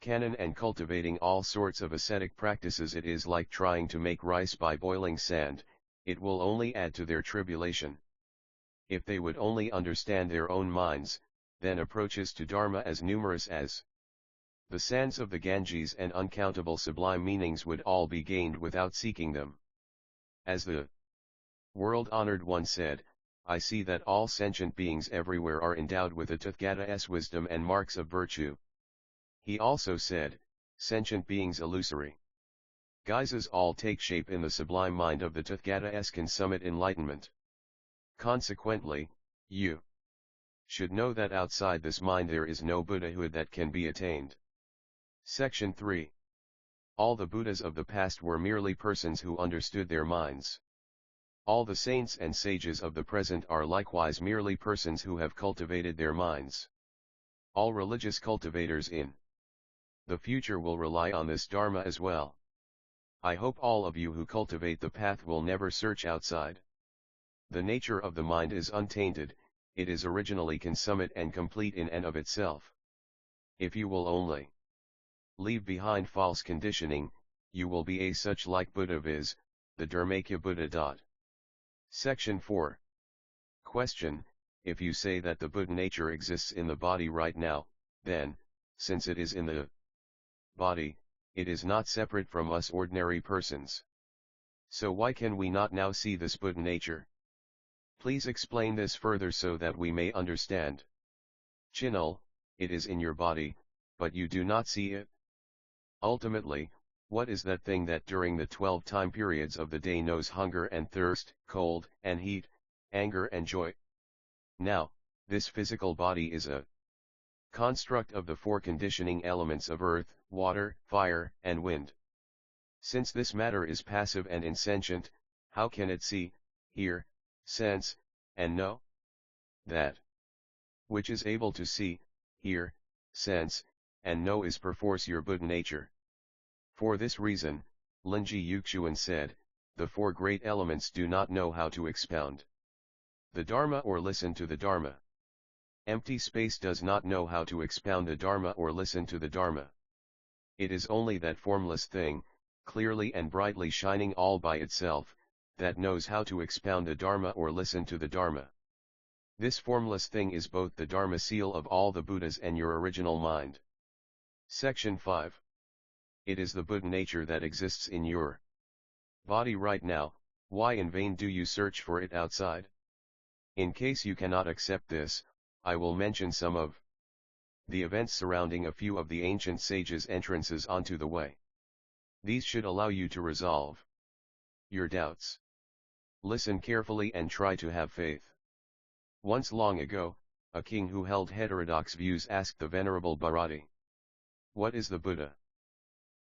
canon and cultivating all sorts of ascetic practices, it is like trying to make rice by boiling sand, it will only add to their tribulation. If they would only understand their own minds, then approaches to Dharma as numerous as the sands of the Ganges and uncountable sublime meanings would all be gained without seeking them. As the world-honored one said, I see that all sentient beings everywhere are endowed with a Tathagata's wisdom and marks of virtue. He also said, sentient beings illusory guises all take shape in the sublime mind of the Tathagata's consummate enlightenment. Consequently, you should know that outside this mind there is no Buddhahood that can be attained. Section 3. All the Buddhas of the past were merely persons who understood their minds. All the saints and sages of the present are likewise merely persons who have cultivated their minds. All religious cultivators in the future will rely on this Dharma as well. I hope all of you who cultivate the path will never search outside. The nature of the mind is untainted, it is originally consummate and complete in and of itself. If you will only leave behind false conditioning, you will be a such like Buddha, viz., the Dharmakya Buddha. Section 4. Question: if you say that the Buddha nature exists in the body right now, then, since it is in the body, it is not separate from us ordinary persons. So why can we not now see this Buddha nature? Please explain this further so that we may understand. Chinul, it is in your body, but you do not see it. Ultimately, what is that thing that during the 12 time periods of the day knows hunger and thirst, cold and heat, anger and joy? Now, this physical body is a construct of the 4 conditioning elements of earth, water, fire, and wind. Since this matter is passive and insentient, how can it see, hear, sense, and know? That which is able to see, hear, sense, and know is perforce your Buddha nature. For this reason, Linji Yuxuan said, the 4 great elements do not know how to expound the Dharma or listen to the Dharma. Empty space does not know how to expound the Dharma or listen to the Dharma. It is only that formless thing, clearly and brightly shining all by itself, that knows how to expound the Dharma or listen to the Dharma. This formless thing is both the Dharma seal of all the Buddhas and your original mind. Section 5. It is the Buddha nature that exists in your body right now, why in vain do you search for it outside? In case you cannot accept this, I will mention some of the events surrounding a few of the ancient sages' entrances onto the way. These should allow you to resolve your doubts. Listen carefully and try to have faith. Once long ago, a king who held heterodox views asked the Venerable Bharati, "What is the Buddha?"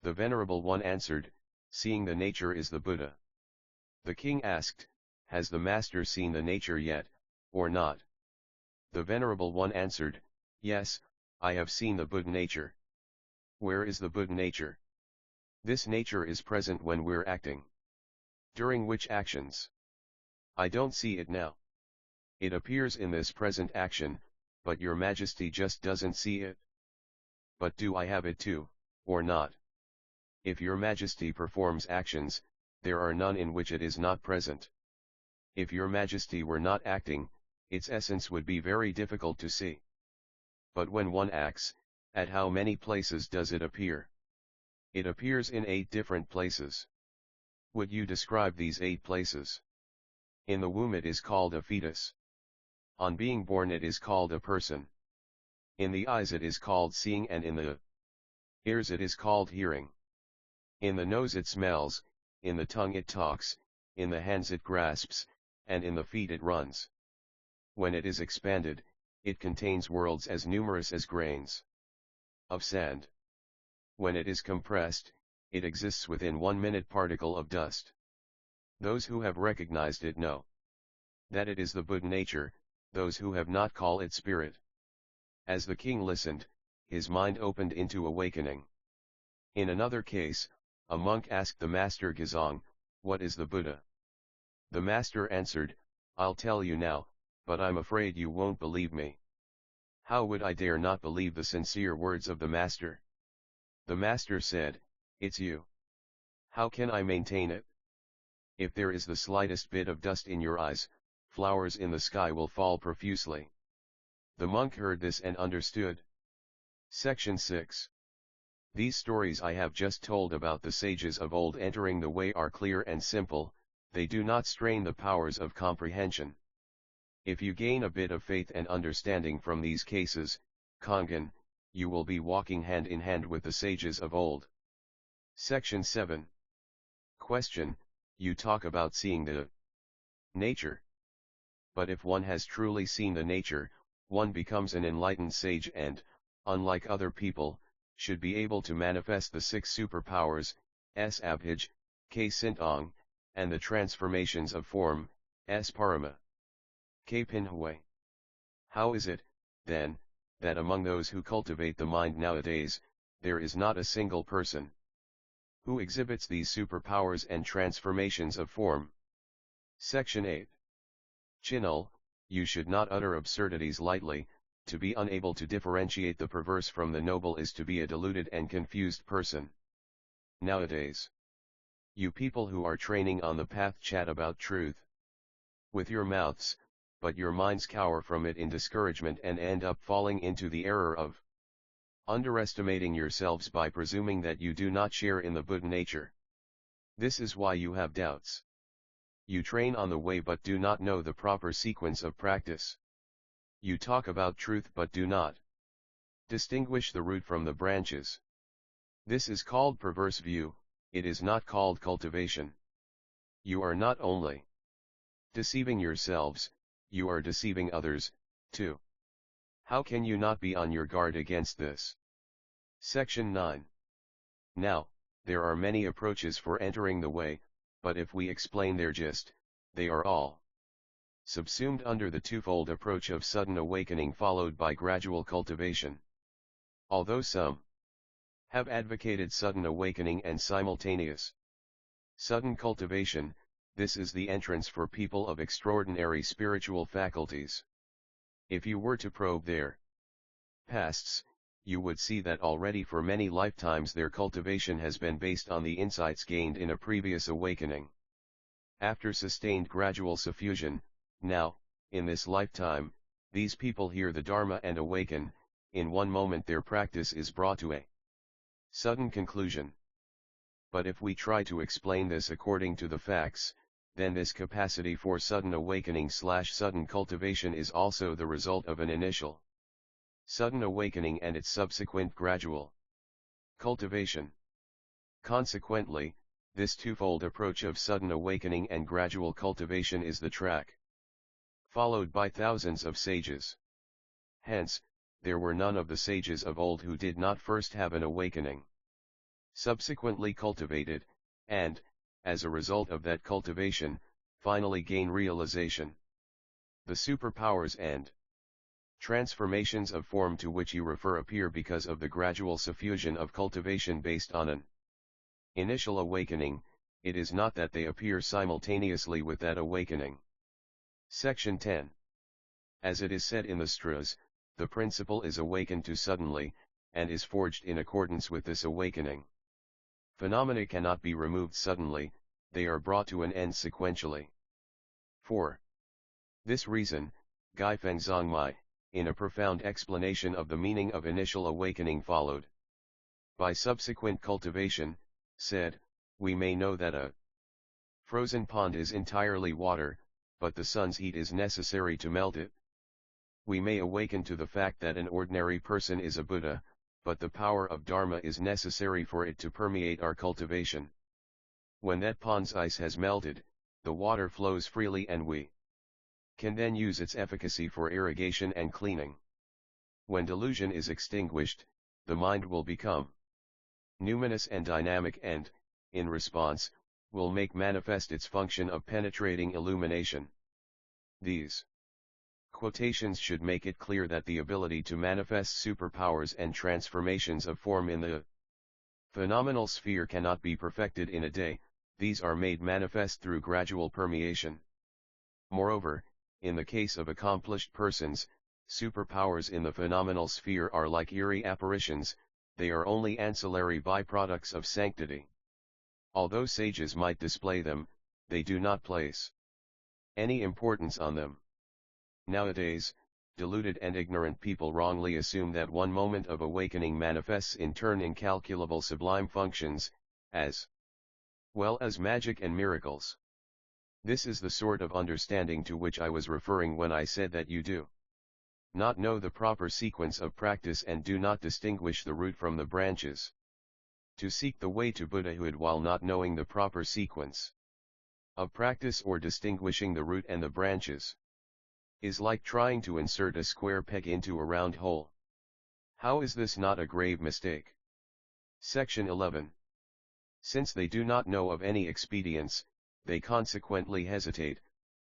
The Venerable One answered, "Seeing the nature is the Buddha." The king asked, "Has the master seen the nature yet, or not?" The Venerable One answered, "Yes, I have seen the Buddha nature." Where is the Buddha nature? This nature is present when we're acting. During which actions? I don't see it now. It appears in this present action, but your Majesty just doesn't see it. But do I have it too, or not? If your Majesty performs actions, there are none in which it is not present. If your majesty were not acting, its essence would be very difficult to see. But when one acts, at how many places does it appear? It appears in 8 different places. Would you describe these 8 places? In the womb it is called a fetus. On being born it is called a person. In the eyes it is called seeing, and in the ears it is called hearing. In the nose it smells, in the tongue it talks, in the hands it grasps, and in the feet it runs. When it is expanded, it contains worlds as numerous as grains of sand. When it is compressed, it exists within 1 minute particle of dust. Those who have recognized it know that it is the Buddha nature, those who have not call it spirit. As the king listened, his mind opened into awakening. In another case, a monk asked the master Gazong, "What is the Buddha?" The master answered, "I'll tell you now, but I'm afraid you won't believe me." How would I dare not believe the sincere words of the master? The master said, "It's you. How can I maintain it? If there is the slightest bit of dust in your eyes, flowers in the sky will fall profusely." The monk heard this and understood. Section 6. These stories I have just told about the sages of old entering the way are clear and simple, they do not strain the powers of comprehension. If you gain a bit of faith and understanding from these cases, Kangen, you will be walking hand in hand with the sages of old. Section 7. Question: you talk about seeing the nature. But if one has truly seen the nature, one becomes an enlightened sage and, unlike other people, should be able to manifest the 6 superpowers, s abhij, k sintong, and the transformations of form, s parama, k pinhui. How is it, then, that among those who cultivate the mind nowadays, there is not a single person who exhibits these superpowers and transformations of form? Section 8. Chinul, you should not utter absurdities lightly. To be unable to differentiate the perverse from the noble is to be a deluded and confused person. Nowadays, you people who are training on the path chat about truth with your mouths, but your minds cower from it in discouragement and end up falling into the error of underestimating yourselves by presuming that you do not share in the Buddha nature. This is why you have doubts. You train on the way but do not know the proper sequence of practice. You talk about truth but do not distinguish the root from the branches. This is called perverse view, it is not called cultivation. You are not only deceiving yourselves, you are deceiving others, too. How can you not be on your guard against this? Section 9. Now, there are many approaches for entering the way, but if we explain their gist, they are all subsumed under the twofold approach of sudden awakening followed by gradual cultivation. Although some have advocated sudden awakening and simultaneous sudden cultivation, this is the entrance for people of extraordinary spiritual faculties. If you were to probe their pasts, you would see that already for many lifetimes their cultivation has been based on the insights gained in a previous awakening. After sustained gradual suffusion, now, in this lifetime, these people hear the Dharma and awaken. In one moment their practice is brought to a sudden conclusion. But if we try to explain this according to the facts, then this capacity for sudden awakening/sudden cultivation is also the result of an initial sudden awakening and its subsequent gradual cultivation. Consequently, this twofold approach of sudden awakening and gradual cultivation is the track followed by thousands of sages. Hence, there were none of the sages of old who did not first have an awakening, subsequently cultivated, and, as a result of that cultivation, finally gain realization. The superpowers and transformations of form to which you refer appear because of the gradual suffusion of cultivation based on an initial awakening. It is not that they appear simultaneously with that awakening. Section 10. As it is said in the Sutras, the principle is awakened to suddenly, and is forged in accordance with this awakening. Phenomena cannot be removed suddenly, they are brought to an end sequentially. For this reason, Gaifeng Zongmai, in a profound explanation of the meaning of initial awakening followed by subsequent cultivation, said, we may know that a frozen pond is entirely water, but the sun's heat is necessary to melt it. We may awaken to the fact that an ordinary person is a Buddha, but the power of Dharma is necessary for it to permeate our cultivation. When that pond's ice has melted, the water flows freely and we can then use its efficacy for irrigation and cleaning. When delusion is extinguished, the mind will become numinous and dynamic and, in response, will make manifest its function of penetrating illumination. These quotations should make it clear that the ability to manifest superpowers and transformations of form in the phenomenal sphere cannot be perfected in a day, these are made manifest through gradual permeation. Moreover, in the case of accomplished persons, superpowers in the phenomenal sphere are like eerie apparitions, they are only ancillary byproducts of sanctity. Although sages might display them, they do not place any importance on them. Nowadays, deluded and ignorant people wrongly assume that one moment of awakening manifests in turn incalculable sublime functions, as well as magic and miracles. This is the sort of understanding to which I was referring when I said that you do not know the proper sequence of practice and do not distinguish the root from the branches. To seek the way to Buddhahood while not knowing the proper sequence of practice or distinguishing the root and the branches is like trying to insert a square peg into a round hole. How is this not a grave mistake? Section 11. Since they do not know of any expedients, they consequently hesitate,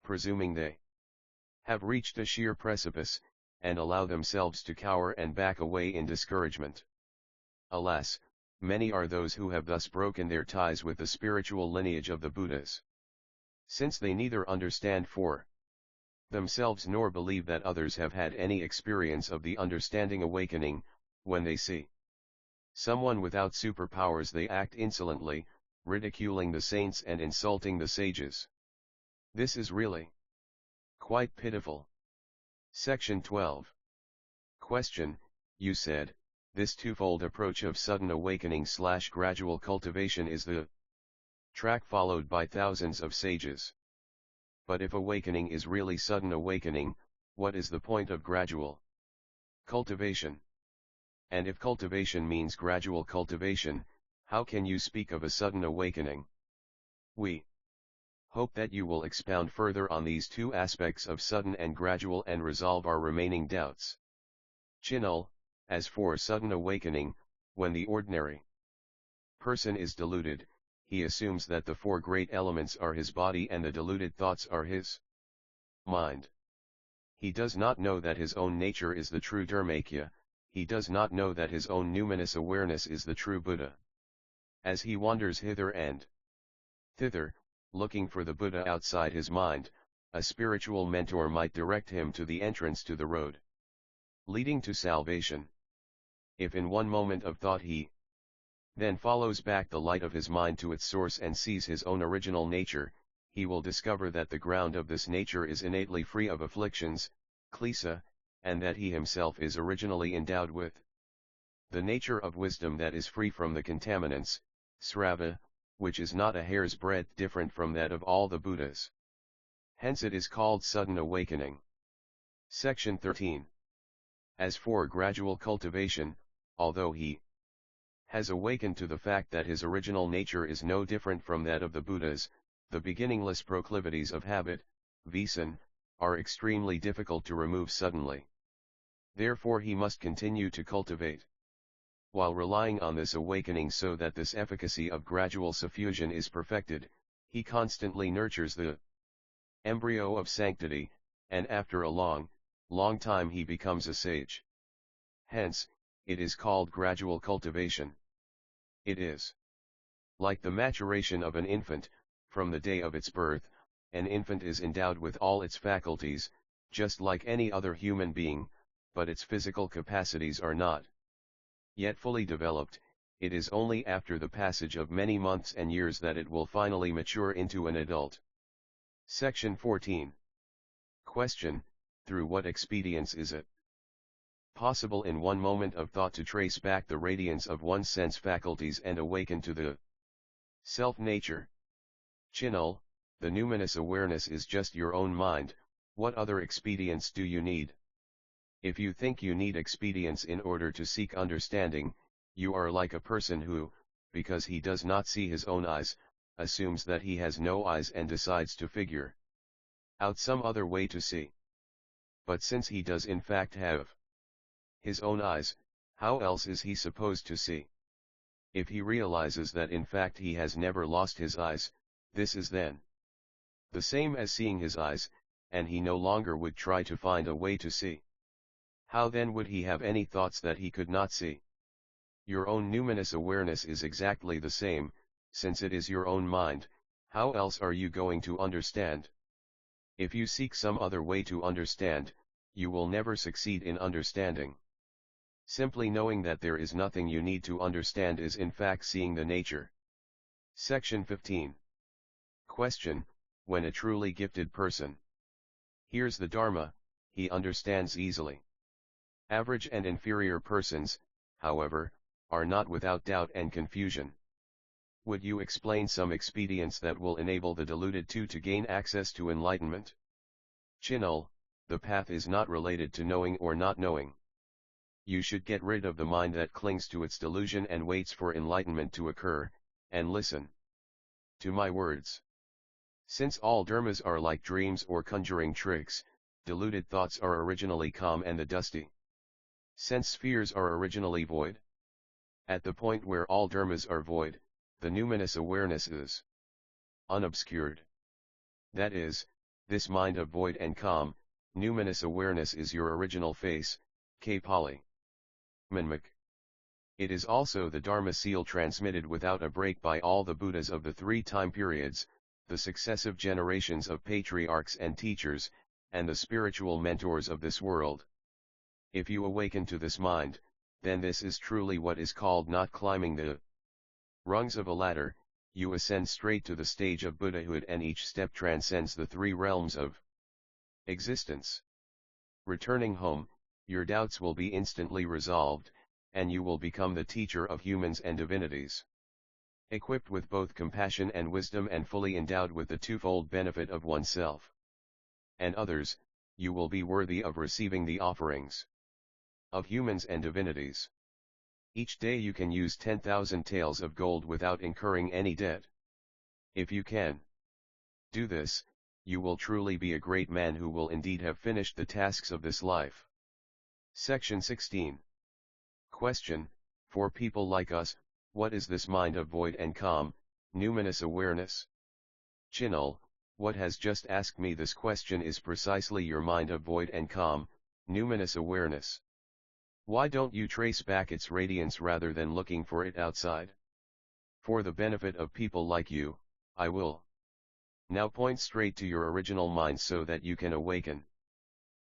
presuming they have reached a sheer precipice, and allow themselves to cower and back away in discouragement. Alas, many are those who have thus broken their ties with the spiritual lineage of the Buddhas. Since they neither understand for themselves nor believe that others have had any experience of the understanding awakening, when they see someone without superpowers they act insolently, ridiculing the saints and insulting the sages. This is really quite pitiful. Section 12. Question: you said, this twofold approach of sudden awakening/gradual cultivation is the track followed by thousands of sages. But if awakening is really sudden awakening, what is the point of gradual cultivation? And if cultivation means gradual cultivation, how can you speak of a sudden awakening? We hope that you will expound further on these two aspects of sudden and gradual and resolve our remaining doubts. Chinul, as for sudden awakening, when the ordinary person is deluded, he assumes that the four great elements are his body and the deluded thoughts are his mind. He does not know that his own nature is the true Dharmakya, he does not know that his own numinous awareness is the true Buddha. As he wanders hither and thither, looking for the Buddha outside his mind, a spiritual mentor might direct him to the entrance to the road leading to salvation. If in one moment of thought he then follows back the light of his mind to its source and sees his own original nature, he will discover that the ground of this nature is innately free of afflictions, klesa, and that he himself is originally endowed with the nature of wisdom that is free from the contaminants, srava, which is not a hair's breadth different from that of all the Buddhas. Hence it is called sudden awakening. Section 13. As for gradual cultivation, although he has awakened to the fact that his original nature is no different from that of the Buddhas, the beginningless proclivities of habit, visan, are extremely difficult to remove suddenly. Therefore he must continue to cultivate. While relying on this awakening so that this efficacy of gradual suffusion is perfected, he constantly nurtures the embryo of sanctity, and after a long time he becomes a sage. Hence, it is called gradual cultivation. It is like the maturation of an infant. From the day of its birth, an infant is endowed with all its faculties, just like any other human being, but its physical capacities are not yet fully developed. It is only after the passage of many months and years that it will finally mature into an adult. Section 14. Question: through what expedience is it possible in one moment of thought to trace back the radiance of one's sense faculties and awaken to the self-nature? Chinul, the numinous awareness is just your own mind. What other expedients do you need? If you think you need expedients in order to seek understanding, you are like a person who, because he does not see his own eyes, assumes that he has no eyes and decides to figure out some other way to see. But since he does in fact have his own eyes, how else is he supposed to see? If he realizes that in fact he has never lost his eyes, this is then the same as seeing his eyes, and he no longer would try to find a way to see. How then would he have any thoughts that he could not see? Your own numinous awareness is exactly the same. Since it is your own mind, how else are you going to understand? If you seek some other way to understand, you will never succeed in understanding. Simply knowing that there is nothing you need to understand is in fact seeing the nature. Section 15. Question: when a truly gifted person hears the Dharma, he understands easily. Average and inferior persons, however, are not without doubt and confusion. Would you explain some expedients that will enable the deluded to gain access to enlightenment? Chinul, the path is not related to knowing or not knowing. You should get rid of the mind that clings to its delusion and waits for enlightenment to occur, and listen to my words. Since all dharmas are like dreams or conjuring tricks, deluded thoughts are originally calm and the dusty sense spheres are originally void. At the point where all dharmas are void, the numinous awareness is unobscured. That is, this mind of void and calm, numinous awareness is your original face, K. Pali. Manmak. It is also the Dharma seal transmitted without a break by all the Buddhas of the three time periods, the successive generations of patriarchs and teachers, and the spiritual mentors of this world. If you awaken to this mind, then this is truly what is called not climbing the rungs of a ladder. You ascend straight to the stage of Buddhahood, and each step transcends the three realms of existence. Returning home, your doubts will be instantly resolved, and you will become the teacher of humans and divinities. Equipped with both compassion and wisdom and fully endowed with the twofold benefit of oneself and others, you will be worthy of receiving the offerings of humans and divinities. Each day you can use 10,000 taels of gold without incurring any debt. If you can do this, you will truly be a great man who will indeed have finished the tasks of this life. Section 16. Question: for people like us, what is this mind of void and calm, numinous awareness? Chinul, what has just asked me this question is precisely your mind of void and calm, numinous awareness. Why don't you trace back its radiance rather than looking for it outside? For the benefit of people like you, I will now point straight to your original mind so that you can awaken.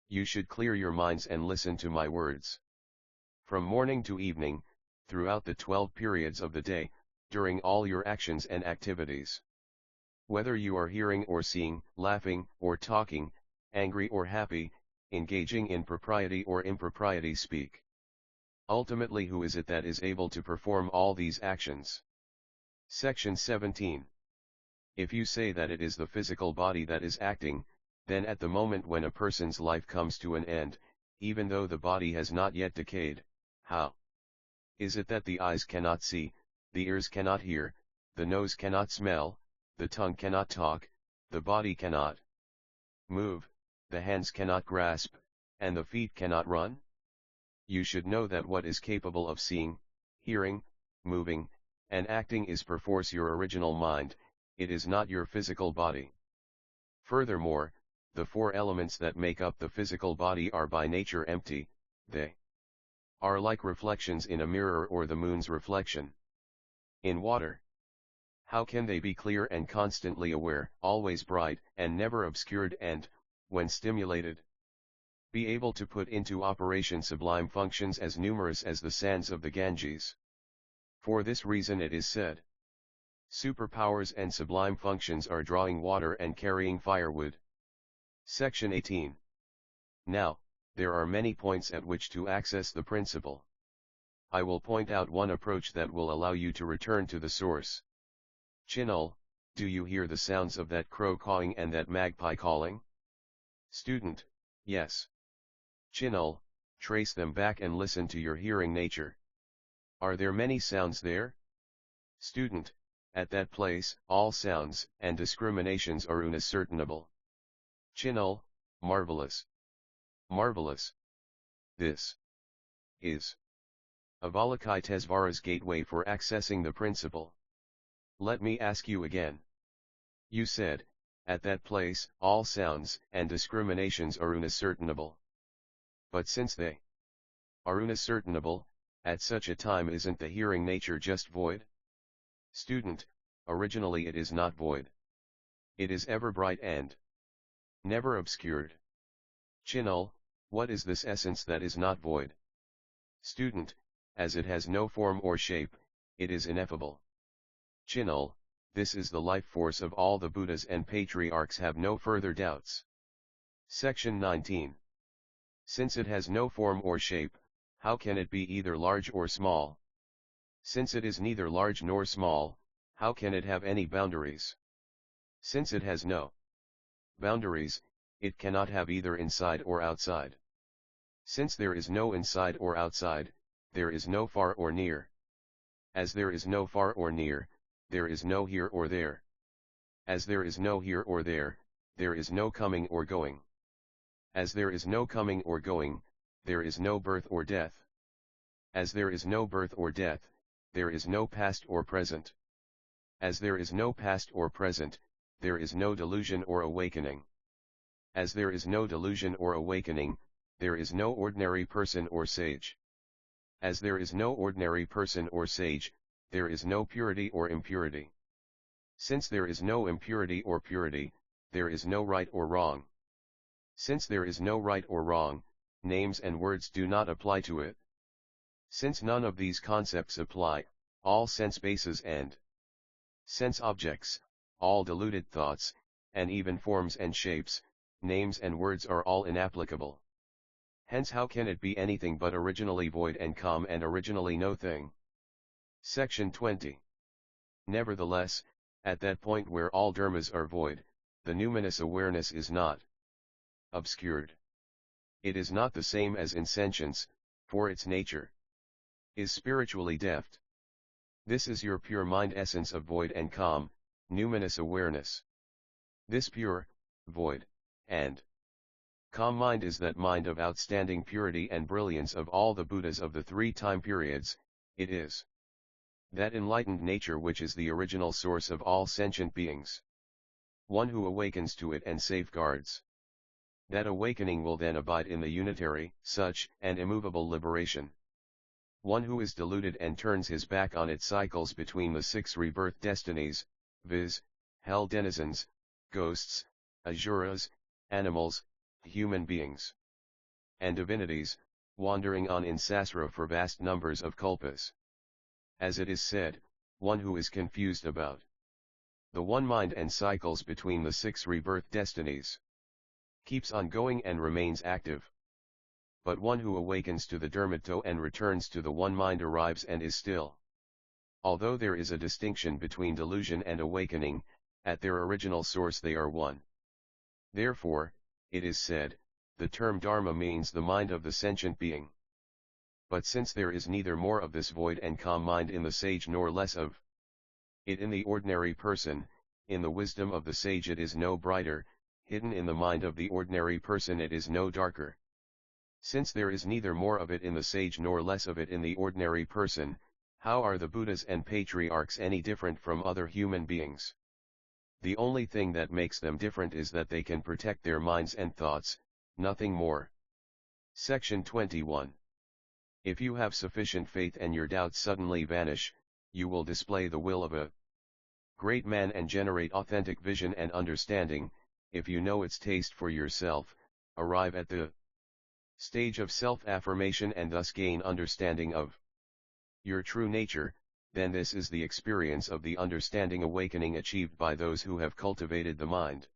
You should clear your minds and listen to my words. From morning to evening, throughout the 12 periods of the day, during all your actions and activities. Whether you are hearing or seeing, laughing or talking, angry or happy, engaging in propriety or impropriety, speak. Ultimately, who is it that is able to perform all these actions? Section 17. If you say that it is the physical body that is acting, then at the moment when a person's life comes to an end, even though the body has not yet decayed, how is it that the eyes cannot see, the ears cannot hear, the nose cannot smell, the tongue cannot talk, the body cannot move, the hands cannot grasp, and the feet cannot run? You should know that what is capable of seeing, hearing, moving, and acting is perforce your original mind, it is not your physical body. Furthermore, the four elements that make up the physical body are by nature empty. They are like reflections in a mirror or the moon's reflection in water. How can they be clear and constantly aware, always bright and never obscured, and, when stimulated, be able to put into operation sublime functions as numerous as the sands of the Ganges? For this reason it is said, Superpowers and sublime functions are drawing water and carrying firewood. Section 18. Now, there are many points at which to access the principle. I will point out one approach that will allow you to return to the source. Chinul, do you hear the sounds of that crow cawing and that magpie calling? Student, yes. Chinul, trace them back and listen to your hearing nature. Are there many sounds there? Student, at that place, all sounds and discriminations are unascertainable. Chinul, marvelous. Marvelous. This is Avalokitesvara's gateway for accessing the principle. Let me ask you again. You said, at that place, all sounds and discriminations are unascertainable. But since they are unascertainable, at such a time isn't the hearing nature just void? Student, originally it is not void. It is ever bright and never obscured. Chinul, what is this essence that is not void? Student, as it has no form or shape, it is ineffable. Chinul, this is the life force of all the Buddhas and Patriarchs, have no further doubts. Section 19. Since it has no form or shape, how can it be either large or small? Since it is neither large nor small, how can it have any boundaries? Since it has no boundaries, it cannot have either inside or outside. Since there is no inside or outside, there is no far or near. As there is no far or near, there is no here or there. As there is no here or there, there is no coming or going. As there is no coming or going, there is no birth or death. As there is no birth or death, there is no past or present. As there is no past or present, there is no delusion or awakening. As there is no delusion or awakening, there is no ordinary person or sage. As there is no ordinary person or sage, there is no purity or impurity. Since there is no impurity or purity, there is no right or wrong. Since there is no right or wrong, names and words do not apply to it. Since none of these concepts apply, all sense bases and sense objects, all deluded thoughts, and even forms and shapes, names and words are all inapplicable. Hence how can it be anything but originally void and calm and originally no thing? Section 20. Nevertheless, at that point where all dharmas are void, the numinous awareness is not obscured. It is not the same as insentience, for its nature is spiritually deft. This is your pure mind essence of void and calm, numinous awareness. This pure, void, and calm mind is that mind of outstanding purity and brilliance of all the Buddhas of the 3 time periods. It is that enlightened nature which is the original source of all sentient beings. One who awakens to it and safeguards that awakening will then abide in the unitary, such, and immovable liberation. One who is deluded and turns his back on it cycles between the 6 rebirth destinies, viz., hell denizens, ghosts, asuras, animals, human beings, and divinities, wandering on in sasra for vast numbers of kalpas. As it is said, one who is confused about the one mind and cycles between the 6 rebirth destinies keeps on going and remains active. But one who awakens to the Dharmato and returns to the one mind arrives and is still. Although there is a distinction between delusion and awakening, at their original source they are one. Therefore, it is said, the term Dharma means the mind of the sentient being. But since there is neither more of this void and calm mind in the sage nor less of it in the ordinary person, in the wisdom of the sage it is no brighter, hidden in the mind of the ordinary person it is no darker. Since there is neither more of it in the sage nor less of it in the ordinary person, how are the Buddhas and Patriarchs any different from other human beings? The only thing that makes them different is that they can protect their minds and thoughts, nothing more. Section 21. If you have sufficient faith and your doubts suddenly vanish, you will display the will of a great man and generate authentic vision and understanding. If you know its taste for yourself, arrive at the stage of self-affirmation and thus gain understanding of your true nature, then this is the experience of the understanding awakening achieved by those who have cultivated the mind.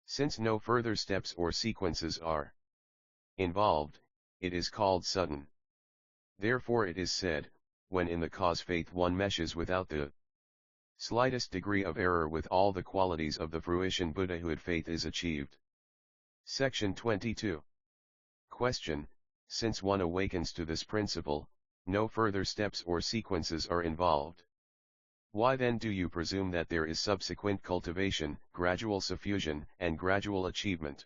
Since no further steps or sequences are involved, it is called sudden. Therefore it is said, when in the cause faith one meshes without the slightest degree of error with all the qualities of the fruition Buddhahood, faith is achieved. Section 22. Question: since one awakens to this principle, no further steps or sequences are involved. Why then do you presume that there is subsequent cultivation, gradual suffusion, and gradual achievement?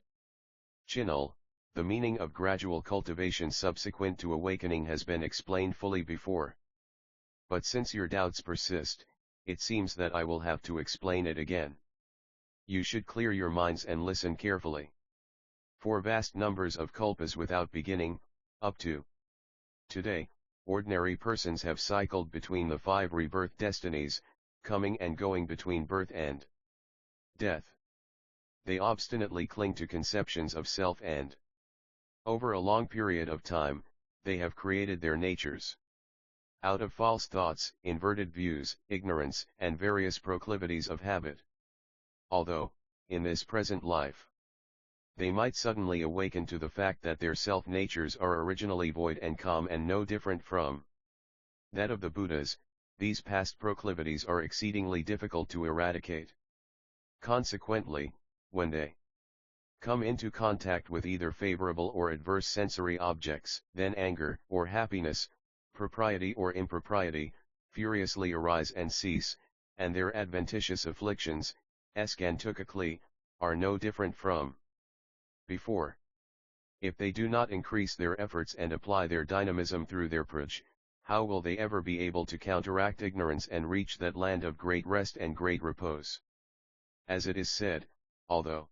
Chinul, the meaning of gradual cultivation subsequent to awakening has been explained fully before. But since your doubts persist, it seems that I will have to explain it again. You should clear your minds and listen carefully. For vast numbers of kalpas without beginning, up to today, ordinary persons have cycled between the 5 rebirth destinies, coming and going between birth and death. They obstinately cling to conceptions of self and, over a long period of time, they have created their natures out of false thoughts, inverted views, ignorance, and various proclivities of habit. Although, in this present life, they might suddenly awaken to the fact that their self-natures are originally void and calm and no different from that of the Buddhas, these past proclivities are exceedingly difficult to eradicate. Consequently, when they come into contact with either favorable or adverse sensory objects, then anger or happiness, propriety or impropriety, furiously arise and cease, and their adventitious afflictions, scantukakli, are no different from before. If they do not increase their efforts and apply their dynamism through their prajna, how will they ever be able to counteract ignorance and reach that land of great rest and great repose? As it is said, although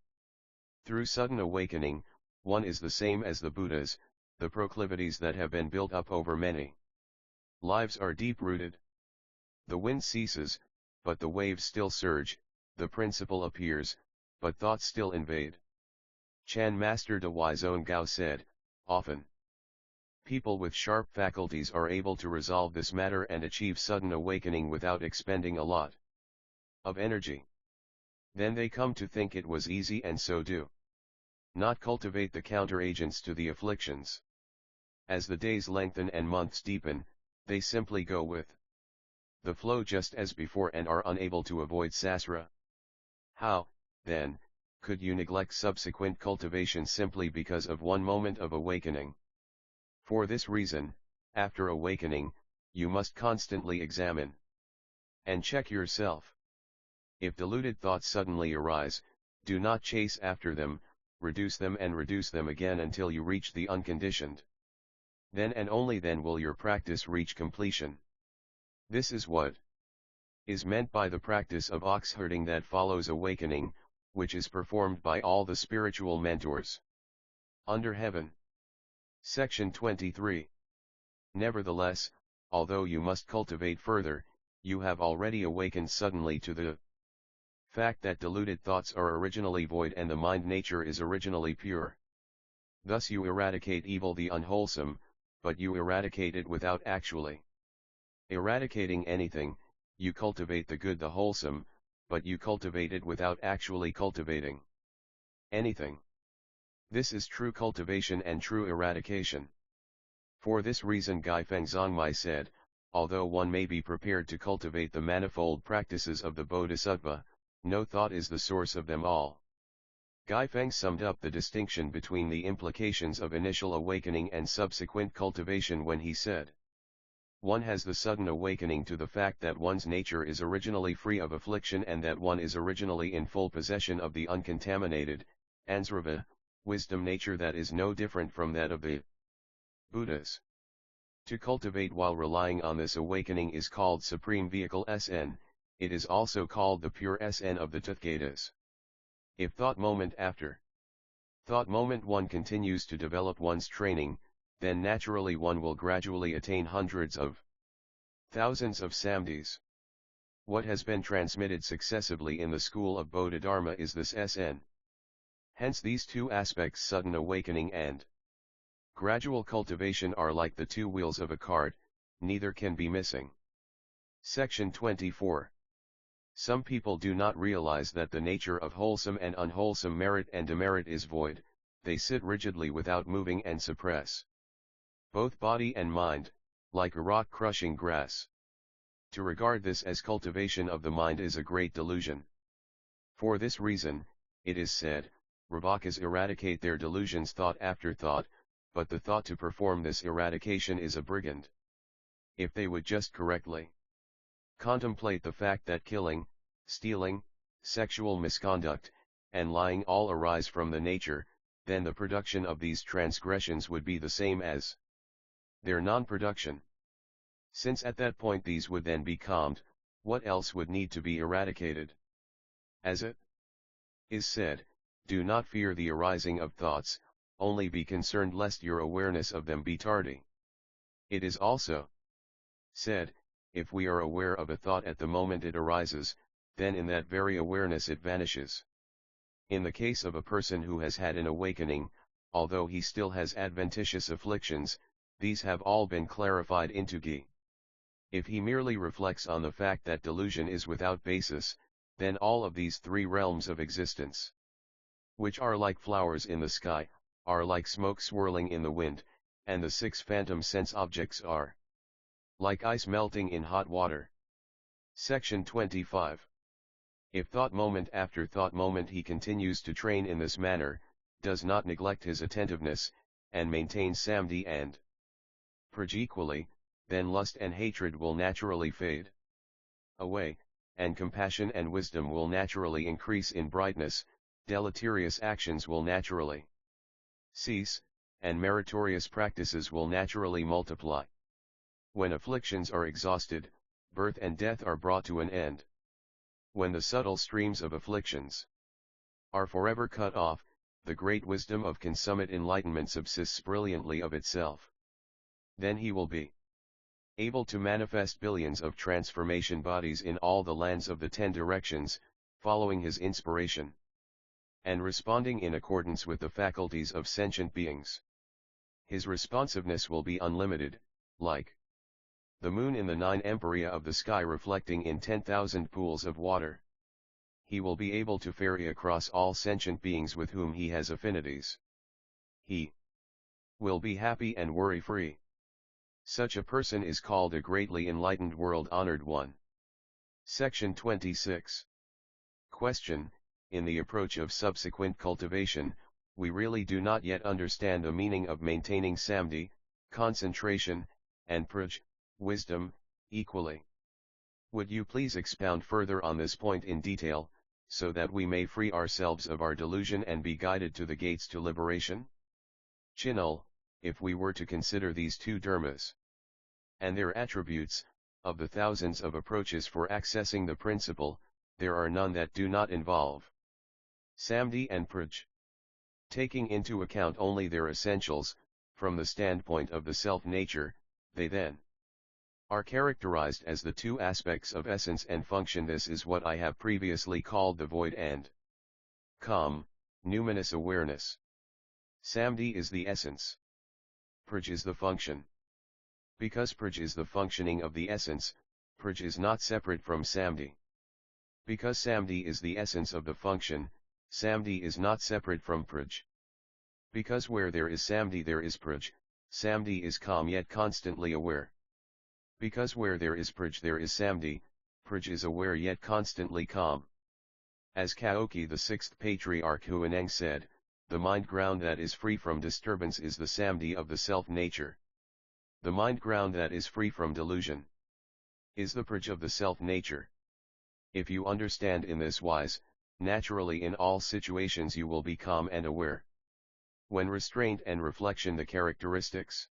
through sudden awakening, one is the same as the Buddhas, the proclivities that have been built up over many lives are deep-rooted. The wind ceases, but the waves still surge, the principle appears, but thoughts still invade. Chan Master De Wizone Gao said, often people with sharp faculties are able to resolve this matter and achieve sudden awakening without expending a lot of energy. Then they come to think it was easy and so do not cultivate the counteragents to the afflictions. As the days lengthen and months deepen, they simply go with the flow just as before and are unable to avoid sasra. How, then, could you neglect subsequent cultivation simply because of one moment of awakening? For this reason, after awakening, you must constantly examine and check yourself. If deluded thoughts suddenly arise, do not chase after them, reduce them again until you reach the unconditioned. Then and only then will your practice reach completion. This is what is meant by the practice of ox herding that follows awakening, which is performed by all the spiritual mentors under heaven. Section 23. Nevertheless, although you must cultivate further, you have already awakened suddenly to the fact that deluded thoughts are originally void and the mind nature is originally pure. Thus you eradicate evil, the unwholesome, but you eradicate it without actually eradicating anything. You cultivate the good, the wholesome, but you cultivate it without actually cultivating anything. This is true cultivation and true eradication. For this reason Gaifeng Zongmai said, although one may be prepared to cultivate the manifold practices of the Bodhisattva, no thought is the source of them all. Gaifeng summed up the distinction between the implications of initial awakening and subsequent cultivation when he said, one has the sudden awakening to the fact that one's nature is originally free of affliction and that one is originally in full possession of the uncontaminated, ansrava, wisdom nature that is no different from that of the Buddhas. To cultivate while relying on this awakening is called Supreme Vehicle SN, it is also called the pure SN of the Tathagatas. If thought moment after thought moment one continues to develop one's training, then naturally one will gradually attain hundreds of thousands of samdhis. What has been transmitted successively in the school of Bodhidharma is this SN. Hence these two aspects, sudden awakening and gradual cultivation, are like the two wheels of a cart, neither can be missing. Section 24. Some people do not realize that the nature of wholesome and unwholesome merit and demerit is void, they sit rigidly without moving and suppress both body and mind, like a rock crushing grass. To regard this as cultivation of the mind is a great delusion. For this reason, it is said, Ravakas eradicate their delusions thought after thought, but the thought to perform this eradication is a brigand. If they would just correctly contemplate the fact that killing, stealing, sexual misconduct, and lying all arise from the nature, then the production of these transgressions would be the same as their non-production. Since at that point these would then be calmed, what else would need to be eradicated? As it is said, do not fear the arising of thoughts, only be concerned lest your awareness of them be tardy. It is also said, if we are aware of a thought at the moment it arises, then in that very awareness it vanishes. In the case of a person who has had an awakening, although he still has adventitious afflictions, these have all been clarified into Gi. If he merely reflects on the fact that delusion is without basis, then all of these three realms of existence, which are like flowers in the sky, are like smoke swirling in the wind, and the six phantom sense objects are like ice melting in hot water. Section 25. If thought moment after thought moment he continues to train in this manner, does not neglect his attentiveness, and maintains samdhi and prajna equally, then lust and hatred will naturally fade away, and compassion and wisdom will naturally increase in brightness, deleterious actions will naturally cease, and meritorious practices will naturally multiply. When afflictions are exhausted, birth and death are brought to an end. When the subtle streams of afflictions are forever cut off, the great wisdom of consummate enlightenment subsists brilliantly of itself. Then he will be able to manifest billions of transformation bodies in all the lands of the 10 directions, following his inspiration, and responding in accordance with the faculties of sentient beings. His responsiveness will be unlimited, like the moon in the 9 emporia of the sky reflecting in 10,000 pools of water. He will be able to ferry across all sentient beings with whom he has affinities. He will be happy and worry-free. Such a person is called a greatly enlightened world-honored one. Section 26. Question: in the approach of subsequent cultivation, we really do not yet understand the meaning of maintaining samdhi, concentration, and prajna, wisdom, equally. Would you please expound further on this point in detail, so that we may free ourselves of our delusion and be guided to the gates to liberation? Chinul, if we were to consider these two dharmas and their attributes, of the thousands of approaches for accessing the principle, there are none that do not involve samdhi and prajna. Taking into account only their essentials, from the standpoint of the self-nature, they then are characterized as the two aspects of essence and function. This is what I have previously called the void and calm, numinous awareness. Samdhi is the essence. Prajna is the function. Because prajna is the functioning of the essence, prajna is not separate from samdhi. Because samdhi is the essence of the function, samdhi is not separate from prajna. Because where there is samdhi there is prajna, samdhi is calm yet constantly aware. Because where there is prajna there is samdhi, prajna is aware yet constantly calm. As Kaoki the 6th Patriarch Huineng said, the mind ground that is free from disturbance is the samdhi of the self-nature. The mind ground that is free from delusion is the prajna of the self-nature. If you understand in this wise, naturally in all situations you will be calm and aware. When restraint and reflection, the characteristics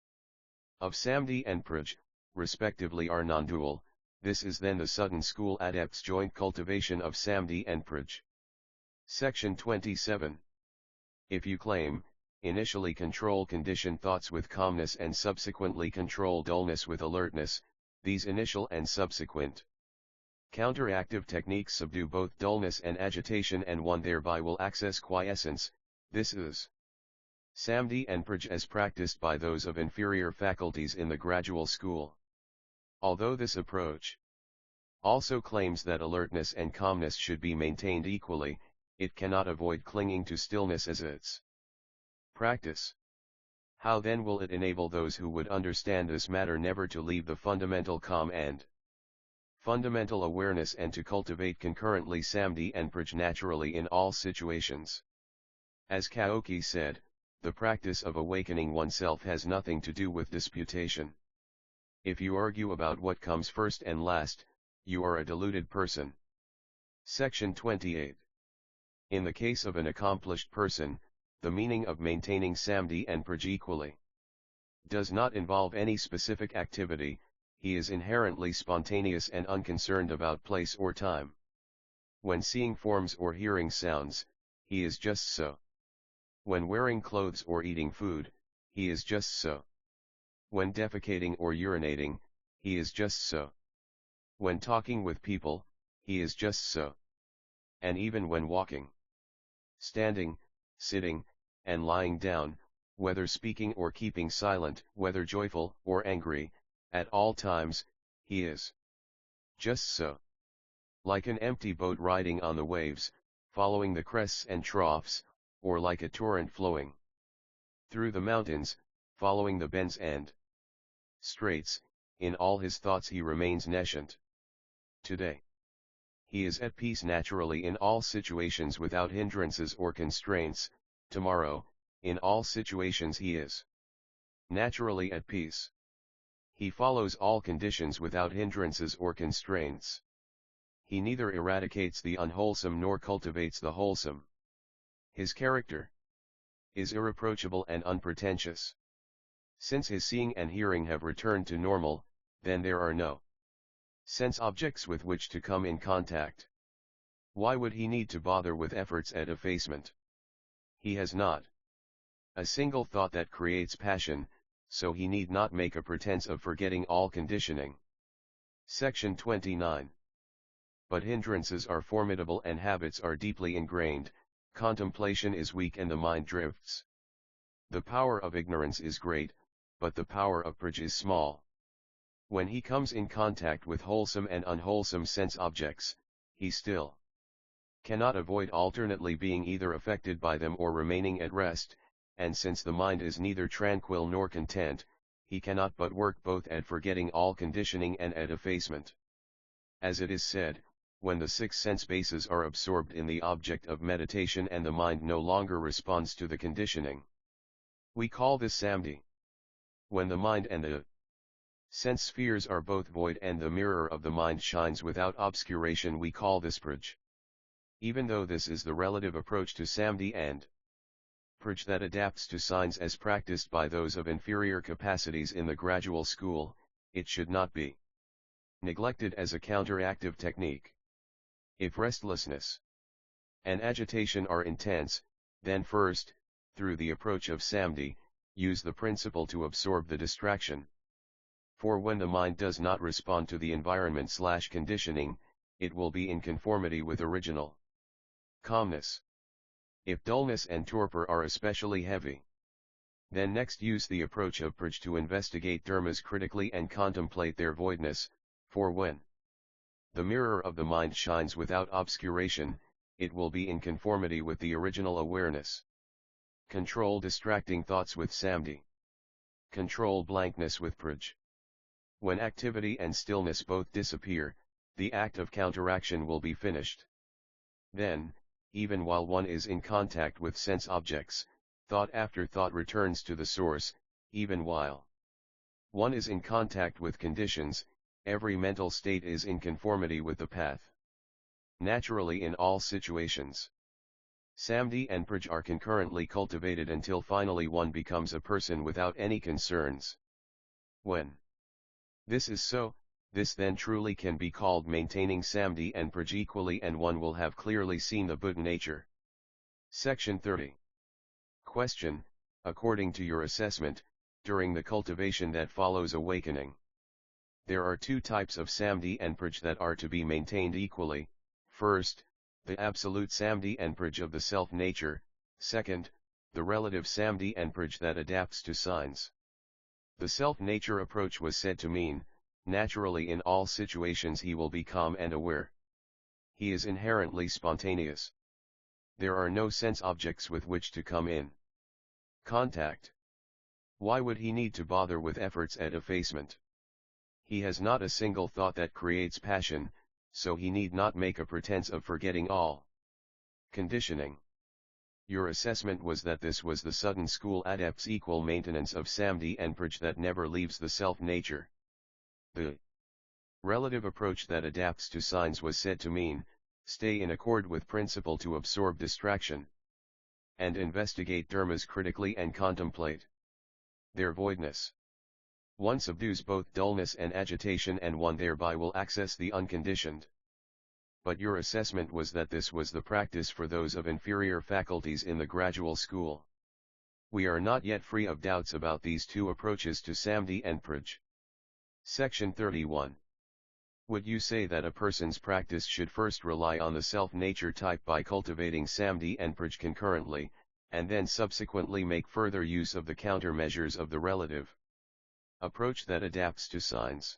of samdhi and prajna, respectively, are non-dual, this is then the Sutton School adepts' joint cultivation of samdhi and prajna. Section 27. If you claim, initially control conditioned thoughts with calmness and subsequently control dullness with alertness, these initial and subsequent counteractive techniques subdue both dullness and agitation, and one thereby will access quiescence. This is samdhi and prajna as practiced by those of inferior faculties in the gradual school. Although this approach Also claims that alertness and calmness should be maintained equally. It cannot avoid clinging to stillness as its practice. How then will it enable those who would understand this matter never to leave the fundamental calm and fundamental awareness and to cultivate concurrently samadhi and prajna naturally in all situations? As Kaoki said, the practice of awakening oneself has nothing to do with disputation. If you argue about what comes first and last, you are a deluded person. Section 28. In the case of an accomplished person, the meaning of maintaining samadhi and prajna equally does not involve any specific activity. He is inherently spontaneous and unconcerned about place or time. When seeing forms or hearing sounds, he is just so. When wearing clothes or eating food, he is just so. When defecating or urinating, he is just so. When talking with people, he is just so. And even when walking, standing, sitting, and lying down, whether speaking or keeping silent, whether joyful or angry, at all times, he is just so. Like an empty boat riding on the waves, following the crests and troughs, or like a torrent flowing through the mountains, following the bends and straits, in all his thoughts he remains nescient. Today, he is at peace naturally in all situations without hindrances or constraints. Tomorrow, in all situations he is naturally at peace. He follows all conditions without hindrances or constraints. He neither eradicates the unwholesome nor cultivates the wholesome. His character is irreproachable and unpretentious. Since his seeing and hearing have returned to normal, then there are no sense objects with which to come in contact. Why would he need to bother with efforts at effacement? He has not a single thought that creates passion, so he need not make a pretense of forgetting all conditioning. Section 29. But hindrances are formidable and habits are deeply ingrained. Contemplation is weak and the mind drifts. The power of ignorance is great, but the power of prajna is small. When he comes in contact with wholesome and unwholesome sense objects, he still cannot avoid alternately being either affected by them or remaining at rest, and since the mind is neither tranquil nor content, he cannot but work both at forgetting all conditioning and at effacement. As it is said, when the six sense bases are absorbed in the object of meditation and the mind no longer responds to the conditioning, we call this samadhi. When the mind and the sense spheres are both void and the mirror of the mind shines without obscuration, we call this prajna. Even though this is the relative approach to samadhi and prajna that adapts to signs as practiced by those of inferior capacities in the gradual school, it should not be neglected as a counteractive technique. If restlessness and agitation are intense, then first, through the approach of samadhi, use the principle to absorb the distraction. For when the mind does not respond to the environment/conditioning, it will be in conformity with original calmness. If dullness and torpor are especially heavy, then next use the approach of prajna to investigate dharmas critically and contemplate their voidness, for when the mirror of the mind shines without obscuration, it will be in conformity with the original awareness. Control distracting thoughts with samadhi. Control blankness with prajna. When activity and stillness both disappear, the act of counteraction will be finished. Then, even while one is in contact with sense objects, thought after thought returns to the source. Even while one is in contact with conditions, every mental state is in conformity with the path. Naturally in all situations, samadhi and prajna are concurrently cultivated until finally one becomes a person without any concerns. When this is so, this then truly can be called maintaining samadhi and prajna equally, and one will have clearly seen the Buddha nature. Section 30. Question: according to your assessment, during the cultivation that follows awakening, there are two types of samadhi and prajna that are to be maintained equally. First, the absolute samadhi and prajna of the self-nature. Second, the relative samadhi and prajna that adapts to signs. The self-nature approach was said to mean naturally in all situations he will be calm and aware. He is inherently spontaneous. There are no sense objects with which to come in contact. Why would he need to bother with efforts at effacement? He has not a single thought that creates passion, so he need not make a pretense of forgetting all. Conditioning. Your assessment was that this was the sudden school adept's equal maintenance of samdhi and prajna that never leaves the self-nature. The relative approach that adapts to signs was said to mean, stay in accord with principle to absorb distraction, and investigate dharmas critically and contemplate their voidness. One subdues both dullness and agitation, and one thereby will access the unconditioned. But your assessment was that this was the practice for those of inferior faculties in the gradual school. We are not yet free of doubts about these two approaches to samdhi and prajna. Section 31. Would you say that a person's practice should first rely on the self-nature type by cultivating samdhi and prajna concurrently, and then subsequently make further use of the countermeasures of the relative approach that adapts to signs?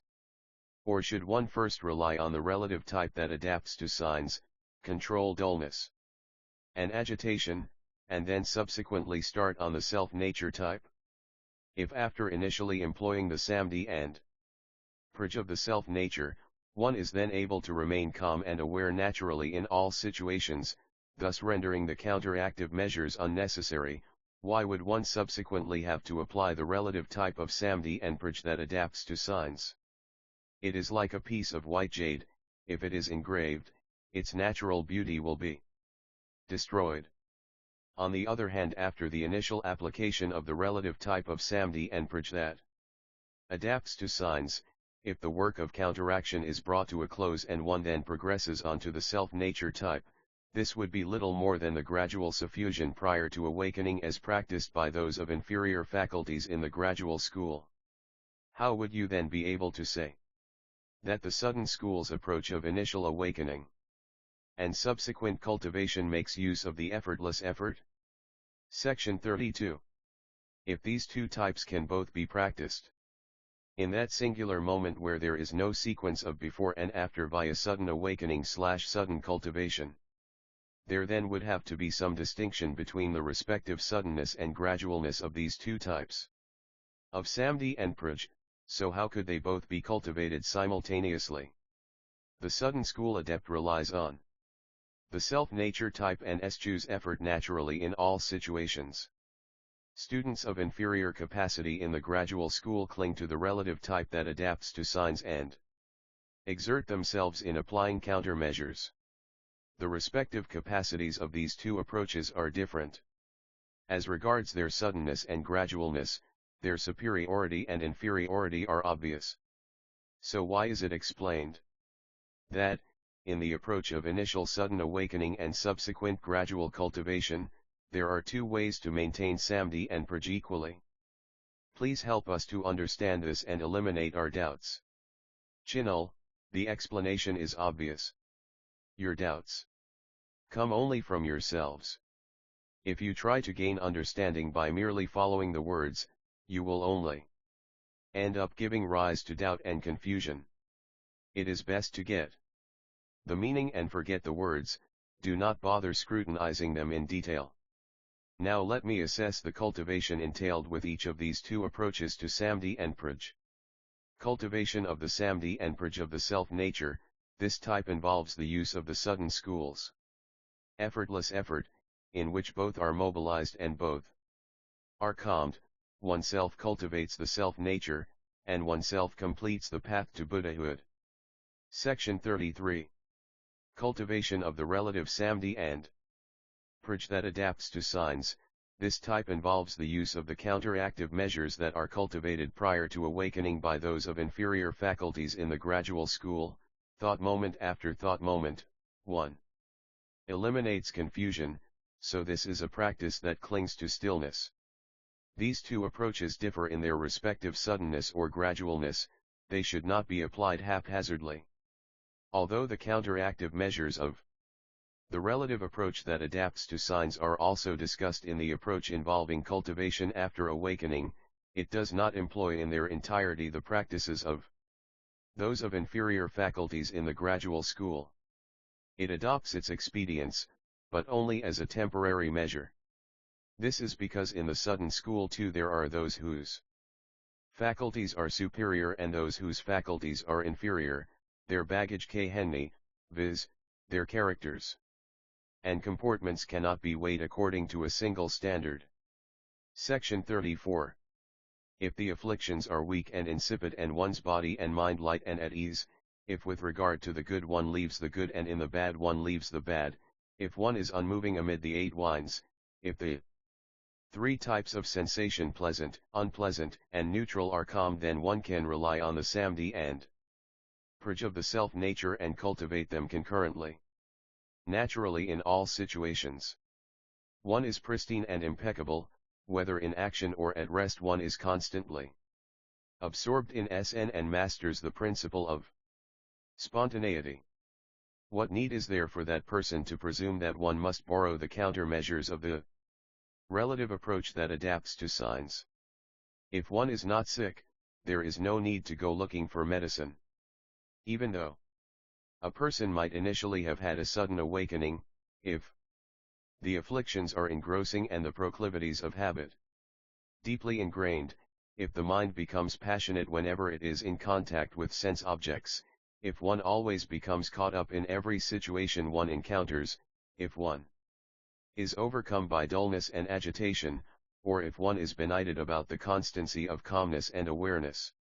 Or should one first rely on the relative type that adapts to signs, control dullness and agitation, and then subsequently start on the self-nature type? If after initially employing the samdhi and prajna of the self-nature, one is then able to remain calm and aware naturally in all situations, thus rendering the counteractive measures unnecessary, why would one subsequently have to apply the relative type of samdhi and prajna that adapts to signs? It is like a piece of white jade, if it is engraved, its natural beauty will be destroyed. On the other hand, after the initial application of the relative type of samdhi and prajna that adapts to signs, if the work of counteraction is brought to a close and one then progresses onto the self-nature type, this would be little more than the gradual suffusion prior to awakening as practiced by those of inferior faculties in the gradual school. How would you then be able to say that the sudden school's approach of initial awakening and subsequent cultivation makes use of the effortless effort? Section 32. If these two types can both be practiced in that singular moment where there is no sequence of before and after via sudden awakening/sudden cultivation, there then would have to be some distinction between the respective suddenness and gradualness of these two types of samdhi and prajna, so how could they both be cultivated simultaneously? The sudden school adept relies on the self-nature type and eschews effort naturally in all situations. Students of inferior capacity in the gradual school cling to the relative type that adapts to signs and exert themselves in applying countermeasures. The respective capacities of these two approaches are different. As regards their suddenness and gradualness, their superiority and inferiority are obvious. So why is it explained that, in the approach of initial sudden awakening and subsequent gradual cultivation, there are two ways to maintain samdhi and prajna equally? Please help us to understand this and eliminate our doubts. Chinul, the explanation is obvious. Your doubts come only from yourselves. If you try to gain understanding by merely following the words, you will only end up giving rise to doubt and confusion. It is best to get the meaning and forget the words, do not bother scrutinizing them in detail. Now let me assess the cultivation entailed with each of these two approaches to samdhi and prajna. Cultivation of the samdhi and prajna of the self-nature, this type involves the use of the sudden school's effortless effort, in which both are mobilized and both are calmed. Oneself cultivates the self-nature, and oneself completes the path to Buddhahood. Section 33. Cultivation of the relative samdhi and prajna that adapts to signs, this type involves the use of the counteractive measures that are cultivated prior to awakening by those of inferior faculties in the gradual school. Thought moment after thought moment. 1. Eliminates confusion, so this is a practice that clings to stillness. These two approaches differ in their respective suddenness or gradualness, they should not be applied haphazardly. Although the counteractive measures of the relative approach that adapts to signs are also discussed in the approach involving cultivation after awakening, it does not employ in their entirety the practices of Those of inferior faculties in the gradual school. It adopts its expedients, but only as a temporary measure. This is because in the sudden school too there are those whose faculties are superior and those whose faculties are inferior, their baggage kahenni, viz., their characters and comportments cannot be weighed according to a single standard. Section 34. If the afflictions are weak and insipid and one's body and mind light and at ease, if with regard to the good one leaves the good and in the bad one leaves the bad, if one is unmoving amid the 8 winds, if the 3 types of sensation pleasant, unpleasant, and neutral are calm, then one can rely on the samdhi and praj of the self-nature and cultivate them concurrently. Naturally in all situations. One is pristine and impeccable, whether in action or at rest one is constantly absorbed in SN and masters the principle of spontaneity. What need is there for that person to presume that one must borrow the countermeasures of the relative approach that adapts to signs? If one is not sick, there is no need to go looking for medicine. Even though a person might initially have had a sudden awakening, if the afflictions are engrossing and the proclivities of habit deeply ingrained, if the mind becomes passionate whenever it is in contact with sense objects, if one always becomes caught up in every situation one encounters, if one is overcome by dullness and agitation, or if one is benighted about the constancy of calmness and awareness.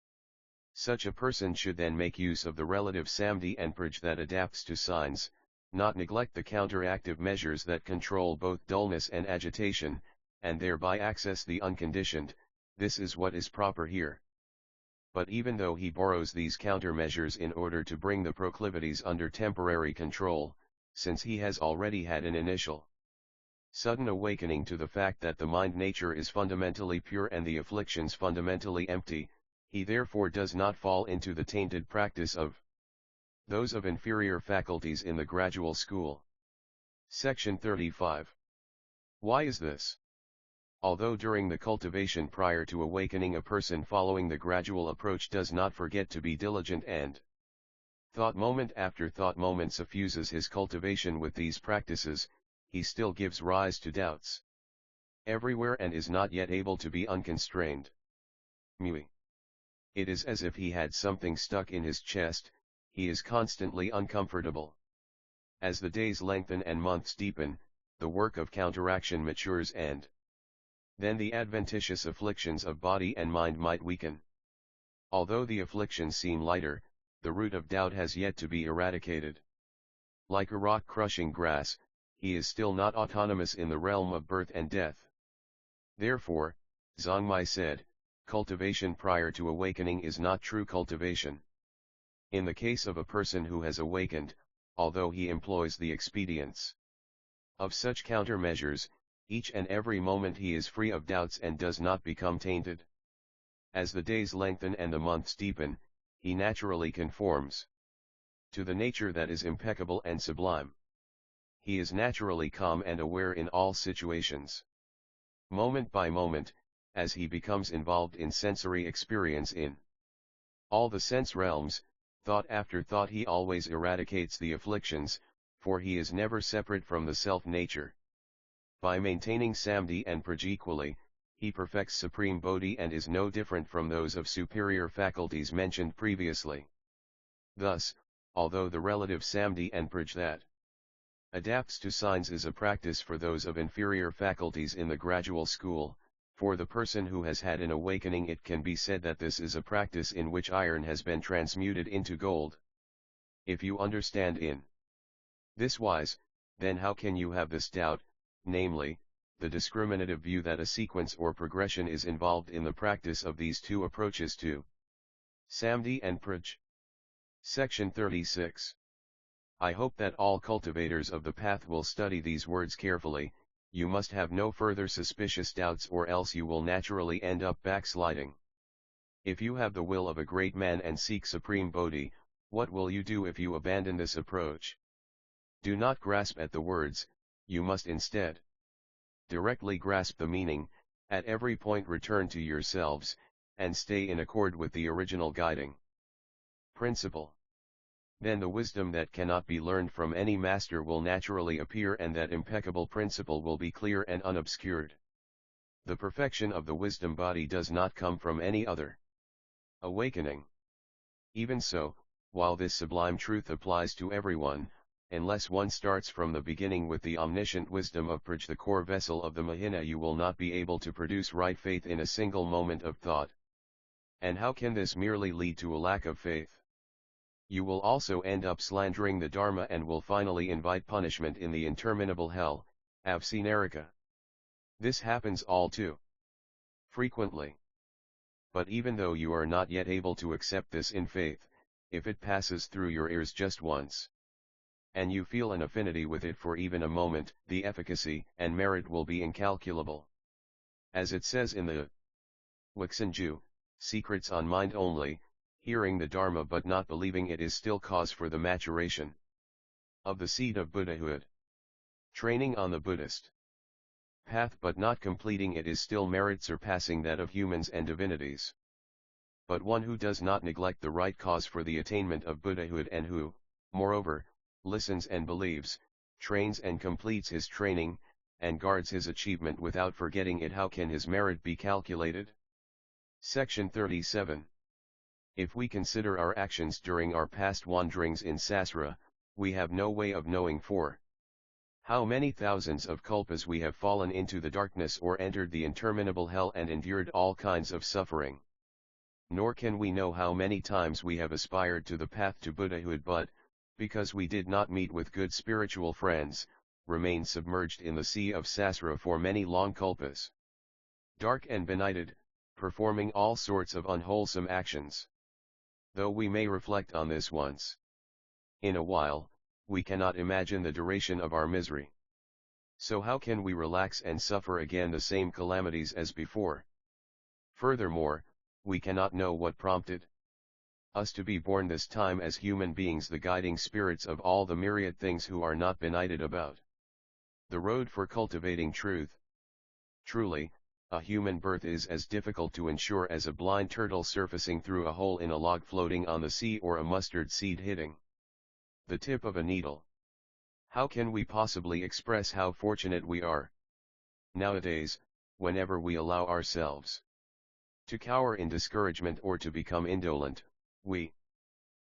Such a person should then make use of the relative samdhi and praj that adapts to signs, not neglect the counteractive measures that control both dullness and agitation, and thereby access the unconditioned. This is what is proper here. But even though he borrows these countermeasures in order to bring the proclivities under temporary control, since he has already had an initial sudden awakening to the fact that the mind nature is fundamentally pure and the afflictions fundamentally empty, he therefore does not fall into the tainted practice of those of inferior faculties in the gradual school. Section 35. Why is this? Although during the cultivation prior to awakening a person following the gradual approach does not forget to be diligent and thought moment after thought moment suffuses his cultivation with these practices, he still gives rise to doubts everywhere and is not yet able to be unconstrained. Mui. It is as if he had something stuck in his chest, he is constantly uncomfortable. As the days lengthen and months deepen, the work of counteraction matures and then the adventitious afflictions of body and mind might weaken. Although the afflictions seem lighter, the root of doubt has yet to be eradicated. Like a rock crushing grass, he is still not autonomous in the realm of birth and death. Therefore, Zongmai said, cultivation prior to awakening is not true cultivation. In the case of a person who has awakened, although he employs the expedients of such countermeasures, each and every moment he is free of doubts and does not become tainted. As the days lengthen and the months deepen, he naturally conforms to the nature that is impeccable and sublime. He is naturally calm and aware in all situations. Moment by moment, as he becomes involved in sensory experience in all the sense realms, thought after thought he always eradicates the afflictions, for he is never separate from the self-nature. By maintaining samdhi and praj equally, he perfects supreme bodhi and is no different from those of superior faculties mentioned previously. Thus, although the relative samdhi and praj that adapts to signs is a practice for those of inferior faculties in the gradual school, for the person who has had an awakening it can be said that this is a practice in which iron has been transmuted into gold. If you understand in this wise, then how can you have this doubt, namely, the discriminative view that a sequence or progression is involved in the practice of these two approaches to samdhi and praj? Section 36. I hope that all cultivators of the path will study these words carefully. You must have no further suspicious doubts or else you will naturally end up backsliding. If you have the will of a great man and seek supreme bodhi, what will you do if you abandon this approach? Do not grasp at the words, you must instead directly grasp the meaning, at every point return to yourselves, and stay in accord with the original guiding principle. Then the wisdom that cannot be learned from any master will naturally appear, and that impeccable principle will be clear and unobscured. The perfection of the wisdom body does not come from any other awakening. Even so, while this sublime truth applies to everyone, unless one starts from the beginning with the omniscient wisdom of Praj, the core vessel of the Mahina, you will not be able to produce right faith in a single moment of thought. And how can this merely lead to a lack of faith? You will also end up slandering the Dharma and will finally invite punishment in the interminable hell, Avsinarika. This happens all too frequently. But even though you are not yet able to accept this in faith, if it passes through your ears just once, and you feel an affinity with it for even a moment, the efficacy and merit will be incalculable. As it says in the Waksanju, Secrets on Mind Only, hearing the Dharma but not believing it is still cause for the maturation of the seed of Buddhahood. Training on the Buddhist path but not completing it is still merit surpassing that of humans and divinities. But one who does not neglect the right cause for the attainment of Buddhahood, and who, moreover, listens and believes, trains and completes his training, and guards his achievement without forgetting it, how can his merit be calculated? Section 37. If we consider our actions during our past wanderings in Sasra, we have no way of knowing for how many thousands of kalpas we have fallen into the darkness or entered the interminable hell and endured all kinds of suffering. Nor can we know how many times we have aspired to the path to Buddhahood but, because we did not meet with good spiritual friends, remain submerged in the sea of Sasra for many long kalpas. Dark and benighted, performing all sorts of unwholesome actions. Though we may reflect on this once in a while, we cannot imagine the duration of our misery. So how can we relax and suffer again the same calamities as before? Furthermore, we cannot know what prompted us to be born this time as human beings, the guiding spirits of all the myriad things who are not benighted about the road for cultivating truth. Truly, a human birth is as difficult to ensure as a blind turtle surfacing through a hole in a log floating on the sea, or a mustard seed hitting the tip of a needle. How can we possibly express how fortunate we are nowadays, whenever we allow ourselves to cower in discouragement or to become indolent, we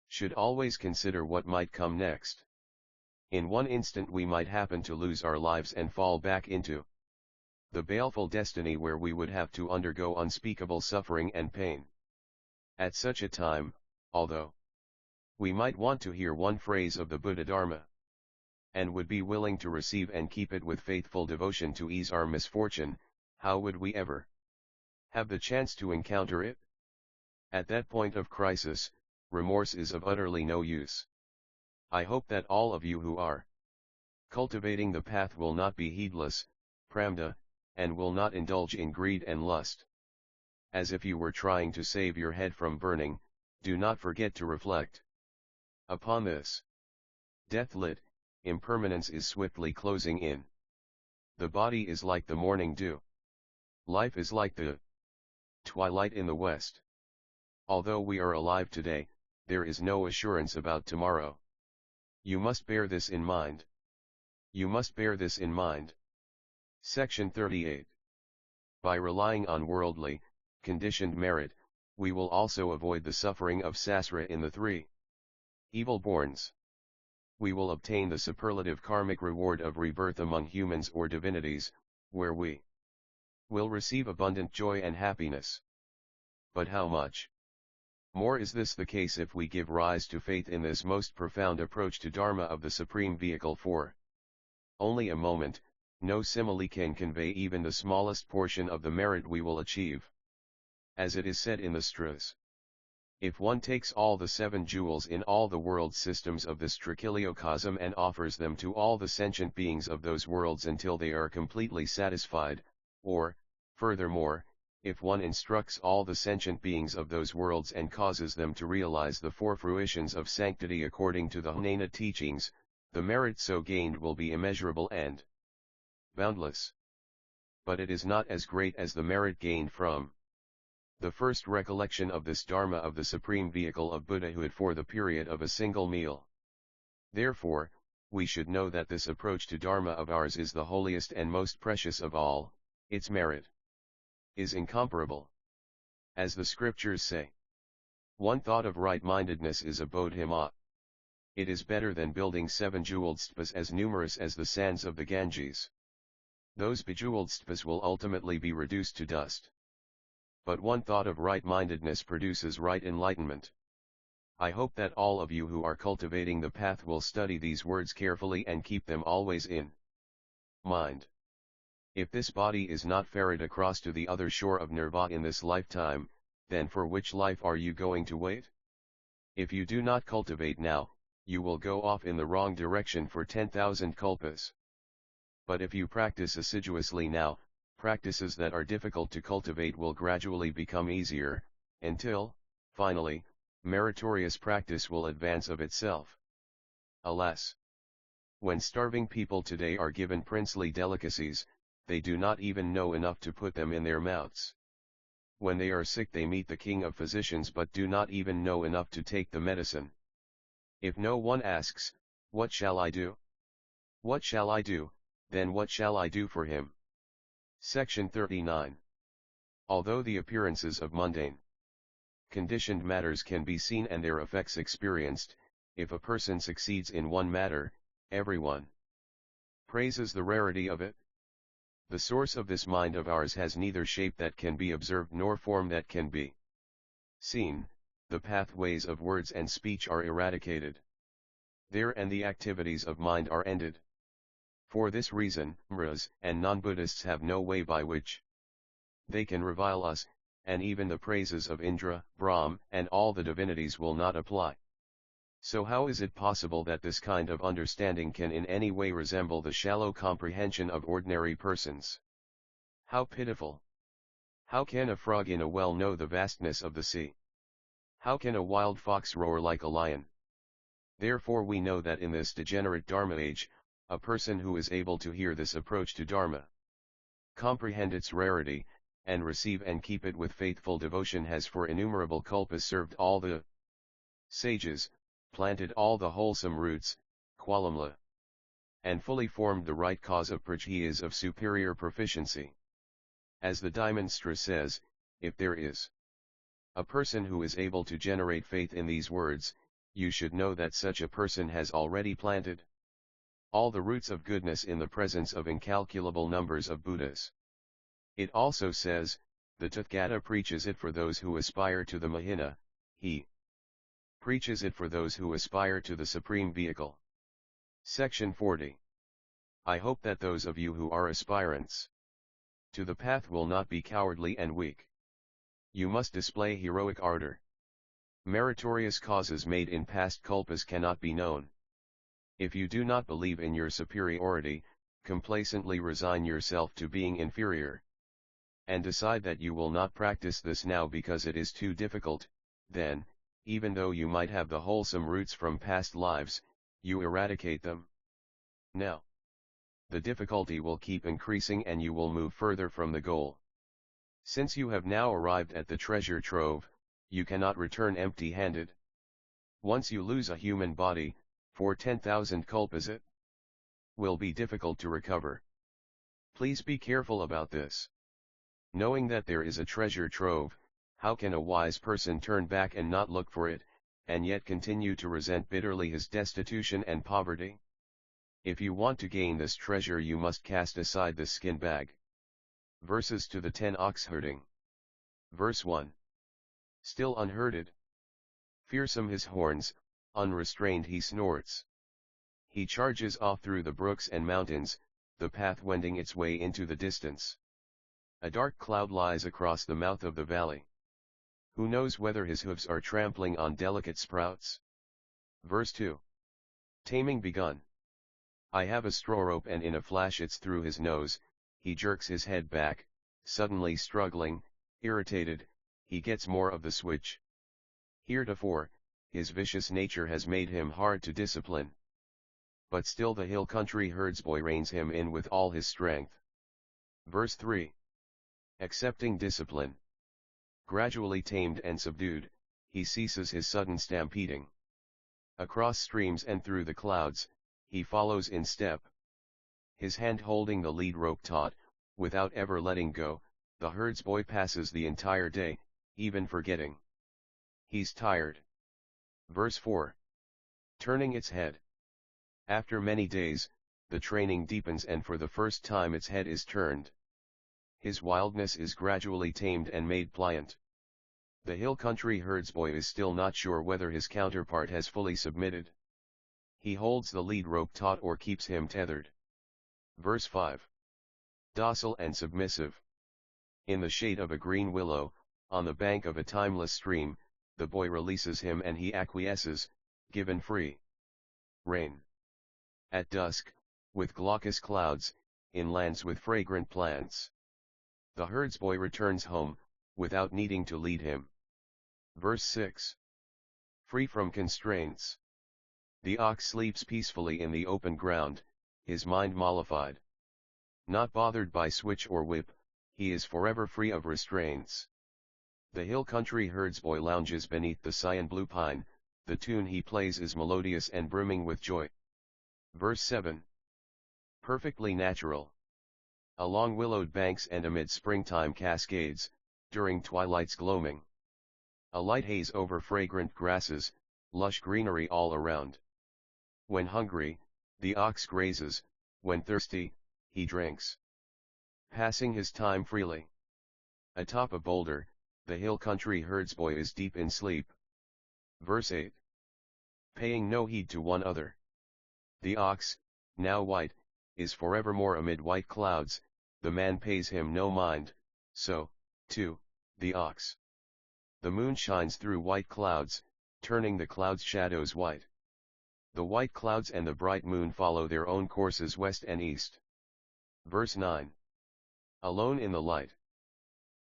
should always consider what might come next. In one instant we might happen to lose our lives and fall back into the baleful destiny where we would have to undergo unspeakable suffering and pain. At such a time, although we might want to hear one phrase of the Buddha-dharma, and would be willing to receive and keep it with faithful devotion to ease our misfortune, how would we ever have the chance to encounter it? At that point of crisis, remorse is of utterly no use. I hope that all of you who are cultivating the path will not be heedless, pramda, and will not indulge in greed and lust. As if you were trying to save your head from burning, do not forget to reflect upon this. Death lit, impermanence is swiftly closing in. The body is like the morning dew. Life is like the twilight in the west. Although we are alive today, there is no assurance about tomorrow. You must bear this in mind. You must bear this in mind. Section 38. By relying on worldly, conditioned merit, we will also avoid the suffering of Sasra in the three evil borns. We will obtain the superlative karmic reward of rebirth among humans or divinities, where we will receive abundant joy and happiness. But how much more is this the case if we give rise to faith in this most profound approach to Dharma of the Supreme Vehicle? For only a moment, no simile can convey even the smallest portion of the merit we will achieve. As it is said in the Sutras, if one takes all the 7 jewels in all the world systems of this trichiliocosm and offers them to all the sentient beings of those worlds until they are completely satisfied, or, furthermore, if one instructs all the sentient beings of those worlds and causes them to realize the 4 fruitions of sanctity according to the Jnana teachings, the merit so gained will be immeasurable and boundless. But it is not as great as the merit gained from the first recollection of this Dharma of the supreme vehicle of Buddhahood for the period of a single meal. Therefore, we should know that this approach to Dharma of ours is the holiest and most precious of all, its merit is incomparable. As the scriptures say, one thought of right-mindedness is a bodhima. It is better than building 7 jeweled stupas as numerous as the sands of the Ganges. Those bejeweled stupas will ultimately be reduced to dust. But one thought of right-mindedness produces right enlightenment. I hope that all of you who are cultivating the path will study these words carefully and keep them always in mind. If this body is not ferried across to the other shore of nirvana in this lifetime, then for which life are you going to wait? If you do not cultivate now, you will go off in the wrong direction for 10,000 kalpas. But if you practice assiduously now, practices that are difficult to cultivate will gradually become easier, until, finally, meritorious practice will advance of itself. Alas! When starving people today are given princely delicacies, they do not even know enough to put them in their mouths. When they are sick they meet the king of physicians but do not even know enough to take the medicine. If no one asks, "What shall I do? What shall I do?" then what shall I do for him? Section 39. Although the appearances of mundane, conditioned matters can be seen and their effects experienced, if a person succeeds in one matter, everyone praises the rarity of it. The source of this mind of ours has neither shape that can be observed nor form that can be seen, the pathways of words and speech are eradicated. There and the activities of mind are ended. For this reason, Mras and non-Buddhists have no way by which they can revile us, and even the praises of Indra, Brahm, and all the divinities will not apply. So how is it possible that this kind of understanding can in any way resemble the shallow comprehension of ordinary persons? How pitiful! How can a frog in a well know the vastness of the sea? How can a wild fox roar like a lion? Therefore we know that in this degenerate Dharma age, a person who is able to hear this approach to Dharma, comprehend its rarity, and receive and keep it with faithful devotion has for innumerable kalpas served all the sages, planted all the wholesome roots, qualamla, and fully formed the right cause of prajna. He is of superior proficiency. As the Dimonstra says, if there is a person who is able to generate faith in these words, you should know that such a person has already planted all the roots of goodness in the presence of incalculable numbers of Buddhas. It also says, the Tathagata preaches it for those who aspire to the Mahina, he preaches it for those who aspire to the supreme vehicle. Section 40. I hope that those of you who are aspirants to the path will not be cowardly and weak. You must display heroic ardor. Meritorious causes made in past kalpas cannot be known. If you do not believe in your superiority, complacently resign yourself to being inferior, and decide that you will not practice this now because it is too difficult. Then, even though you might have the wholesome roots from past lives, you eradicate them now. The difficulty will keep increasing and you will move further from the goal. Since you have now arrived at the treasure trove, you cannot return empty-handed. Once you lose a human body, for 10,000 kalpas it will be difficult to recover. Please be careful about this. Knowing that there is a treasure trove, how can a wise person turn back and not look for it, and yet continue to resent bitterly his destitution and poverty? If you want to gain this treasure you must cast aside this skin bag. Verses to the 10 ox herding. Verse 1. Still unherded. Fearsome his horns, unrestrained he snorts. He charges off through the brooks and mountains, the path wending its way into the distance. A dark cloud lies across the mouth of the valley. Who knows whether his hoofs are trampling on delicate sprouts? Verse 2. Taming begun. I have a straw rope and in a flash it's through his nose, he jerks his head back, suddenly struggling, irritated, he gets more of the switch. Heretofore, his vicious nature has made him hard to discipline. But still the hill country herdsboy reins him in with all his strength. Verse 3. Accepting discipline. Gradually tamed and subdued, he ceases his sudden stampeding. Across streams and through the clouds, he follows in step. His hand holding the lead rope taut, without ever letting go, the herdsboy passes the entire day, even forgetting. He's tired. Verse 4. Turning its head. After many days, the training deepens and for the first time its head is turned. His wildness is gradually tamed and made pliant. The hill country herdsboy is still not sure whether his counterpart has fully submitted. He holds the lead rope taut or keeps him tethered. Verse 5. Docile and submissive. In the shade of a green willow, on the bank of a timeless stream, the boy releases him and he acquiesces, given free rein. At dusk, with glaucous clouds, in lands with fragrant plants, the herdsboy returns home, without needing to lead him. Verse 6. Free from constraints. The ox sleeps peacefully in the open ground, his mind mollified. Not bothered by switch or whip, he is forever free of restraints. The hill country herdsboy lounges beneath the cyan blue pine, the tune he plays is melodious and brimming with joy. Verse 7. Perfectly natural. Along willowed banks and amid springtime cascades, during twilight's gloaming. A light haze over fragrant grasses, lush greenery all around. When hungry, the ox grazes, when thirsty, he drinks. Passing his time freely. Atop a boulder, the hill country herdsboy is deep in sleep. Verse 8. Paying no heed to one other. The ox, now white, is forevermore amid white clouds, the man pays him no mind, so, too, the ox. The moon shines through white clouds, turning the clouds' shadows white. The white clouds and the bright moon follow their own courses west and east. Verse 9. Alone in the light.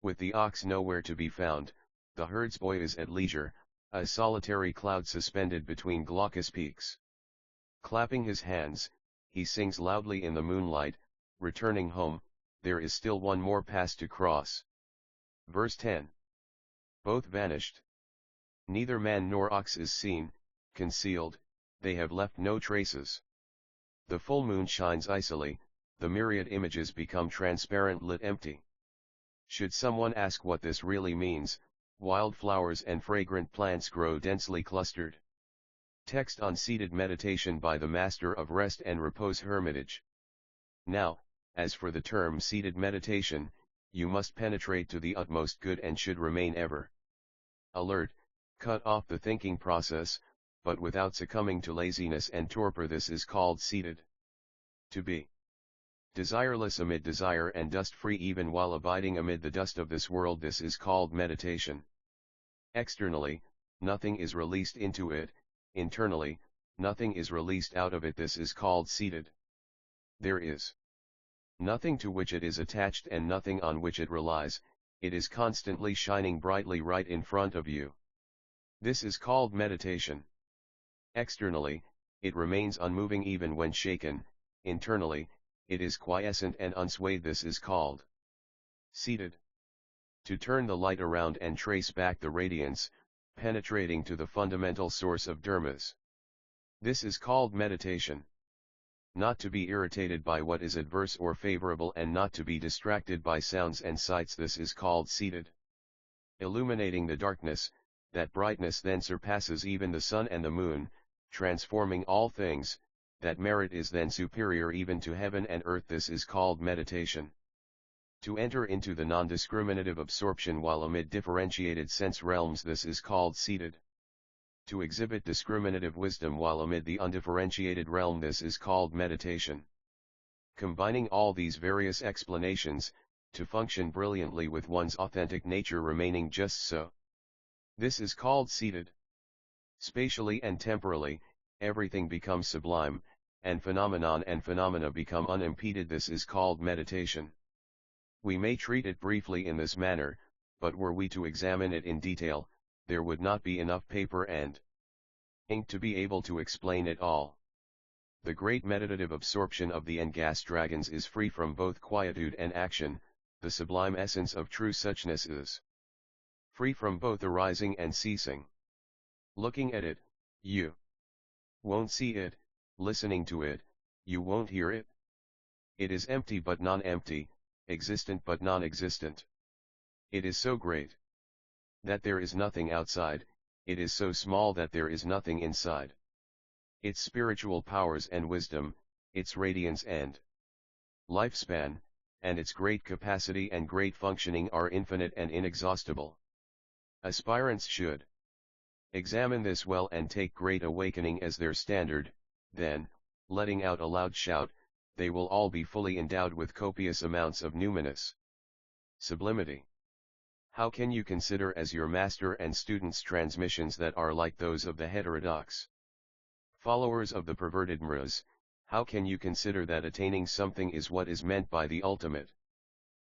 With the ox nowhere to be found, the herdsboy is at leisure, a solitary cloud suspended between glaucous peaks. Clapping his hands, he sings loudly in the moonlight, returning home, there is still one more pass to cross. Verse 10. Both vanished. Neither man nor ox is seen, concealed, they have left no traces. The full moon shines icily, the myriad images become transparent lit empty. Should someone ask what this really means, wildflowers and fragrant plants grow densely clustered. Text on seated meditation by the Master of Rest and Repose Hermitage. Now, as for the term seated meditation, you must penetrate to the utmost good and should remain ever alert, cut off the thinking process, but without succumbing to laziness and torpor. This is called seated. To be desireless amid desire and dust-free even while abiding amid the dust of this world. This is called meditation. Externally, nothing is released into it, internally, nothing is released out of it. This is called seated. There is nothing to which it is attached and nothing on which it relies, it is constantly shining brightly right in front of you. This is called meditation. Externally, it remains unmoving even when shaken, internally, it is quiescent and unswayed. This is called seated. To turn the light around and trace back the radiance, penetrating to the fundamental source of dharmas. This is called meditation. Not to be irritated by what is adverse or favorable and not to be distracted by sounds and sights. This is called seated. Illuminating the darkness, that brightness then surpasses even the sun and the moon, transforming all things, that merit is then superior even to heaven and earth. This is called meditation. To enter into the non-discriminative absorption while amid differentiated sense realms. This is called seated. To exhibit discriminative wisdom while amid the undifferentiated realm. This is called meditation. Combining all these various explanations, to function brilliantly with one's authentic nature remaining just so. This is called seated. Spatially and temporally, everything becomes sublime, and phenomenon and phenomena become unimpeded. This is called meditation. We may treat it briefly in this manner, but were we to examine it in detail, there would not be enough paper and ink to be able to explain it all. The great meditative absorption of the gas dragons is free from both quietude and action. The sublime essence of true suchness is free from both arising and ceasing. Looking at it, you won't see it; listening to it, you won't hear it. It is empty but non-empty, existent but non-existent. It is so great that there is nothing outside, it is so small that there is nothing inside. Its spiritual powers and wisdom, its radiance and lifespan, and its great capacity and great functioning are infinite and inexhaustible. Aspirants should examine this well and take great awakening as their standard, then, letting out a loud shout, they will all be fully endowed with copious amounts of numinous sublimity. How can you consider as your master and students transmissions that are like those of the heterodox followers of the perverted mras? How can you consider that attaining something is what is meant by the ultimate